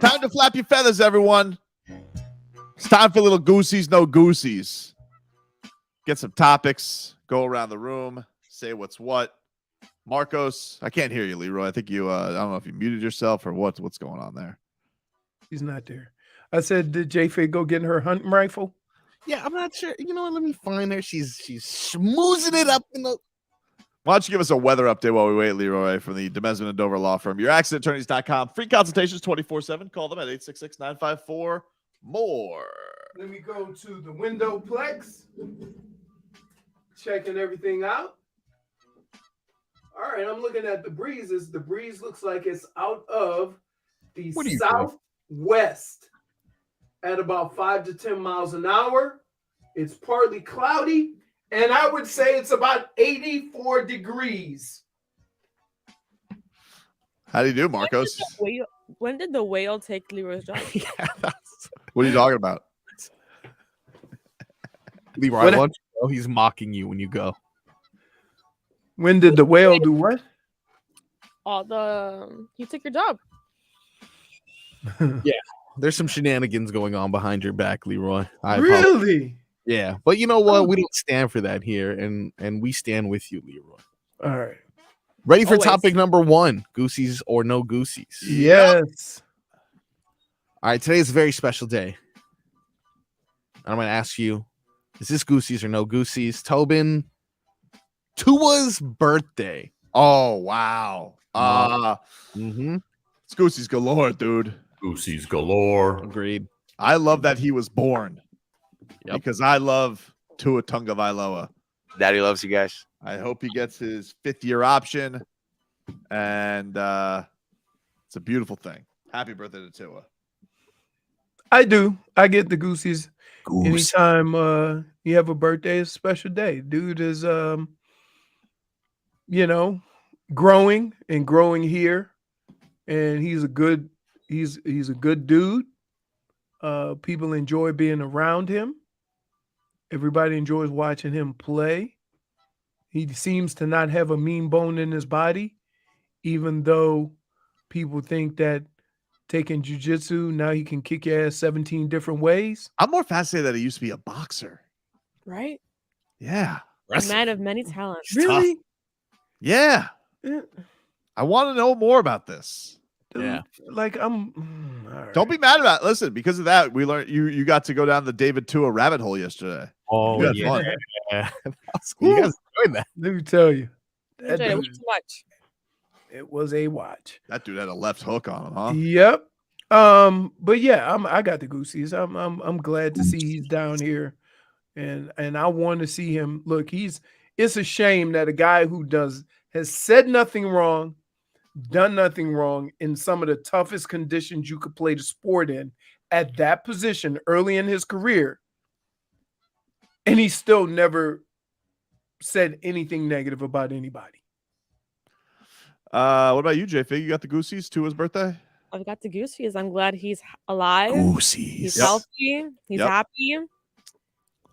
Time to flap your feathers, everyone. It's time for little goosies, no goosies. Get some topics, go around the room, say what's what. Marcos, I can't hear you, Leroy. I think you, I don't know if you muted yourself or what's going on there. He's not there. I said, did J-Fig go get her hunting rifle? Yeah, I'm not sure. You know what? Let me find her. She's schmoozing it up in the. Why don't you give us a weather update while we wait, Leroy, from the Demesman and Dover Law Firm. YourAccidentAttorneys.com. Free consultations 24/7. Call them at 866-954-MORE. Let me go to the window plex. Checking everything out. All right, I'm looking at the breezes. The breeze looks like it's out of the southwest at about 5 to 10 miles an hour. It's partly cloudy, and I would say it's about 84 degrees. How do you do, Marcos? When did the whale take Leroy's job? What are you talking about? Leroy, he's mocking you when you go. When did the whale do what? He took your job. Yeah, there's some shenanigans going on behind your back, Leroy. Really? Yeah, but you know what? We don't stand for that here, and we stand with you, Leroy. All right. Ready for topic number 1, goosies or no goosies? Yes. All right, today is a very special day. I'm going to ask you, is this goosies or no goosies? Tobin, Tua's birthday. Oh, wow. It's goosies galore, dude. Goosies galore. Agreed. I love that he was born because I love Tua Tagovailoa. Daddy loves you guys. I hope he gets his 5th-year option, and it's a beautiful thing. Happy birthday to Tua. I do. I get the goosies. Anytime you have a birthday, it's a special day. Dude is growing here, and he's a good dude. People enjoy being around him. Everybody enjoys watching him play. He seems to not have a mean bone in his body, even though people think that taking jiu-jitsu, now he can kick your ass 17 different ways. I'm more fascinated that he used to be a boxer. Right? Yeah. A man of many talents. Really? Yeah. I want to know more about this. Yeah. Like Don't be mad about it. Listen, because of that, we learned you got to go down the David Tua rabbit hole yesterday. Oh, yeah. Fun. You guys enjoyed that. Let me tell you. That dude, too much. It was a watch. That dude had a left hook on him, huh? Yep. But yeah, I got the goosies. I'm glad to see he's down here, and I want to see him. Look, it's a shame that a guy who has said nothing wrong, done nothing wrong in some of the toughest conditions you could play the sport in at that position early in his career, and he still never said anything negative about anybody. What about you, J-Fig? You got the goosies to his birthday? I've got the goosies. I'm glad he's alive. Goosies. He's healthy. He's happy.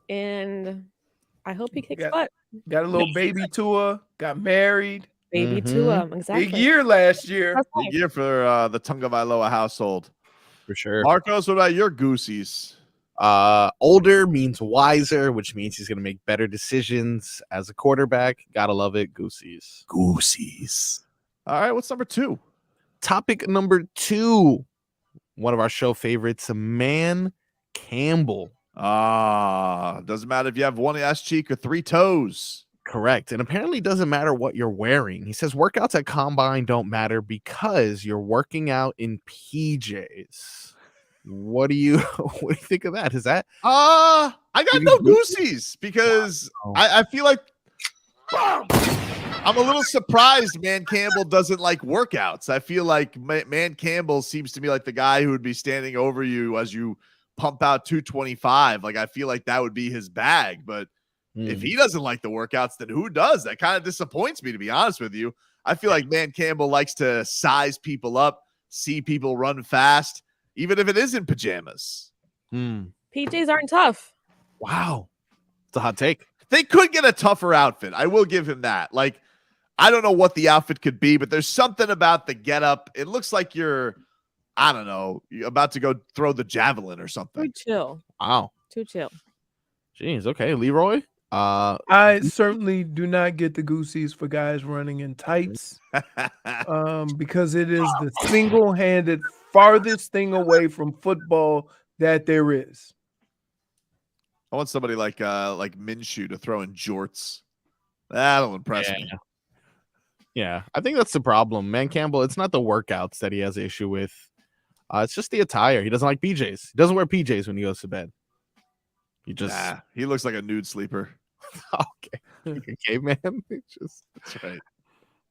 And I hope he kicks butt. Got a little baby Tua. Got married. Baby Tua. Exactly. Big year last year. Big year for the Tagovailoa household. For sure. Marcos, what about your goosies? Older means wiser, which means he's going to make better decisions as a quarterback. Gotta love it. Goosies. Goosies. All right, what's number 2? Topic number 2. One of our show favorites, Man Campbell. Doesn't matter if you have one ass cheek or 3 toes. Correct. And apparently it doesn't matter what you're wearing. He says workouts at Combine don't matter because you're working out in PJs. What do you think of that? Is that I got no goosies because I feel like I'm a little surprised Man Campbell doesn't like workouts. I feel like Man Campbell seems to me like the guy who would be standing over you as you pump out 225. Like I feel like that would be his bag, but if he doesn't like the workouts, then who does? That kind of disappoints me, to be honest with you. I feel like Man Campbell likes to size people up, see people run fast, even if it is in pajamas. PJs aren't tough. Wow. It's a hot take. They could get a tougher outfit. I will give him that. Like, I don't know what the outfit could be, but there's something about the getup. It looks like you're I don't know, about to go throw the javelin or something. Too chill. Wow. Too chill. Jeez. Okay, Leroy. I certainly do not get the goosies for guys running in tights, because it is the single-handed farthest thing away from football that there is. I want somebody like Minshew to throw in jorts. That'll impress me. Yeah, I think that's the problem, man. Campbell, it's not the workouts that he has an issue with. It's just the attire. He doesn't like PJs. He doesn't wear PJs when he goes to bed. He looks like a nude sleeper. Okay, like a caveman. That's right.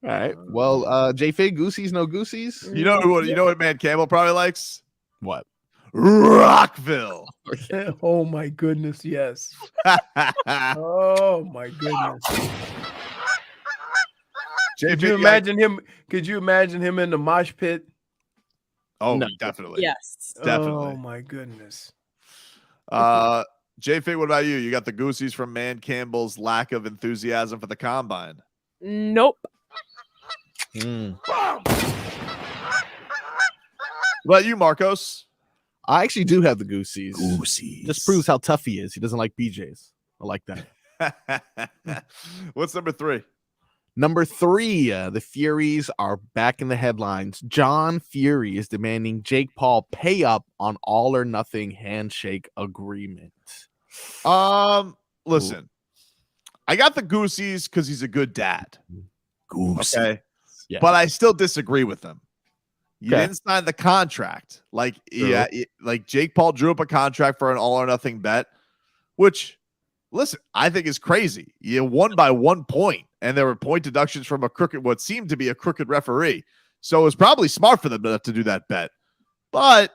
All right. Well, J-Fig, goosies, no goosies. You know what man Campbell probably likes? What? Rockville. Oh my goodness, yes. Oh my goodness. Could you imagine him? Could you imagine him in the mosh pit? Oh, No. definitely. Yes. Definitely. Oh my goodness. J-Fig, what about you? You got the goosies from Man Campbell's lack of enthusiasm for the combine. Nope. What about you, Marcos? I actually do have the goosies. Goosies. Just proves how tough he is. He doesn't like BJs. I like that. What's number 3? Number 3, the Furies are back in the headlines. John Fury is demanding Jake Paul pay up on all or nothing handshake agreement. Listen, I got the goosies because he's a good dad. Goosies. Okay. Yeah. But I still disagree with them. You Okay. didn't sign the contract. Like Jake Paul drew up a contract for an all or nothing bet, which, listen, I think is crazy. You won by 1 point, and there were point deductions from what seemed to be a crooked referee. So it was probably smart for them to do that bet. But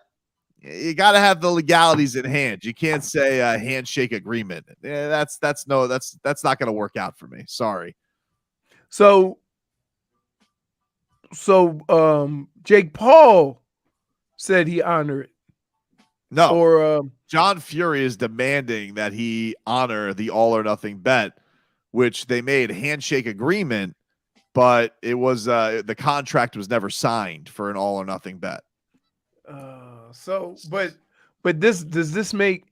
you got to have the legalities in hand. You can't say a handshake agreement. That's not going to work out for me. Sorry. So Jake Paul said he honored it. No. Or John Fury is demanding that he honor the all or nothing bet, which they made handshake agreement, but it was the contract was never signed for an all or nothing bet. But does this make,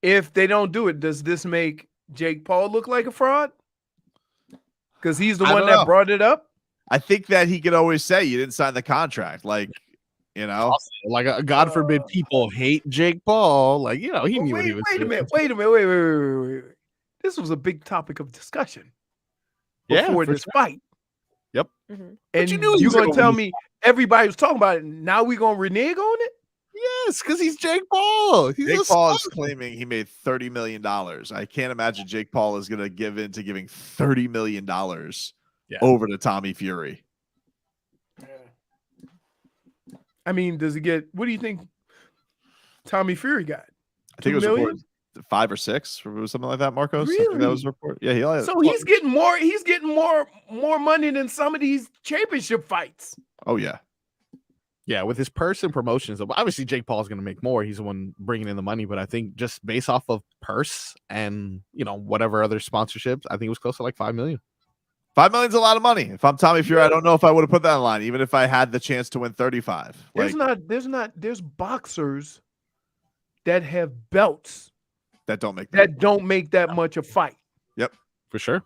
if they don't do it, does this make Jake Paul look like a fraud? Because he's the one that brought it up. I think that he could always say you didn't sign the contract, like, you know, like God forbid people hate Jake Paul. Like, you know, he knew what he was doing. Wait a minute. This was a big topic of discussion before this fight. Yep. Mm-hmm. And you're going to tell me everybody was talking about it. Now we're going to renege on it? Yes, because he's Jake Paul. Jake Paul is claiming he made $30 million. I can't imagine Jake Paul is going to give in to giving $30 million over to Tommy Fury. I mean, does it get, what do you think Tommy Fury got? I think it was reported 5 or 6 or something like that, Marcos. Really? I think that was reported. Yeah, so he's getting more money than some of these championship fights. Oh yeah. Yeah, with his purse and promotions, obviously Jake Paul is going to make more. He's the one bringing in the money, but I think just based off of purse and, you know, whatever other sponsorships, I think it was close to like $5 million. $5 million is a lot of money. If I'm Tommy Fury, I don't know if I would have put that in line, even if I had the chance to win 35. There's boxers that have belts that don't make that much a fight. Yep, for sure.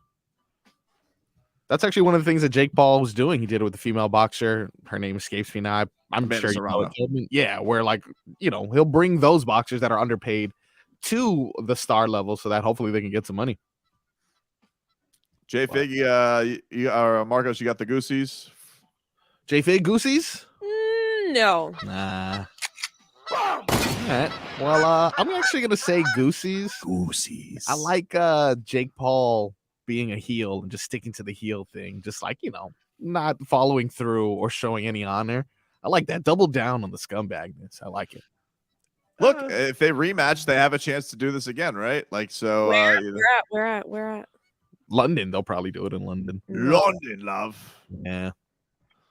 That's actually one of the things that Jake Paul was doing. He did it with the female boxer. Her name escapes me now. I'm sure you know it. Yeah, where, like, you know, he'll bring those boxers that are underpaid to the star level so that hopefully they can get some money. J-Fig, Marcos, you got the goosies? J-Fig, goosies? No. Nah. All right. Well, I'm actually going to say goosies. Goosies. I like Jake Paul being a heel and just sticking to the heel thing. Just like, you know, not following through or showing any honor. I like that. Double down on the scumbagness. I like it. Look, if they rematch, they have a chance to do this again, right? Like, so. Where at? London. They'll probably do it in London. London, love. Yeah.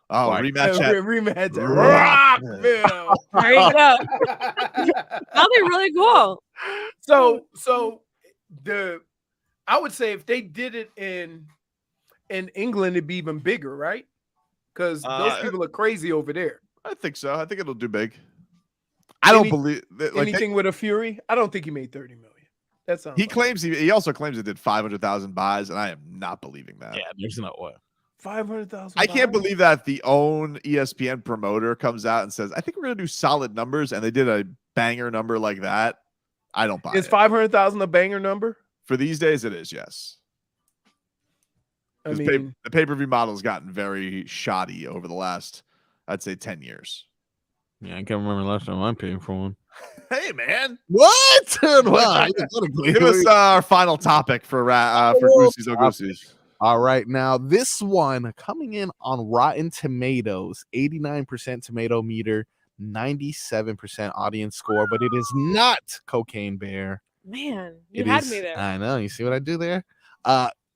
Oh, rematch. Rematch at Rockville. There you go. That'll be really cool. So I would say if they did it in England, it'd be even bigger, right? Because those people are crazy over there. I think so. I think it'll do big. I don't believe that, like, anything with a Fury. I don't think he made 30 million. That's he claims he also claims it did 500,000 buys, and I am not believing that. Yeah, there's no way. 500,000. I can't believe that the own ESPN promoter comes out and says, "I think we're gonna do solid numbers," and they did a banger number like that. I don't buy it. Is 500,000 a banger number? For these days, it is, yes. I mean, the pay-per-view model has gotten very shoddy over the last, I'd say, 10 years. Yeah, I can't remember last time I'm paying for one. Hey, man. What? Well, give us our final topic for Goosies No Goosies. All right, now this one coming in on Rotten Tomatoes, 89% tomato meter, 97% audience score, but it is not Cocaine Bear. Man, you had me there. I know. You see what I do there?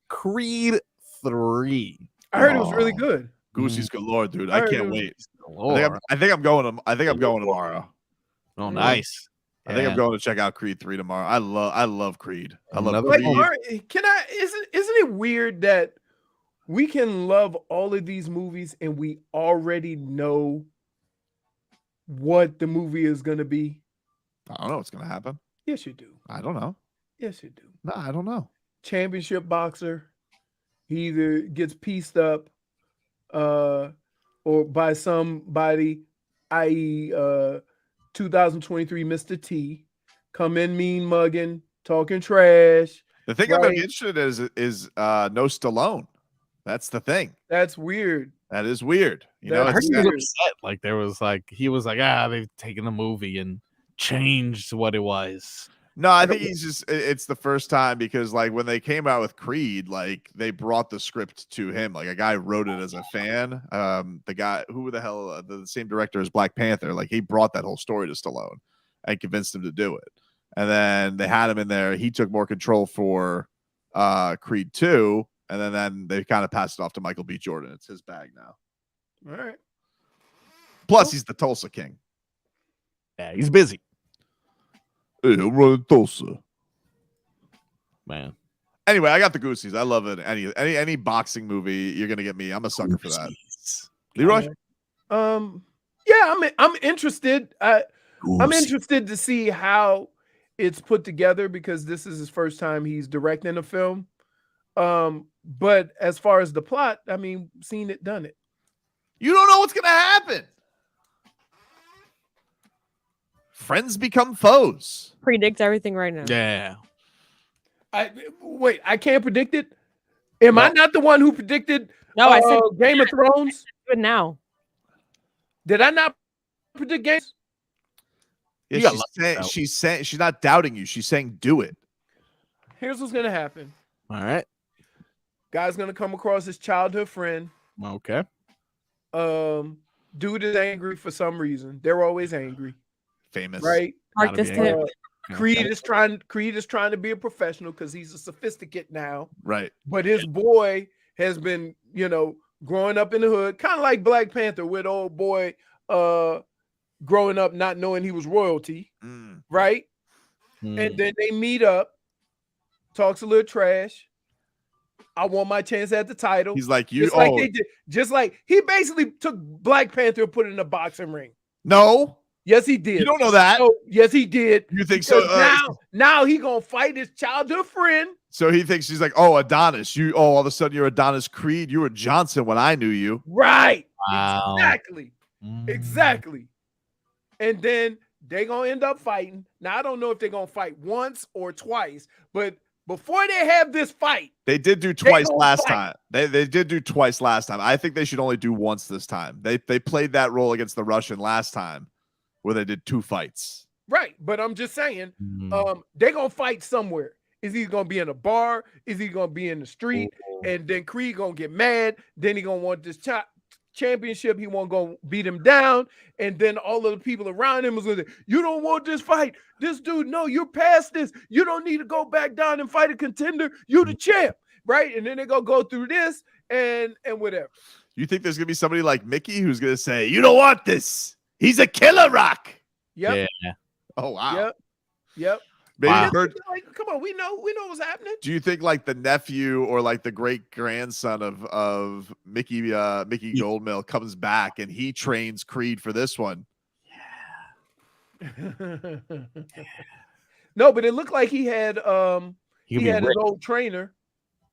Creed 3. I heard it was really good. Goosies galore, dude. I can't wait. Galore. I think I'm going tomorrow. Oh, nice. I think I'm going to check out Creed 3 tomorrow. I love Creed. I love Like, Creed. isn't it weird that we can love all of these movies and we already know what the movie is going to be? I don't know what's going to happen. Yes, you do. I don't know. Yes, you do. No, I don't know. Championship boxer. He either gets pieced up or by somebody, i.e. 2023 Mr. T, come in mean mugging, talking trash. The thing I'm interested in is no Stallone. That's the thing. That's weird. That is weird. You know, I heard he was upset. Like he was like, they've taken the movie and changed what it was. No, I think it's the first time because like when they came out with Creed, like they brought the script to him. Like a guy wrote it as a fan. The guy, who the hell, the same director as Black Panther, like he brought that whole story to Stallone and convinced him to do it. And then they had him in there. He took more control for Creed 2. And then they kind of passed it off to Michael B. Jordan. It's his bag now. All right. Plus, he's the Tulsa King. Yeah, he's busy. Hey, I'm running Tulsa. Man. Anyway, I got the Goosies. I love it. Any boxing movie, you're gonna get me. I'm a sucker for that. Leroy? Yeah, I'm interested. I'm interested to see how it's put together because this is his first time he's directing a film. But as far as the plot, I mean, seen it, done it. You don't know what's gonna happen. Friends become foes. Predict everything right now. Yeah. I can't predict it. Am I not the one who predicted? No, I said Game of Thrones. But now, did I not predict games? Yeah, she's saying she's not doubting you. She's saying do it. Here's what's gonna happen. All right. Guy's gonna come across his childhood friend. Okay. Dude is angry for some reason. They're always angry. Famous, right? Creed Okay. is trying to be a professional because he's a sophisticate now. Right. But his boy has been, growing up in the hood, kind of like Black Panther with old boy growing up not knowing he was royalty. Right. And then they meet up, talks a little trash. I want my chance at the title. He's like, like they did, just like he basically took Black Panther and put it in a boxing ring. No. Yes, he did. You don't know that. So, yes, he did. You think so? Now he gonna fight his childhood friend. So he thinks he's like, oh, Adonis. All of a sudden you're Adonis Creed. You were Johnson when I knew you. Right. Wow. Exactly. And then they gonna end up fighting. Now I don't know if they're gonna fight once or twice, but before they have this fight, they did do twice last time. They did do twice last time. I think they should only do once this time. They played that role against the Russian last time, where they did 2 fights. Right, but I'm just saying, they're gonna fight somewhere. Is he gonna be in a bar? Is he gonna be in the street? And then Creed gonna get mad. Then he gonna want this championship. He won't go beat him down. And then all of the people around him was gonna say, "You don't want this fight. This dude, no, you're past this. You don't need to go back down and fight a contender. You the champ." Right? And then they're gonna go through this and whatever. You think there's gonna be somebody like Mickey who's gonna say, "You don't want this. He's a killer rock." Yep. Yeah. Oh wow. Yep. Maybe Wow. Kurt. Like, come on, we know what's happening. Do you think like the nephew or like the great grandson of Mickey Goldmill comes back and he trains Creed for this one? No, but it looked like he had He his old trainer,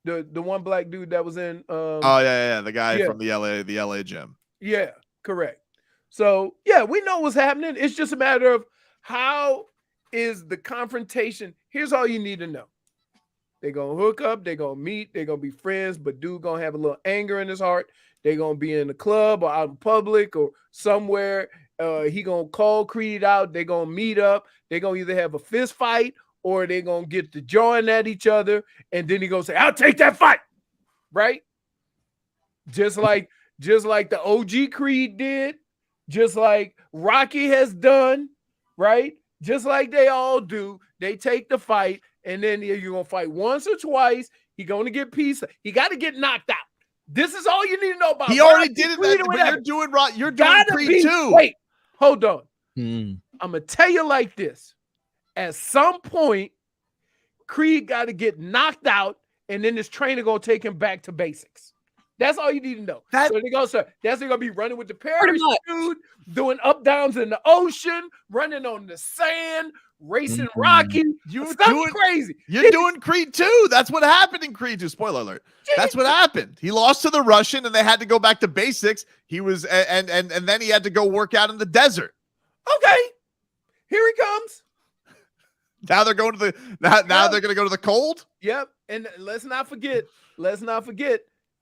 the one black dude that was in oh yeah, the guy from the LA gym. Yeah, correct. So yeah, we know what's happening. It's just a matter of how is the confrontation. Here's all you need to know. They're gonna hook up, they're gonna meet, they're gonna be friends, but dude gonna have a little anger in his heart. They're gonna be in the club or out in public or somewhere. He gonna call Creed out, they're gonna meet up, they're gonna either have a fist fight or they're gonna get to jawing at each other, and then he gonna say, I'll take that fight, right? Just like the OG Creed did, just like Rocky has done, right? Just like they all do. They take the fight, and then you're going to fight once or twice. He's going to get peace. He got to get knocked out. This is all you need to know about He Rocky, already did it, Creed, but you're doing Creed be, too. Wait, hold on. I'm going to tell you like this. At some point, Creed got to get knocked out, and then this trainer going to take him back to basics. That's all you need to know. So they go, sir. That's gonna be running with the parachute, doing up downs in the ocean, running on the sand, racing Rocky. You're doing crazy. You're doing Creed 2. That's what happened in Creed 2. Spoiler alert. That's what happened. He lost to the Russian, and they had to go back to basics. He was and then he had to go work out in the desert. Okay, here he comes. Now they're going to the now they're going to go to the cold. Yep, and let's not forget.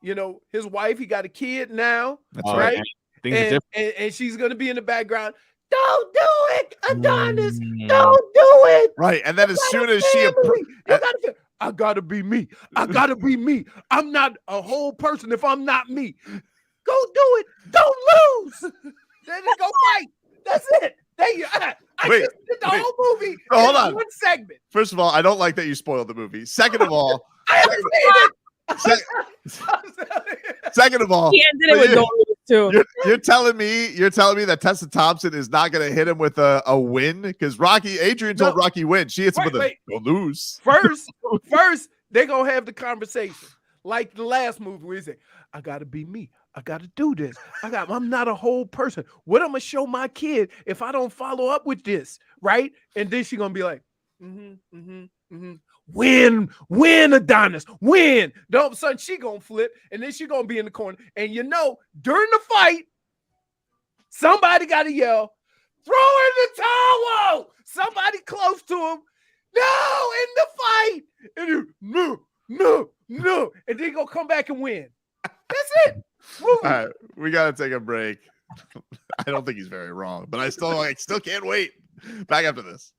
You know, his wife, he got a kid now. That's right. And she's going to be in the background. Don't do it, Adonis. Don't do it. Right. And then as soon as I got to be me. I got to be me. I'm not a whole person if I'm not me. Go do it. Don't lose. Then they go fight. That's it. There you are. I just did the whole movie hold on. one segment. First of all, I don't like that you spoiled the movie. Second of all, I haven't seen it. Second of all, you're telling me that Tessa Thompson is not going to hit him with a win because Adrian told Rocky win. She hits him with a don't lose. First, they're gonna have the conversation like the last movie where he said, "I gotta be me. I gotta do this. I'm not a whole person. What I'm gonna show my kid if I don't follow up with this, right?" And then she's gonna be like, Win, Adonis, win. Then all of a sudden she gonna flip, and then she gonna be in the corner. And you know, during the fight, somebody gotta yell, "Throw in the towel!" Somebody close to him. No, in the fight. And you, no. And then he gonna come back and win. That's it. All right, we gotta take a break. I don't think he's very wrong, but I still can't wait. Back after this.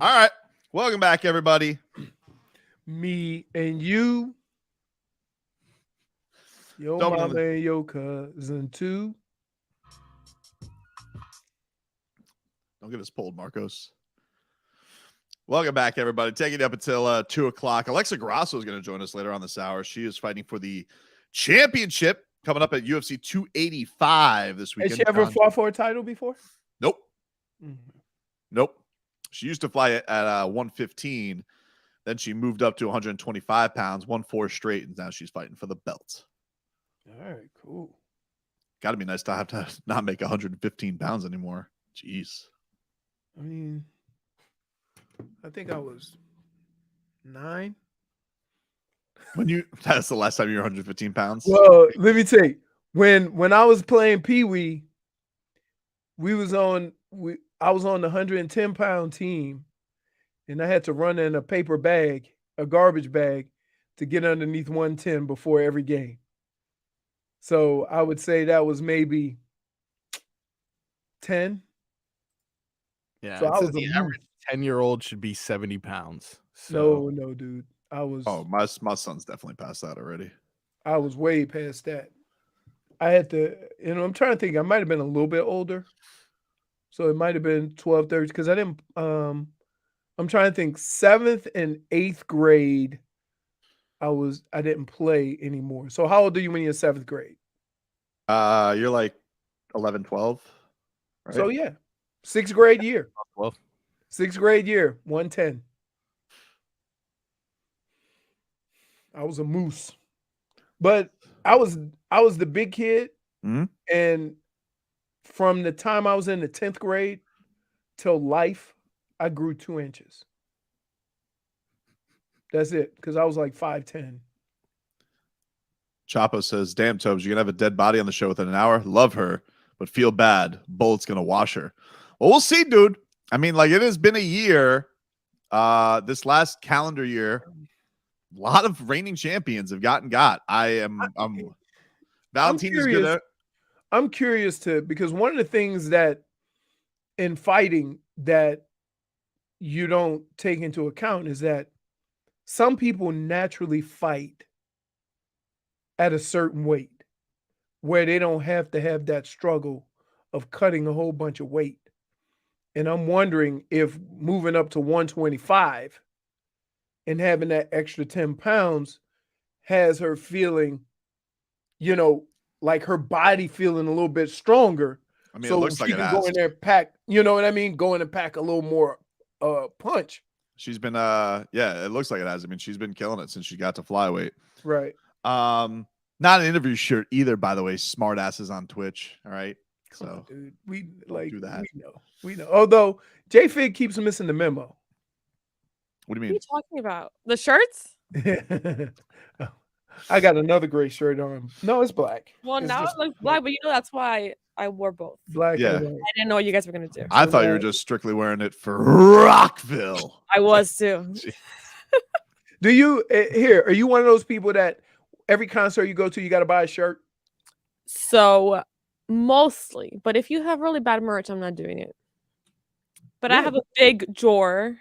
All right. Welcome back, everybody. Me and you. Your mama and your cousin too. Don't get us pulled, Marcos. Welcome back, everybody. Taking it up until 2 o'clock. Alexa Grasso is going to join us later on this hour. She is fighting for the championship coming up at UFC 285 this weekend. Has she ever fought for a title before? Nope. Nope. She used to fly at 115. Then she moved up to 125 pounds, won 4 straight, and now she's fighting for the belt. All right, cool. Got to be nice to have to not make 115 pounds anymore. Jeez. I mean, I think I was 9. That's the last time you were 115 pounds? Well, let me tell you, when I was playing Pee Wee, I was on the 110-pound team, and I had to run in a paper bag, a garbage bag, to get underneath 110 before every game. So I would say that was maybe 10. Yeah. So I was the average 10-year-old should be 70 pounds. No, dude. I was. Oh, my son's definitely past that already. I was way past that. I had to, I'm trying to think. I might have been a little bit older. So it might have been 12, 13, because I didn't, I'm trying to think, 7th and 8th grade, I didn't play anymore. So how old are you when you're in 7th grade? You're like 11, 12. Right? So yeah, 6th grade year. 12. 6th grade year, 110. I was a moose. But I was the big kid. Mm-hmm. And from the time I was in the 10th grade till life, I grew 2 inches. That's it, because I was like 5'10". Chapo says, damn, Tobes, you're going to have a dead body on the show within an hour. Love her, but feel bad. Bullet's going to wash her. Well, we'll see, dude. I mean, like, it has been a year. This last calendar year, a lot of reigning champions have got. Valentina's good. I'm curious because one of the things that in fighting that you don't take into account is that some people naturally fight at a certain weight where they don't have to have that struggle of cutting a whole bunch of weight. And I'm wondering if moving up to 125 and having that extra 10 pounds has her feeling, like her body feeling a little bit stronger. I mean, so it looks like she it can has. go in there and pack, you know what I mean? Go in and pack a little more punch. She's been it looks like it has. I mean, she's been killing it since she got to flyweight. Right. Not an interview shirt either, by the way. Smart asses on Twitch. All right. So dude, we like do that. We know. Although J Fig keeps missing the memo. What do you What are mean? you talking about? The shirts? I got another gray shirt on. No, it's black. Well, It's now it just looks black, but that's why I wore both. black Yeah. and white. I didn't know what you guys were gonna do. I thought you were just strictly wearing it for Rockville. I was too. Do you here? Are you one of those people that every concert you go to, you got to buy a shirt? So mostly, but if you have really bad merch, I'm not doing it. But I have a big drawer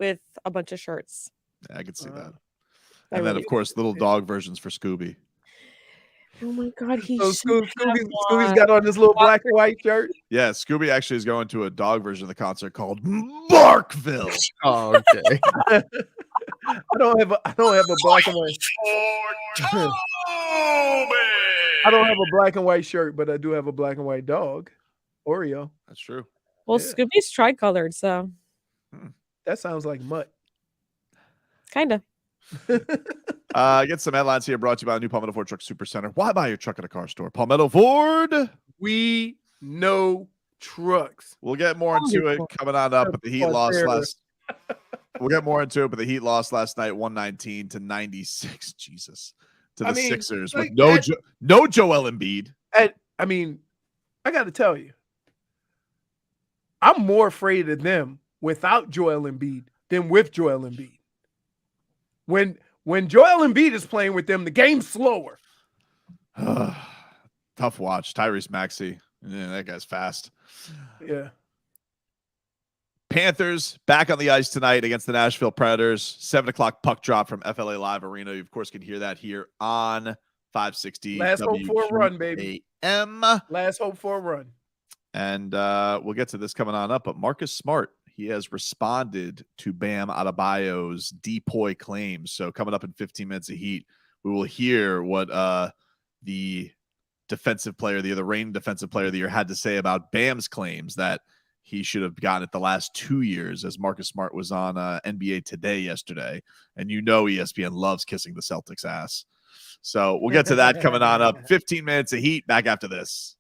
with a bunch of shirts. Yeah, I could see that. I And then, really of course, little dog versions for Scooby. Oh my god, So Scooby's got on this little black and white shirt. Yeah, Scooby actually is going to a dog version of the concert called Barkville. Oh, okay. I don't have a black and white. I don't have a black and white shirt, but I do have a black and white dog, Oreo. That's true. Well, Yeah. Scooby's tricolored, so That sounds like mutt. kind of. Get some headlines here brought to you by the new Palmetto Ford Truck Super Center. Why buy your truck at a car store? Palmetto Ford. We know trucks. We'll get more into it coming on up, but the Heat lost last. We'll get more into it, but the Heat lost last night, 119-96. Jesus, to the Sixers with no Joel Embiid. I mean, I got to tell you, I'm more afraid of them without Joel Embiid than with Joel Embiid. When Joel Embiid is playing with them, the game's slower. Tough watch. Tyrese Maxey. Yeah, that guy's fast. Yeah. Panthers back on the ice tonight against the Nashville Predators. 7 o'clock puck drop from FLA Live Arena. You, of course, can hear that here on 560 Last hope for a run, baby. WQAM. Last hope for a run. And we'll get to this coming on up, but Marcus Smart, he has responded to Bam Adebayo's DPOY claims. So coming up in 15 minutes of heat, we will hear what the defensive player, the reigning defensive player of the year, had to say about Bam's claims that he should have gotten it the last 2 years, as Marcus Smart was on NBA Today yesterday. And you know ESPN loves kissing the Celtics ass. So we'll get to that coming on up. 15 minutes of heat, back after this.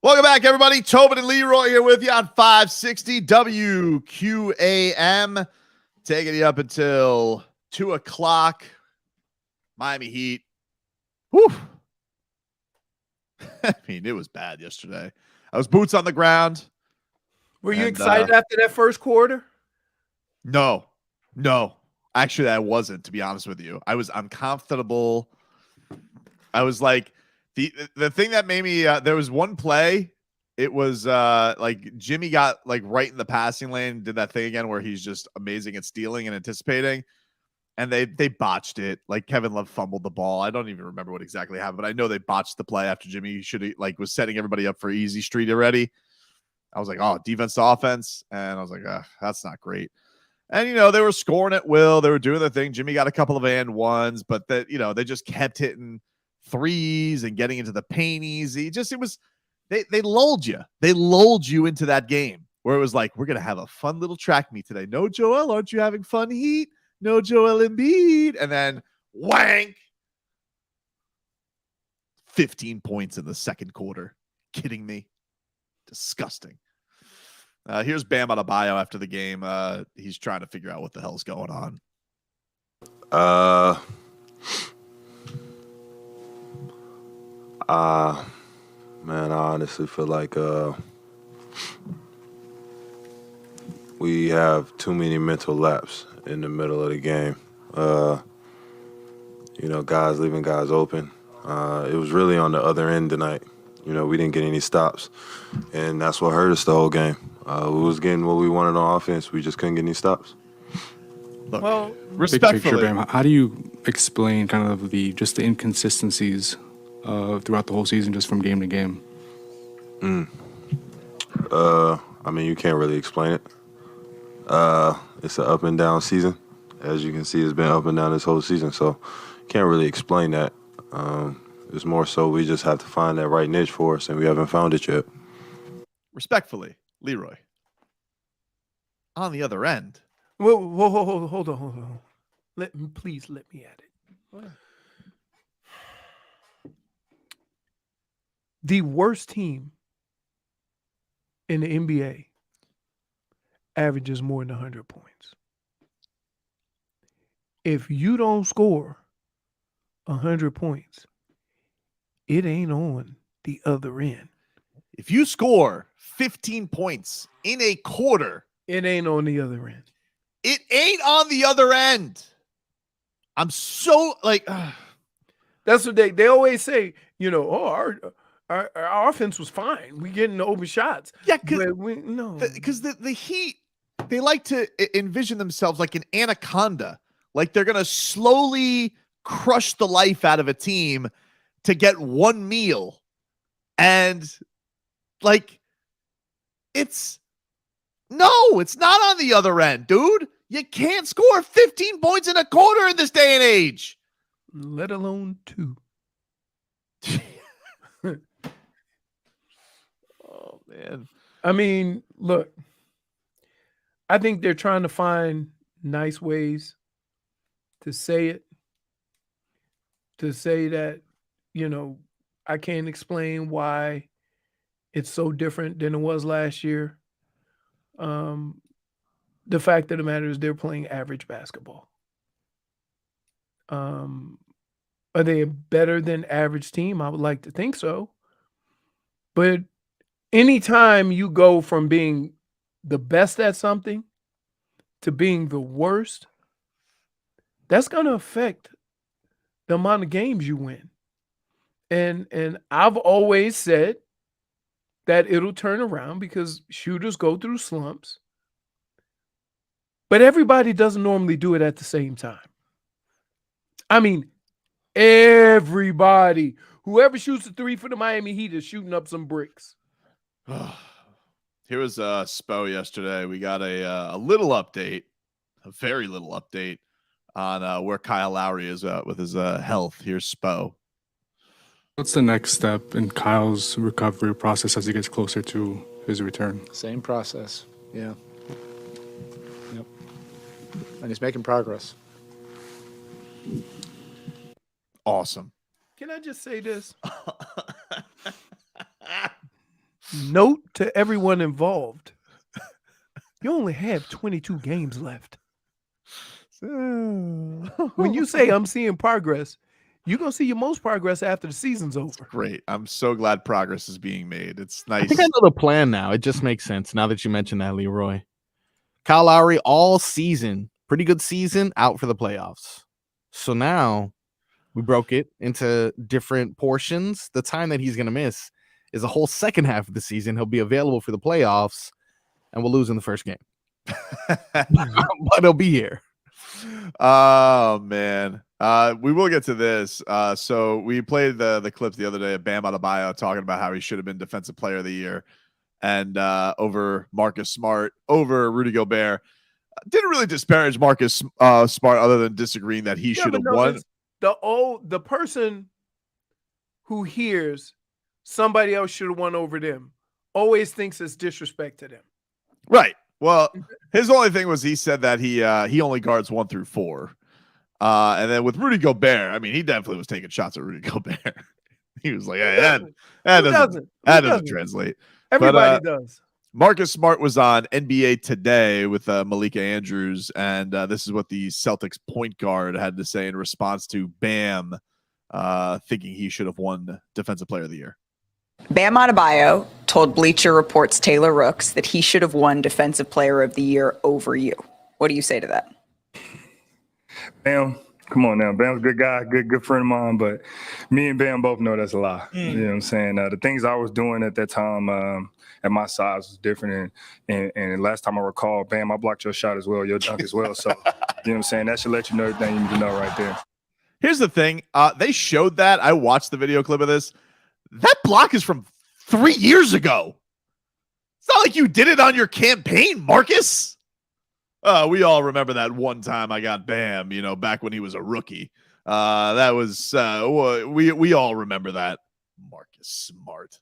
Welcome back, everybody. Tobin and Leroy here with you on 560 WQAM. Taking you up until 2 o'clock. Miami Heat. Whew. I mean, it was bad yesterday. I was boots on the ground. Were you excited after that first quarter? No. Actually, I wasn't, to be honest with you. I was uncomfortable. I was like, the thing that made me, there was one play. It was like Jimmy got like right in the passing lane, did that thing again where he's just amazing at stealing and anticipating. And they botched it. Like Kevin Love fumbled the ball. I don't even remember what exactly happened, but I know they botched the play after Jimmy was setting everybody up for easy street already. I was like, oh, defense to offense. And I was like, that's not great. And, they were scoring at will. They were doing their thing. Jimmy got a couple of and ones, but they just kept hitting threes and getting into the paint easy. They lulled you. They lulled you into that game where it was like, we're going to have a fun little track meet today. No, Joel, aren't you having fun, Heat? No, Joel Embiid. And then wank. 15 points in the second quarter. Kidding me? Disgusting. Here's Bam Adebayo after the game. He's trying to figure out what the hell's going on. Man, I honestly feel like we have too many mental laps in the middle of the game. Guys leaving guys open. It was really on the other end tonight. We didn't get any stops, and that's what hurt us the whole game. We was getting what we wanted on offense. We just couldn't get any stops. Look, well, respectfully, big picture, Bam, how do you explain kind of the inconsistencies throughout the whole season, just from game to game? I mean, you can't really explain it. It's an up and down season. As you can see, it's been up and down this whole season, so can't really explain that. It's more so we just have to find that right niche for us, and we haven't found it yet. Respectfully, Leroy. On the other end. Whoa, hold on. Please let me at it. What? The worst team in the NBA averages more than 100 points. If you don't score 100 points, it ain't on the other end. If you score 15 points in a quarter, it ain't on the other end. It ain't on the other end. I'm so like, that's what they always say, our offense was fine. We getting the open shots. Yeah, because the Heat, they like to envision themselves like an anaconda. Like they're going to slowly crush the life out of a team to get one meal. And like, it's not on the other end, dude. You can't score 15 points in a quarter in this day and age. Let alone 2. Oh, man. I mean, look, I think they're trying to find nice ways to say it, to say that, I can't explain why it's so different than it was last year. The fact of the matter is they're playing average basketball. Are they a better than average team? I would like to think so. But anytime you go from being the best at something to being the worst, that's going to affect the amount of games you win. And I've always said that it'll turn around because shooters go through slumps. But everybody doesn't normally do it at the same time. I mean, everybody. Whoever shoots a 3 for the Miami Heat is shooting up some bricks. Here was Spo yesterday. We got a little update, a very little update on where Kyle Lowry is with his health. Here's Spo. What's the next step in Kyle's recovery process as he gets closer to his return? Same process. Yeah. Yep. And he's making progress. Awesome. Can I just say this? Note to everyone involved. You only have 22 games left. When you say I'm seeing progress, you're going to see your most progress after the season's over. Great. I'm so glad progress is being made. It's nice. I think I know the plan now. It just makes sense now that you mentioned that, Leroy. Kyle Lowry all season, pretty good season, out for the playoffs. So now we broke it into different portions. The time that he's going to miss is a whole second half of the season. He'll be available for the playoffs, and we'll lose in the first game. But he'll be here. Oh, man. We will get to this. So we played the clips the other day of Bam Adebayo talking about how he should have been Defensive Player of the Year and over Marcus Smart, over Rudy Gobert. Didn't really disparage Marcus Smart other than disagreeing that he should have won. The person who hears somebody else should have won over them always thinks it's disrespect to them. Right. Well, his only thing was he said that he only guards 1 through 4. And then with Rudy Gobert, I mean, he definitely was taking shots at Rudy Gobert. He was like, hey, that doesn't translate. Everybody does. Marcus Smart was on NBA Today with Malika Andrews, and this is what the Celtics point guard had to say in response to Bam thinking he should have won Defensive Player of the Year. Bam Adebayo told Bleacher Report's Taylor Rooks that he should have won Defensive Player of the Year over you. What do you say to that? Bam, come on now. Bam's a good guy, good friend of mine, but me and Bam both know that's a lie. You know what I'm saying? The things I was doing at that time at my size was different. And last time I recall, Bam, I blocked your shot as well, your dunk as well. So, you know what I'm saying? That should let you know everything you need to know right there. Here's the thing. They showed that. I watched the video clip of this. That block is from 3 years ago. It's not like you did it on your campaign, Marcus. We all remember that one time I got Bam, back when he was a rookie. That was we all remember that. Marcus Smart.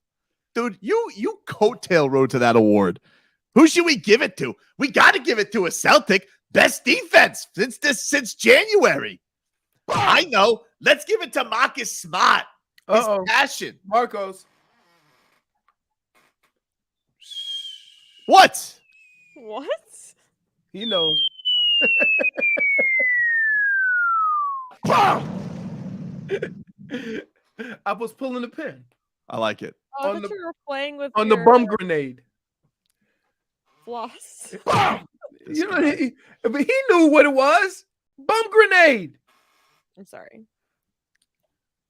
Dude, you coattail rode to that award. Who should we give it to? We got to give it to a Celtic. Best defense since January. I know. Let's give it to Marcus Smart. His passion. Marcos. What? What? He knows. I was pulling the pin. I like it. Oh, I thought you were playing with the bum grenade. Floss. But he knew what it was. Bum grenade. I'm sorry.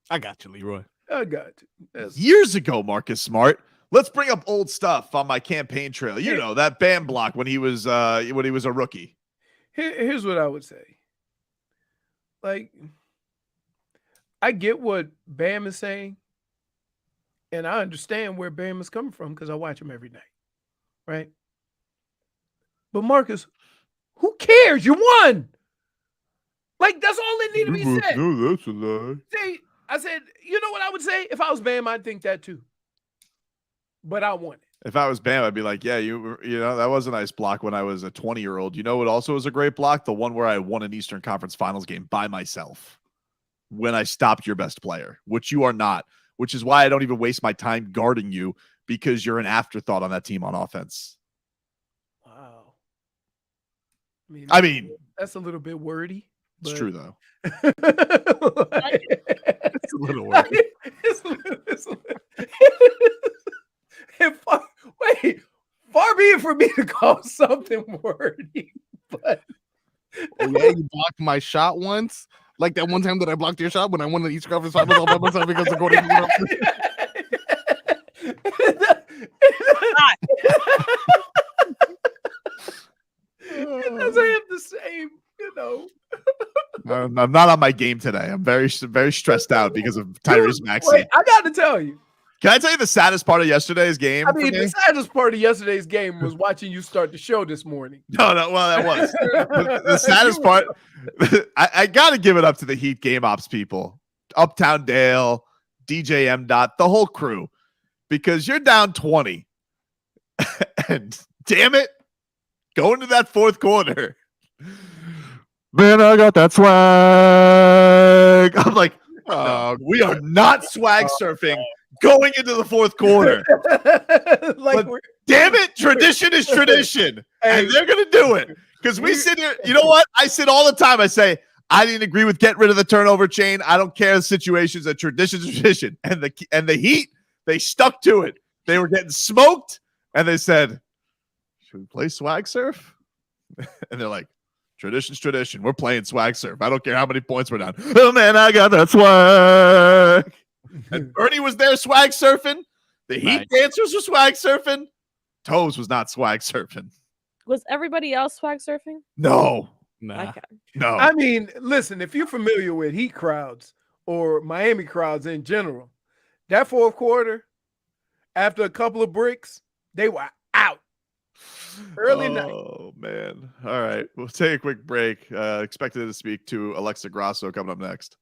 I got you, Leroy. I got you. Years ago, Marcus Smart. Let's bring up old stuff on my campaign trail. You know, that Bam block when he was a rookie. Here's what I would say. Like, I get what Bam is saying, and I understand where Bam is coming from because I watch him every night, right? But Marcus, who cares? You won. Like, that's all that needed to be said. No, that's a lie. See, I said, you know what I would say? If I was Bam, I'd think that too. But I won it. If I was Bam, I'd be like, yeah, you know, that was a nice block when I was a 20-year-old. You know what also was a great block? The one where I won an Eastern Conference Finals game by myself when I stopped your best player, which you are not, which is why I don't even waste my time guarding you because you're an afterthought on that team on offense. Wow. I mean, that's a little bit wordy. It's true, though. It's a little wordy. Far be it for me to call something wordy, but yeah, you blocked my shot once, like that one time that I blocked your shot when I won the Eastern Conference Finals all by myself because of Gordon. It doesn't have the same, I'm not on my game today. I'm very, very stressed out because of Tyrese Maxey. Wait, I got to tell you. Can I tell you the saddest part of yesterday's game? I mean, the saddest part of yesterday's game was watching you start the show this morning. No, well, that was. The saddest part, I got to give it up to the Heat game ops people. Uptown Dale, DJ M. Dot, the whole crew. Because you're down 20. And damn it, going to that fourth quarter. Man, I got that swag. I'm like, we are not swag surfing. going into the fourth quarter. Like, But damn it, tradition is tradition. Hey. And they're going to do it. Because we sit here, you know what? I sit all the time. I say, I didn't agree with getting rid of the turnover chain. I don't care the situations. A tradition's a tradition. And the Heat, they stuck to it. They were getting smoked, and they said, should we play swag surf? And they're like, tradition's tradition. We're playing swag surf. I don't care how many points we're down. Oh, man, I got that swag. And Bernie was there swag surfing. The Heat dancers were swag surfing. Toes was not swag surfing. Was everybody else swag surfing? No. Okay. No. I mean, listen, if you're familiar with Heat crowds or Miami crowds in general, that fourth quarter, after a couple of bricks, they were out. Early night. Oh, man. All right. We'll take a quick break. Expected to speak to Alexa Grasso coming up next.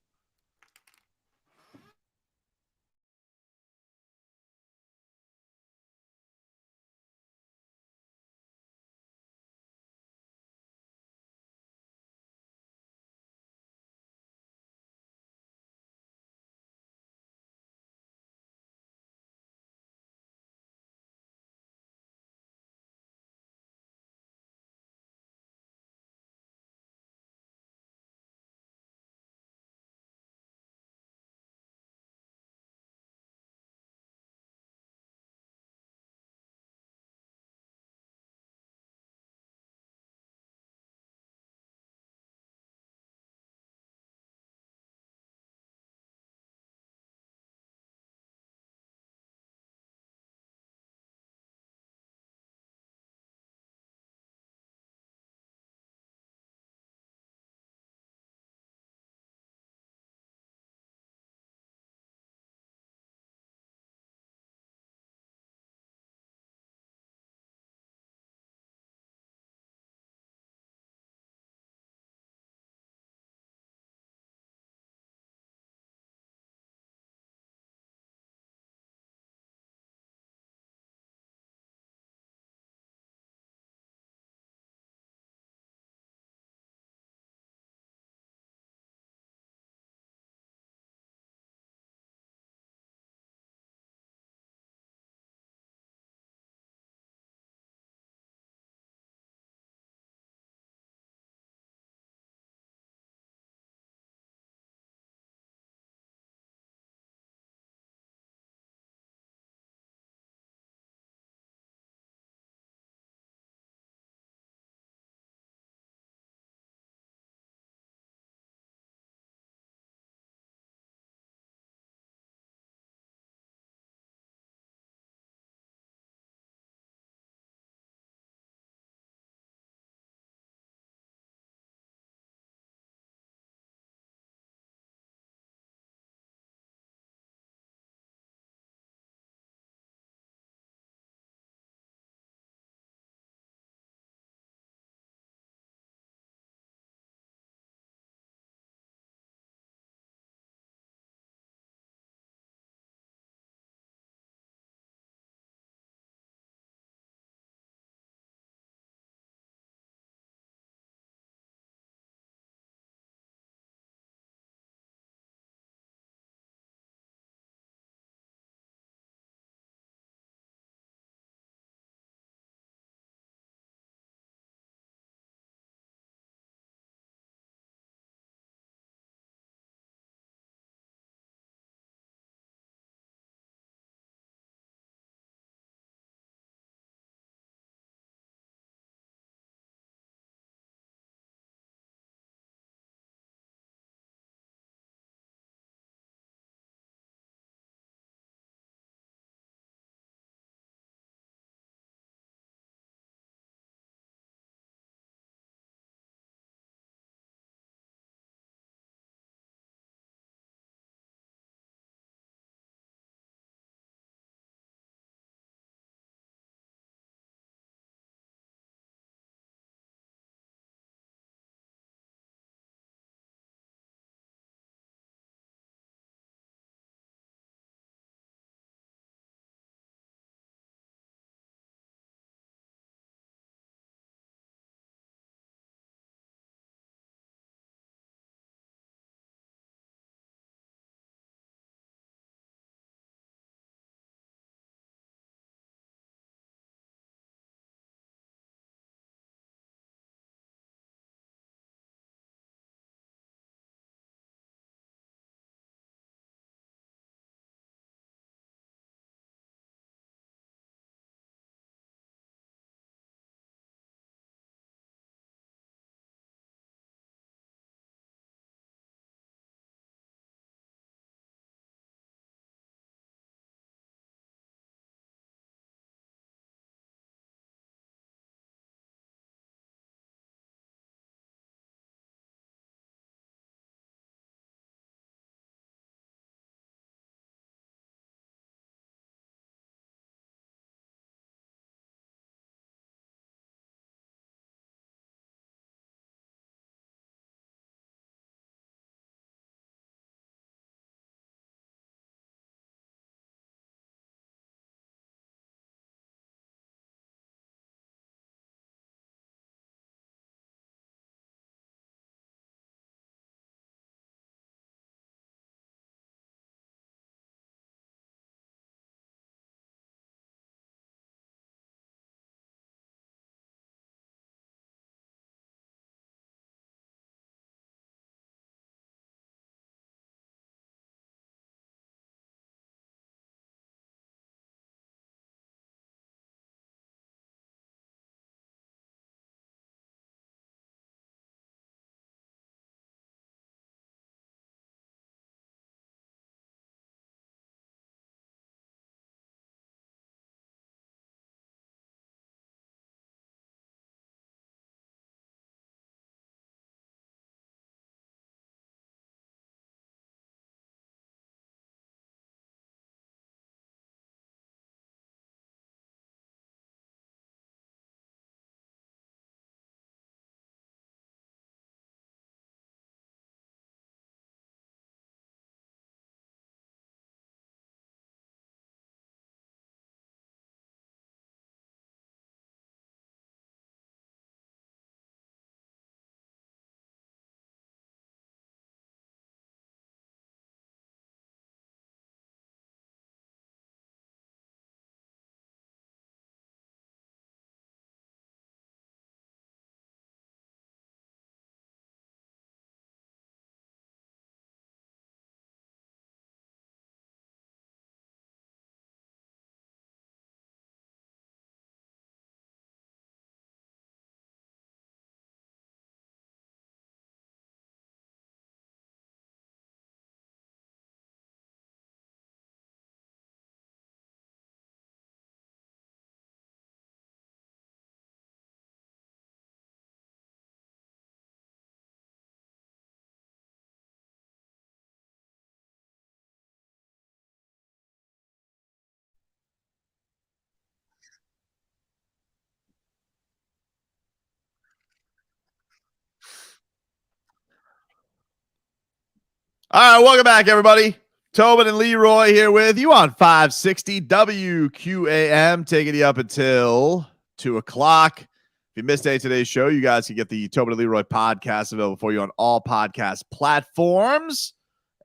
All right, welcome back, everybody. Tobin and Leroy here with you on 560 WQAM, taking you up until 2 o'clock. If you missed any of today's show, you guys can get the Tobin and Leroy podcast available for you on all podcast platforms.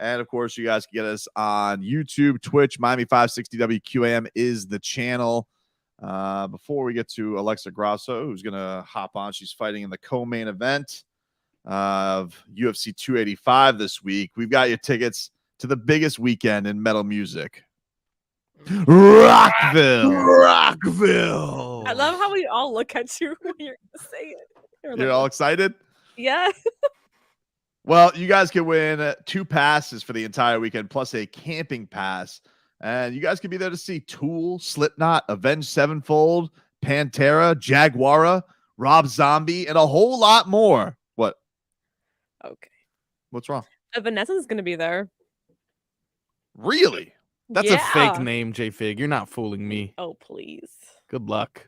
And, of course, you guys can get us on YouTube, Twitch. Miami 560 WQAM is the channel. Before we get to Alexa Grasso, who's going to hop on, she's fighting in the co-main event of UFC 285 this week. We've got your tickets to the biggest weekend in metal music. Rockville. I love how we all look at you when you're going to say it. You're all excited? Yeah. Well, you guys can win 2 passes for the entire weekend, plus a camping pass. And you guys can be there to see Tool, Slipknot, Avenged Sevenfold, Pantera, Jaguara, Rob Zombie, and a whole lot more. What? Okay. What's wrong? Vanessa's going to be there. Really? That's a fake name, J-Fig. You're not fooling me. Oh, please. Good luck.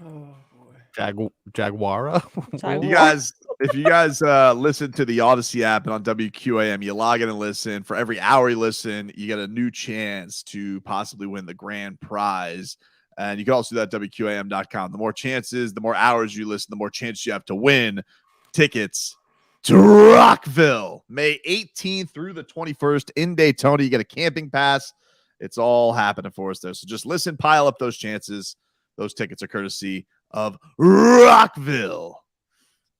Oh, boy. Jaguara? You guys, if you guys listen to the Odyssey app and on WQAM, you log in and listen. For every hour you listen, you get a new chance to possibly win the grand prize. And you can also do that at WQAM.com. The more chances, the more hours you listen, the more chance you have to win tickets to Rockville, May 18th through the 21st in Daytona. You get a camping pass. It's all happening for us there. So just listen, pile up those chances. Those tickets are courtesy of Rockville.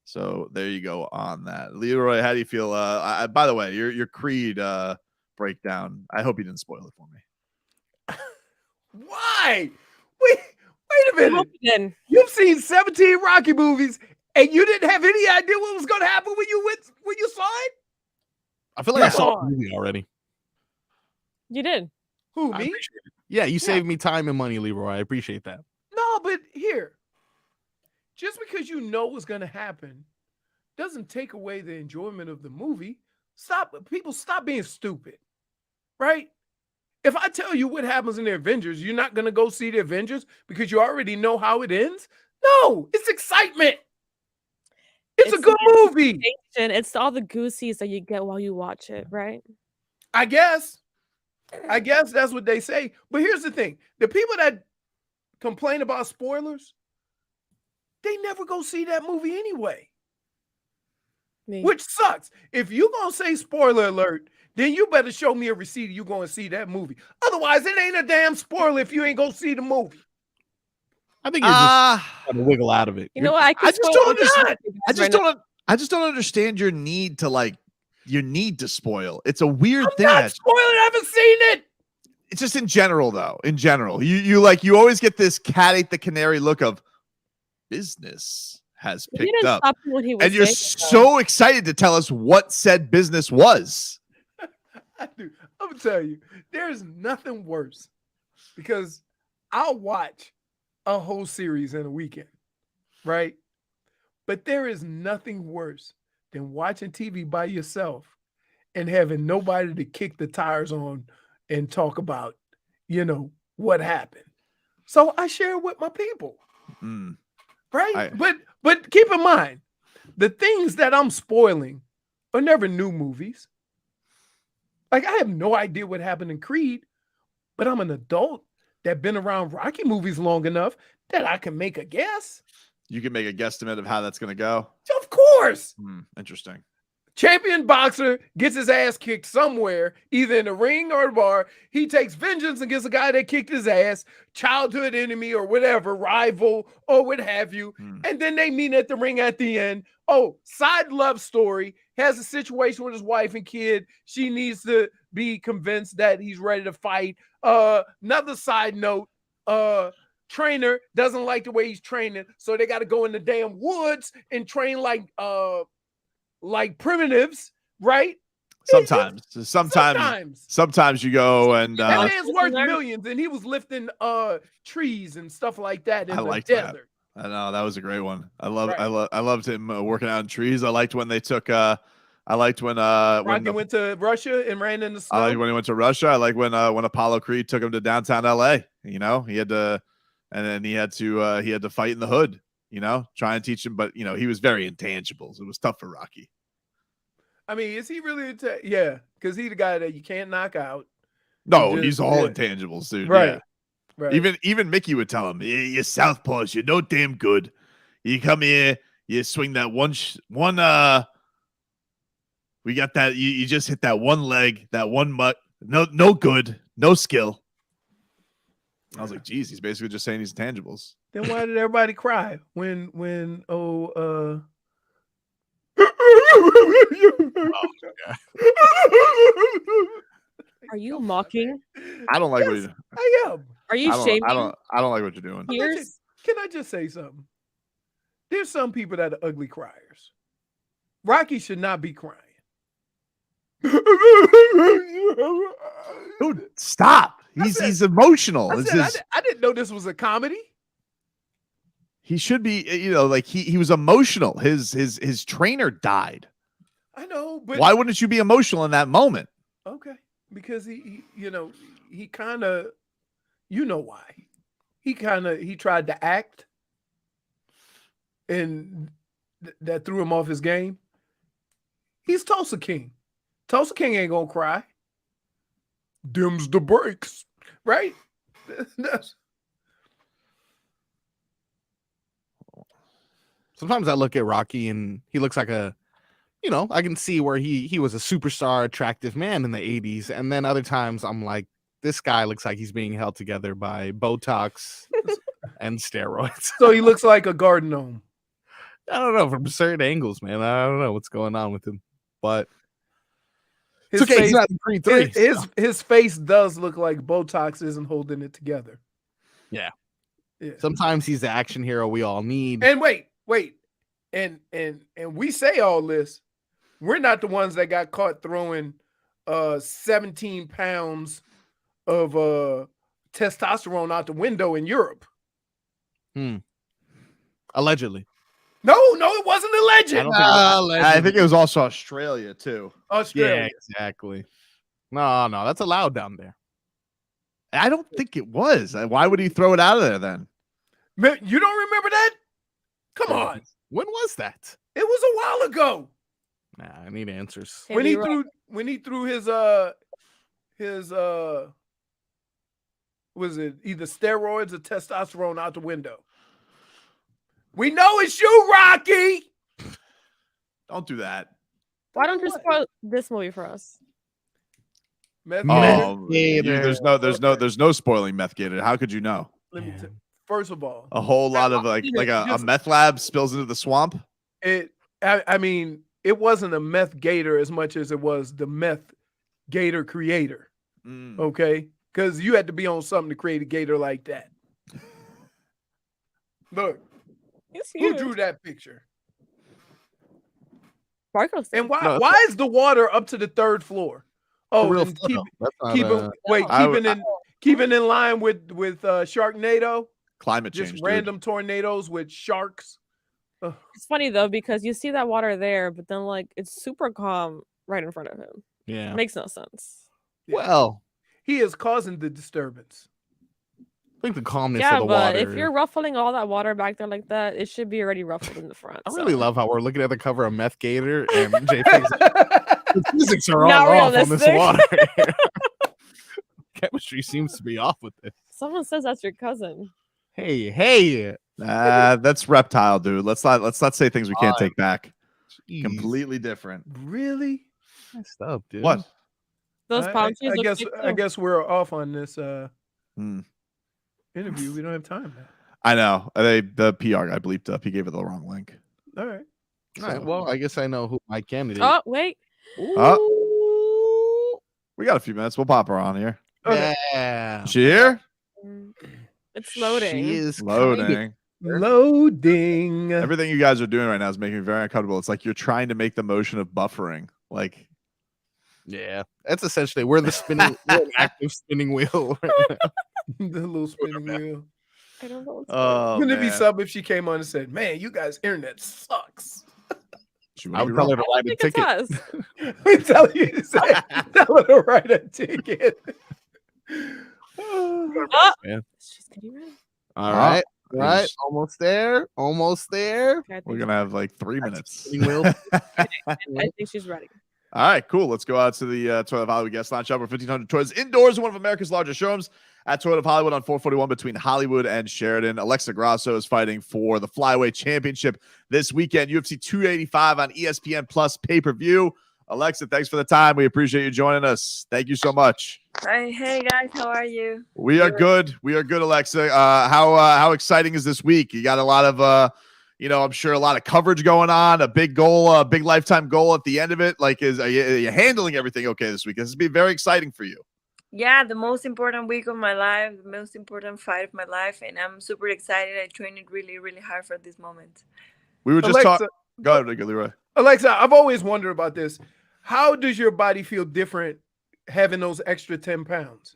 So there you go on that. Leroy, how do you feel? By the way, your Creed breakdown, I hope you didn't spoil it for me. Why? Wait a minute. You've seen 17 Rocky movies, and you didn't have any idea what was going to happen when you saw it? I feel like I saw the movie already. You did. Who, me? Yeah, you saved me time and money, Leroy. I appreciate that. No, but here, just because you know what's going to happen doesn't take away the enjoyment of the movie. Stop being stupid, right? If I tell you what happens in the Avengers, you're not going to go see the Avengers because you already know how it ends? No, it's excitement. It's a good movie. It's all the goosies that you get while you watch it, right? I guess that's what they say. But here's the thing. The people that complain about spoilers, they never go see that movie anyway. Which sucks. If you're going to say spoiler alert, then you better show me a receipt you're going to see that movie. Otherwise, it ain't a damn spoiler if you ain't going to see the movie. I think you're just trying to wiggle out of it. You know what? I just don't understand. I just don't understand your need to spoil. It's a weird thing. I'm not spoiling. I haven't seen it. It's just in general, though. In general, you always get this cat ate the canary look of business has picked up, and you're so excited to tell us what said business was. I'm gonna tell you, there's nothing worse because I'll watch a whole series in a weekend, right? But there is nothing worse than watching TV by yourself and having nobody to kick the tires on and talk about, what happened. So I share it with my people, right? But keep in mind, the things that I'm spoiling are never new movies. Like, I have no idea what happened in Creed, but I'm an adult that been around Rocky movies long enough that I can make a guess. You can make a guesstimate of how that's going to go. Of course. Interesting. Champion boxer gets his ass kicked somewhere, either in the ring or the bar. He takes vengeance against a guy that kicked his ass, childhood enemy or whatever, rival or what have you. And then they meet at the ring at the end. Oh, side love story. Has a situation with his wife and kid. She needs to be convinced that he's ready to fight. Another side note, trainer doesn't like the way he's training, so they got to go in the damn woods and train like primitives, right? Sometimes you go and that man's worth millions, and he was lifting trees and stuff like that in the desert. I know, that was a great one. I loved him working out in trees. I liked when they took Rocky went to Russia and ran in the snow. I liked when he went to Russia. I like when Apollo Creed took him to downtown LA. He had to, and then he had to fight in the hood. Try and teach him, but he was very intangibles. It was tough for Rocky. I mean, is he really? Yeah, because he's the guy that you can't knock out. No, he's all intangibles, dude. Right. Yeah. Right. Even Mickey would tell him, "You southpaws, you're no damn good. You come here, you swing that one. We got that. You just hit that one leg, that one mutt. No good, no skill." I was like, "Geez, he's basically just saying he's intangibles." Then why did everybody cry when Are you mocking? I don't like what you. I am. Are you shaming? I don't like what you're doing. Can I just say something? There's some people that are ugly criers. Rocky should not be crying. Dude, stop. He's emotional. I didn't know this was a comedy. He should be, like he was emotional. His trainer died. I know, but why wouldn't you be emotional in that moment? Okay, because he kind of, why he tried to act, and that threw him off his game. He's Tulsa King. Tulsa King ain't gonna cry. Dims the brakes, right? Sometimes I look at Rocky and he looks like a, I can see where he was a superstar, attractive man in the 80s. And then other times I'm like, this guy looks like he's being held together by Botox and steroids. So he looks like a garden gnome. I don't know, from certain angles, man. I don't know what's going on with him. But his it's okay. Face, he's not in pre-3. His face does look like Botox isn't holding it together. Yeah. Sometimes he's the action hero we all need. And wait. And we say all this. We're not the ones that got caught throwing 17 pounds of testosterone out the window in Europe. Allegedly. No, it wasn't alleged. I think it was also Australia too. Australia. Yeah, exactly. No, that's allowed down there. I don't think it was. Why would he throw it out of there then? You don't remember that? Come on. When was that? It was a while ago. Nah, I need answers. When he threw his was it either steroids or testosterone out the window? We know it's you, Rocky. Don't do that. Why don't you spoil this movie for us? There's no spoiling Meth Gator. How could you know? Let me first of all, a whole lot of like a meth lab spills into the swamp. I mean, it wasn't a meth gator as much as it was the meth gator creator. Okay, because you had to be on something to create a gator like that. Look, who drew that picture? Marcos. And why is the water up to the third floor? Oh, and keeping in line with Sharknado. Climate change. Just random tornadoes with sharks. Ugh. It's funny though because you see that water there, but then like it's super calm right in front of him. Yeah, it makes no sense. Well, he is causing the disturbance. I think the calmness Yeah, of the but water. if you're ruffling all that water back there like that, it should be already ruffled in the front. I really love how we're looking at the cover of Meth Gator and JP's the physics are all off on this water. Chemistry seems to be off with this. Someone says that's your cousin. Hey. That's reptile, dude. Let's not say things we can't take back. Jeez. Completely different. Really? Messed up, dude. What? Those palm trees. I guess we're off on this interview. We don't have time now. I know. The PR guy bleeped up. He gave it the wrong link. All right. Well, I guess I know who my candidate. Oh, wait. We got a few minutes. We'll pop her on here. Okay. Yeah. She here? It's loading. She is Loading. Loading. Everything you guys are doing right now is making me very uncomfortable. It's like you're trying to make the motion of buffering. Like, yeah, that's essentially we're an active spinning wheel. Right now. The little spinning wheel. I don't know. Wouldn't it be something if she came on and said, "Man, you guys' internet sucks"? I would tell her to write a ticket. We tell you to say, tell her to write a ticket. Man. All right. Right. Almost there. We're gonna have like 3 minutes. I think she's ready. All right, cool. Let's go out to the Toyota of Hollywood guest launch over 1,500 toys indoors in one of America's largest showrooms at Toyota of Hollywood on 441 between Hollywood and Sheridan. Alexa Grasso is fighting for the Flyweight Championship this weekend. UFC 285 on ESPN Plus pay-per-view. Alexa, thanks for the time. We appreciate you joining us. Thank you so much. Hey guys, how are you? We are good. We are good, Alexa. How exciting is this week? You got a lot of I'm sure a lot of coverage going on, a big goal, a big lifetime goal at the end of it. Like, are you handling everything okay this week? This will be very exciting for you. Yeah, the most important week of my life, the most important fight of my life, and I'm super excited. I trained it really, really hard for this moment. We were just talking. Go ahead, Leroy. Alexa, I've always wondered about this. How does your body feel different having those extra 10 pounds,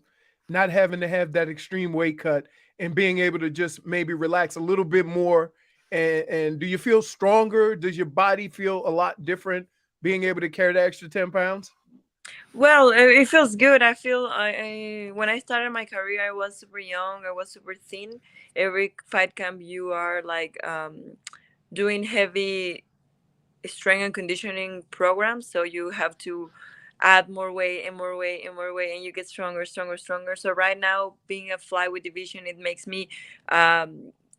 not having to have that extreme weight cut and being able to just maybe relax a little bit more? And do you feel stronger? Does your body feel a lot different being able to carry the extra 10 pounds? Well, it feels good. I feel when I started my career, I was super young. I was super thin. Every fight camp, you are like doing heavy strength and conditioning programs. So you have to add more weight and more weight and more weight, and you get stronger. So right now, being a flyweight division, it makes me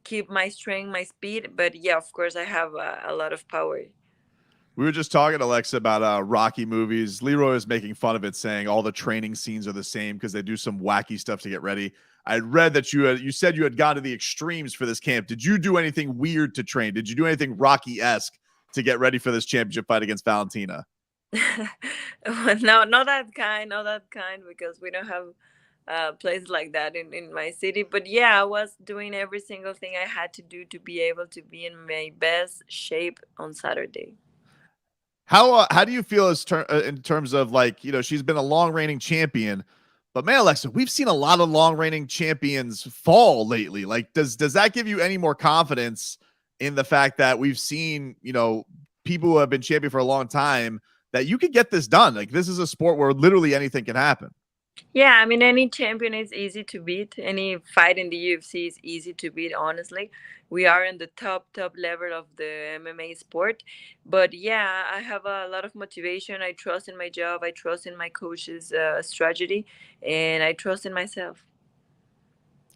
keep my strength, my speed. But yeah, of course, I have a lot of power. We were just talking, Alexa, about Rocky movies. Leroy is making fun of it, saying all the training scenes are the same because they do some wacky stuff to get ready. I read that you said you had gone to the extremes for this camp. Did you do anything weird to train? Did you do anything Rocky-esque to get ready for this championship fight against Valentina? No, not that kind, because we don't have places like that in my city. But yeah, I was doing every single thing I had to do to be able to be in my best shape on Saturday. How do you feel in terms of, like, she's been a long reigning champion, but man, Alexa, we've seen a lot of long reigning champions fall lately. Like, does that give you any more confidence in the fact that we've seen, people who have been champion for a long time, that you could get this done? Like, this is a sport where literally anything can happen. Yeah, I mean, any champion is easy to beat. Any fight in the UFC is easy to beat, honestly. We are in the top level of the MMA sport. But yeah, I have a lot of motivation. I trust in my job. I trust in my coach's strategy. And I trust in myself.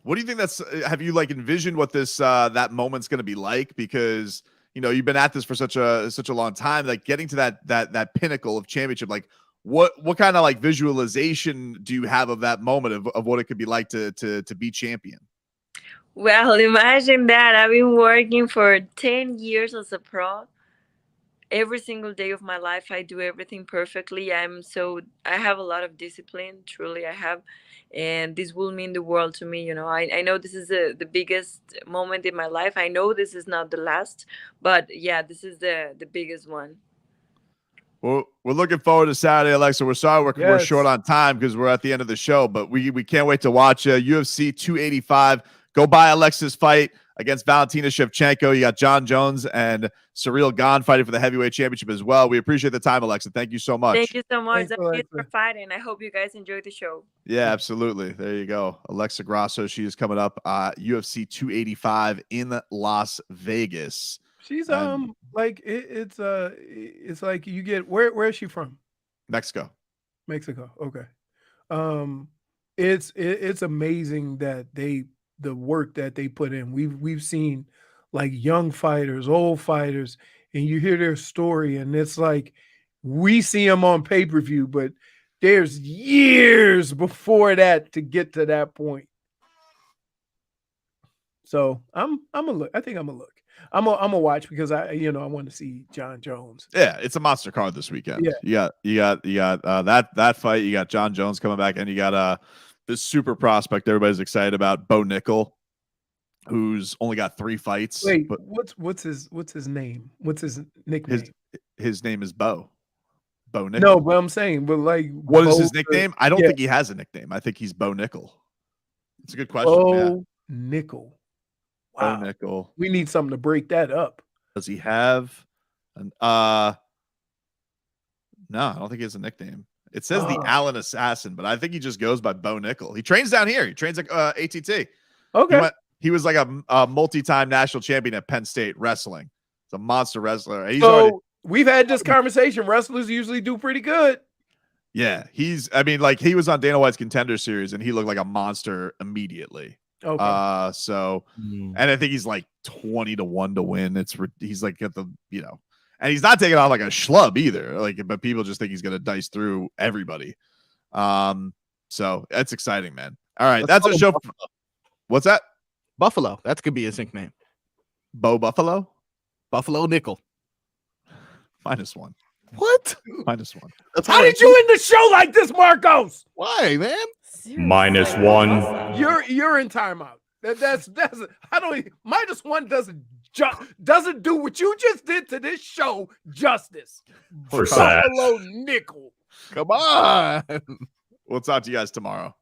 What do you think have you envisioned what this that moment's going to be like? Because, you've been at this for such a long time, like getting to that pinnacle of championship, like what kind of visualization do you have of that moment of what it could be like to be champion? Well, imagine that. I've been working for 10 years as a pro. Every single day of my life, I do everything perfectly. I have a lot of discipline, truly I have. And this will mean the world to me. I know this is the biggest moment in my life. I know this is not the last, but yeah, this is the biggest one. Well, we're looking forward to Saturday, Alexa. We're sorry we're short on time because we're at the end of the show, but we can't wait to watch UFC 285. Go buy Alexa's fight against Valentina Shevchenko. You got Jon Jones and Ciryl Gane fighting for the heavyweight championship as well. We appreciate the time, Alexa. Thank you so much. Thank you so much. Thank you for fighting. I hope you guys enjoyed the show. Yeah, absolutely. There you go. Alexa Grasso. She is coming up UFC 285 in Las Vegas. She's it's like you get where is she from? Mexico. Okay. It's amazing that the work that they put in. We've seen like young fighters, old fighters, and you hear their story, and it's like we see them on pay-per-view, but there's years before that to get to that point. So I'm a look. I think I'm a look. I'm a watch because I want to see Jon Jones. Yeah, it's a monster card this weekend. Yeah. You got that fight. You got Jon Jones coming back, and you got this super prospect everybody's excited about, Bo Nickel, who's only got 3 fights. Wait, but what's his name? What's his nickname? His name is Bo Nickel. No, but I'm saying, what is his nickname? I don't think he has a nickname. I think he's Bo Nickel. It's a good question. Bo Nickel. Wow. Bo Nickel. We need something to break that up. Does he have an no, I don't think he has a nickname. It says the Allen Assassin, but I think he just goes by Bo Nickel. He trains down here. He trains like ATT. Okay. He was like a multi-time national champion at Penn State wrestling. He's a monster wrestler. We've had this conversation. Wrestlers usually do pretty good. Yeah, I mean, like he was on Dana White's Contender Series and he looked like a monster immediately. Okay. And I think he's like 20-1 to win. He's like at the, and he's not taking on like a schlub either. Like, but people just think he's gonna dice through everybody. So that's exciting, man. All right, that's a show. What's that? Buffalo. That could be his nickname. Bo Buffalo? Buffalo Nickel. -1. What? -1. How did you end the show like this, Marcos? Why, man? -1. You're in timeout. That's I don't even, -1 doesn't do what you just did to this show justice. For sad. Buffalo Nickel. Come on. We'll talk to you guys tomorrow.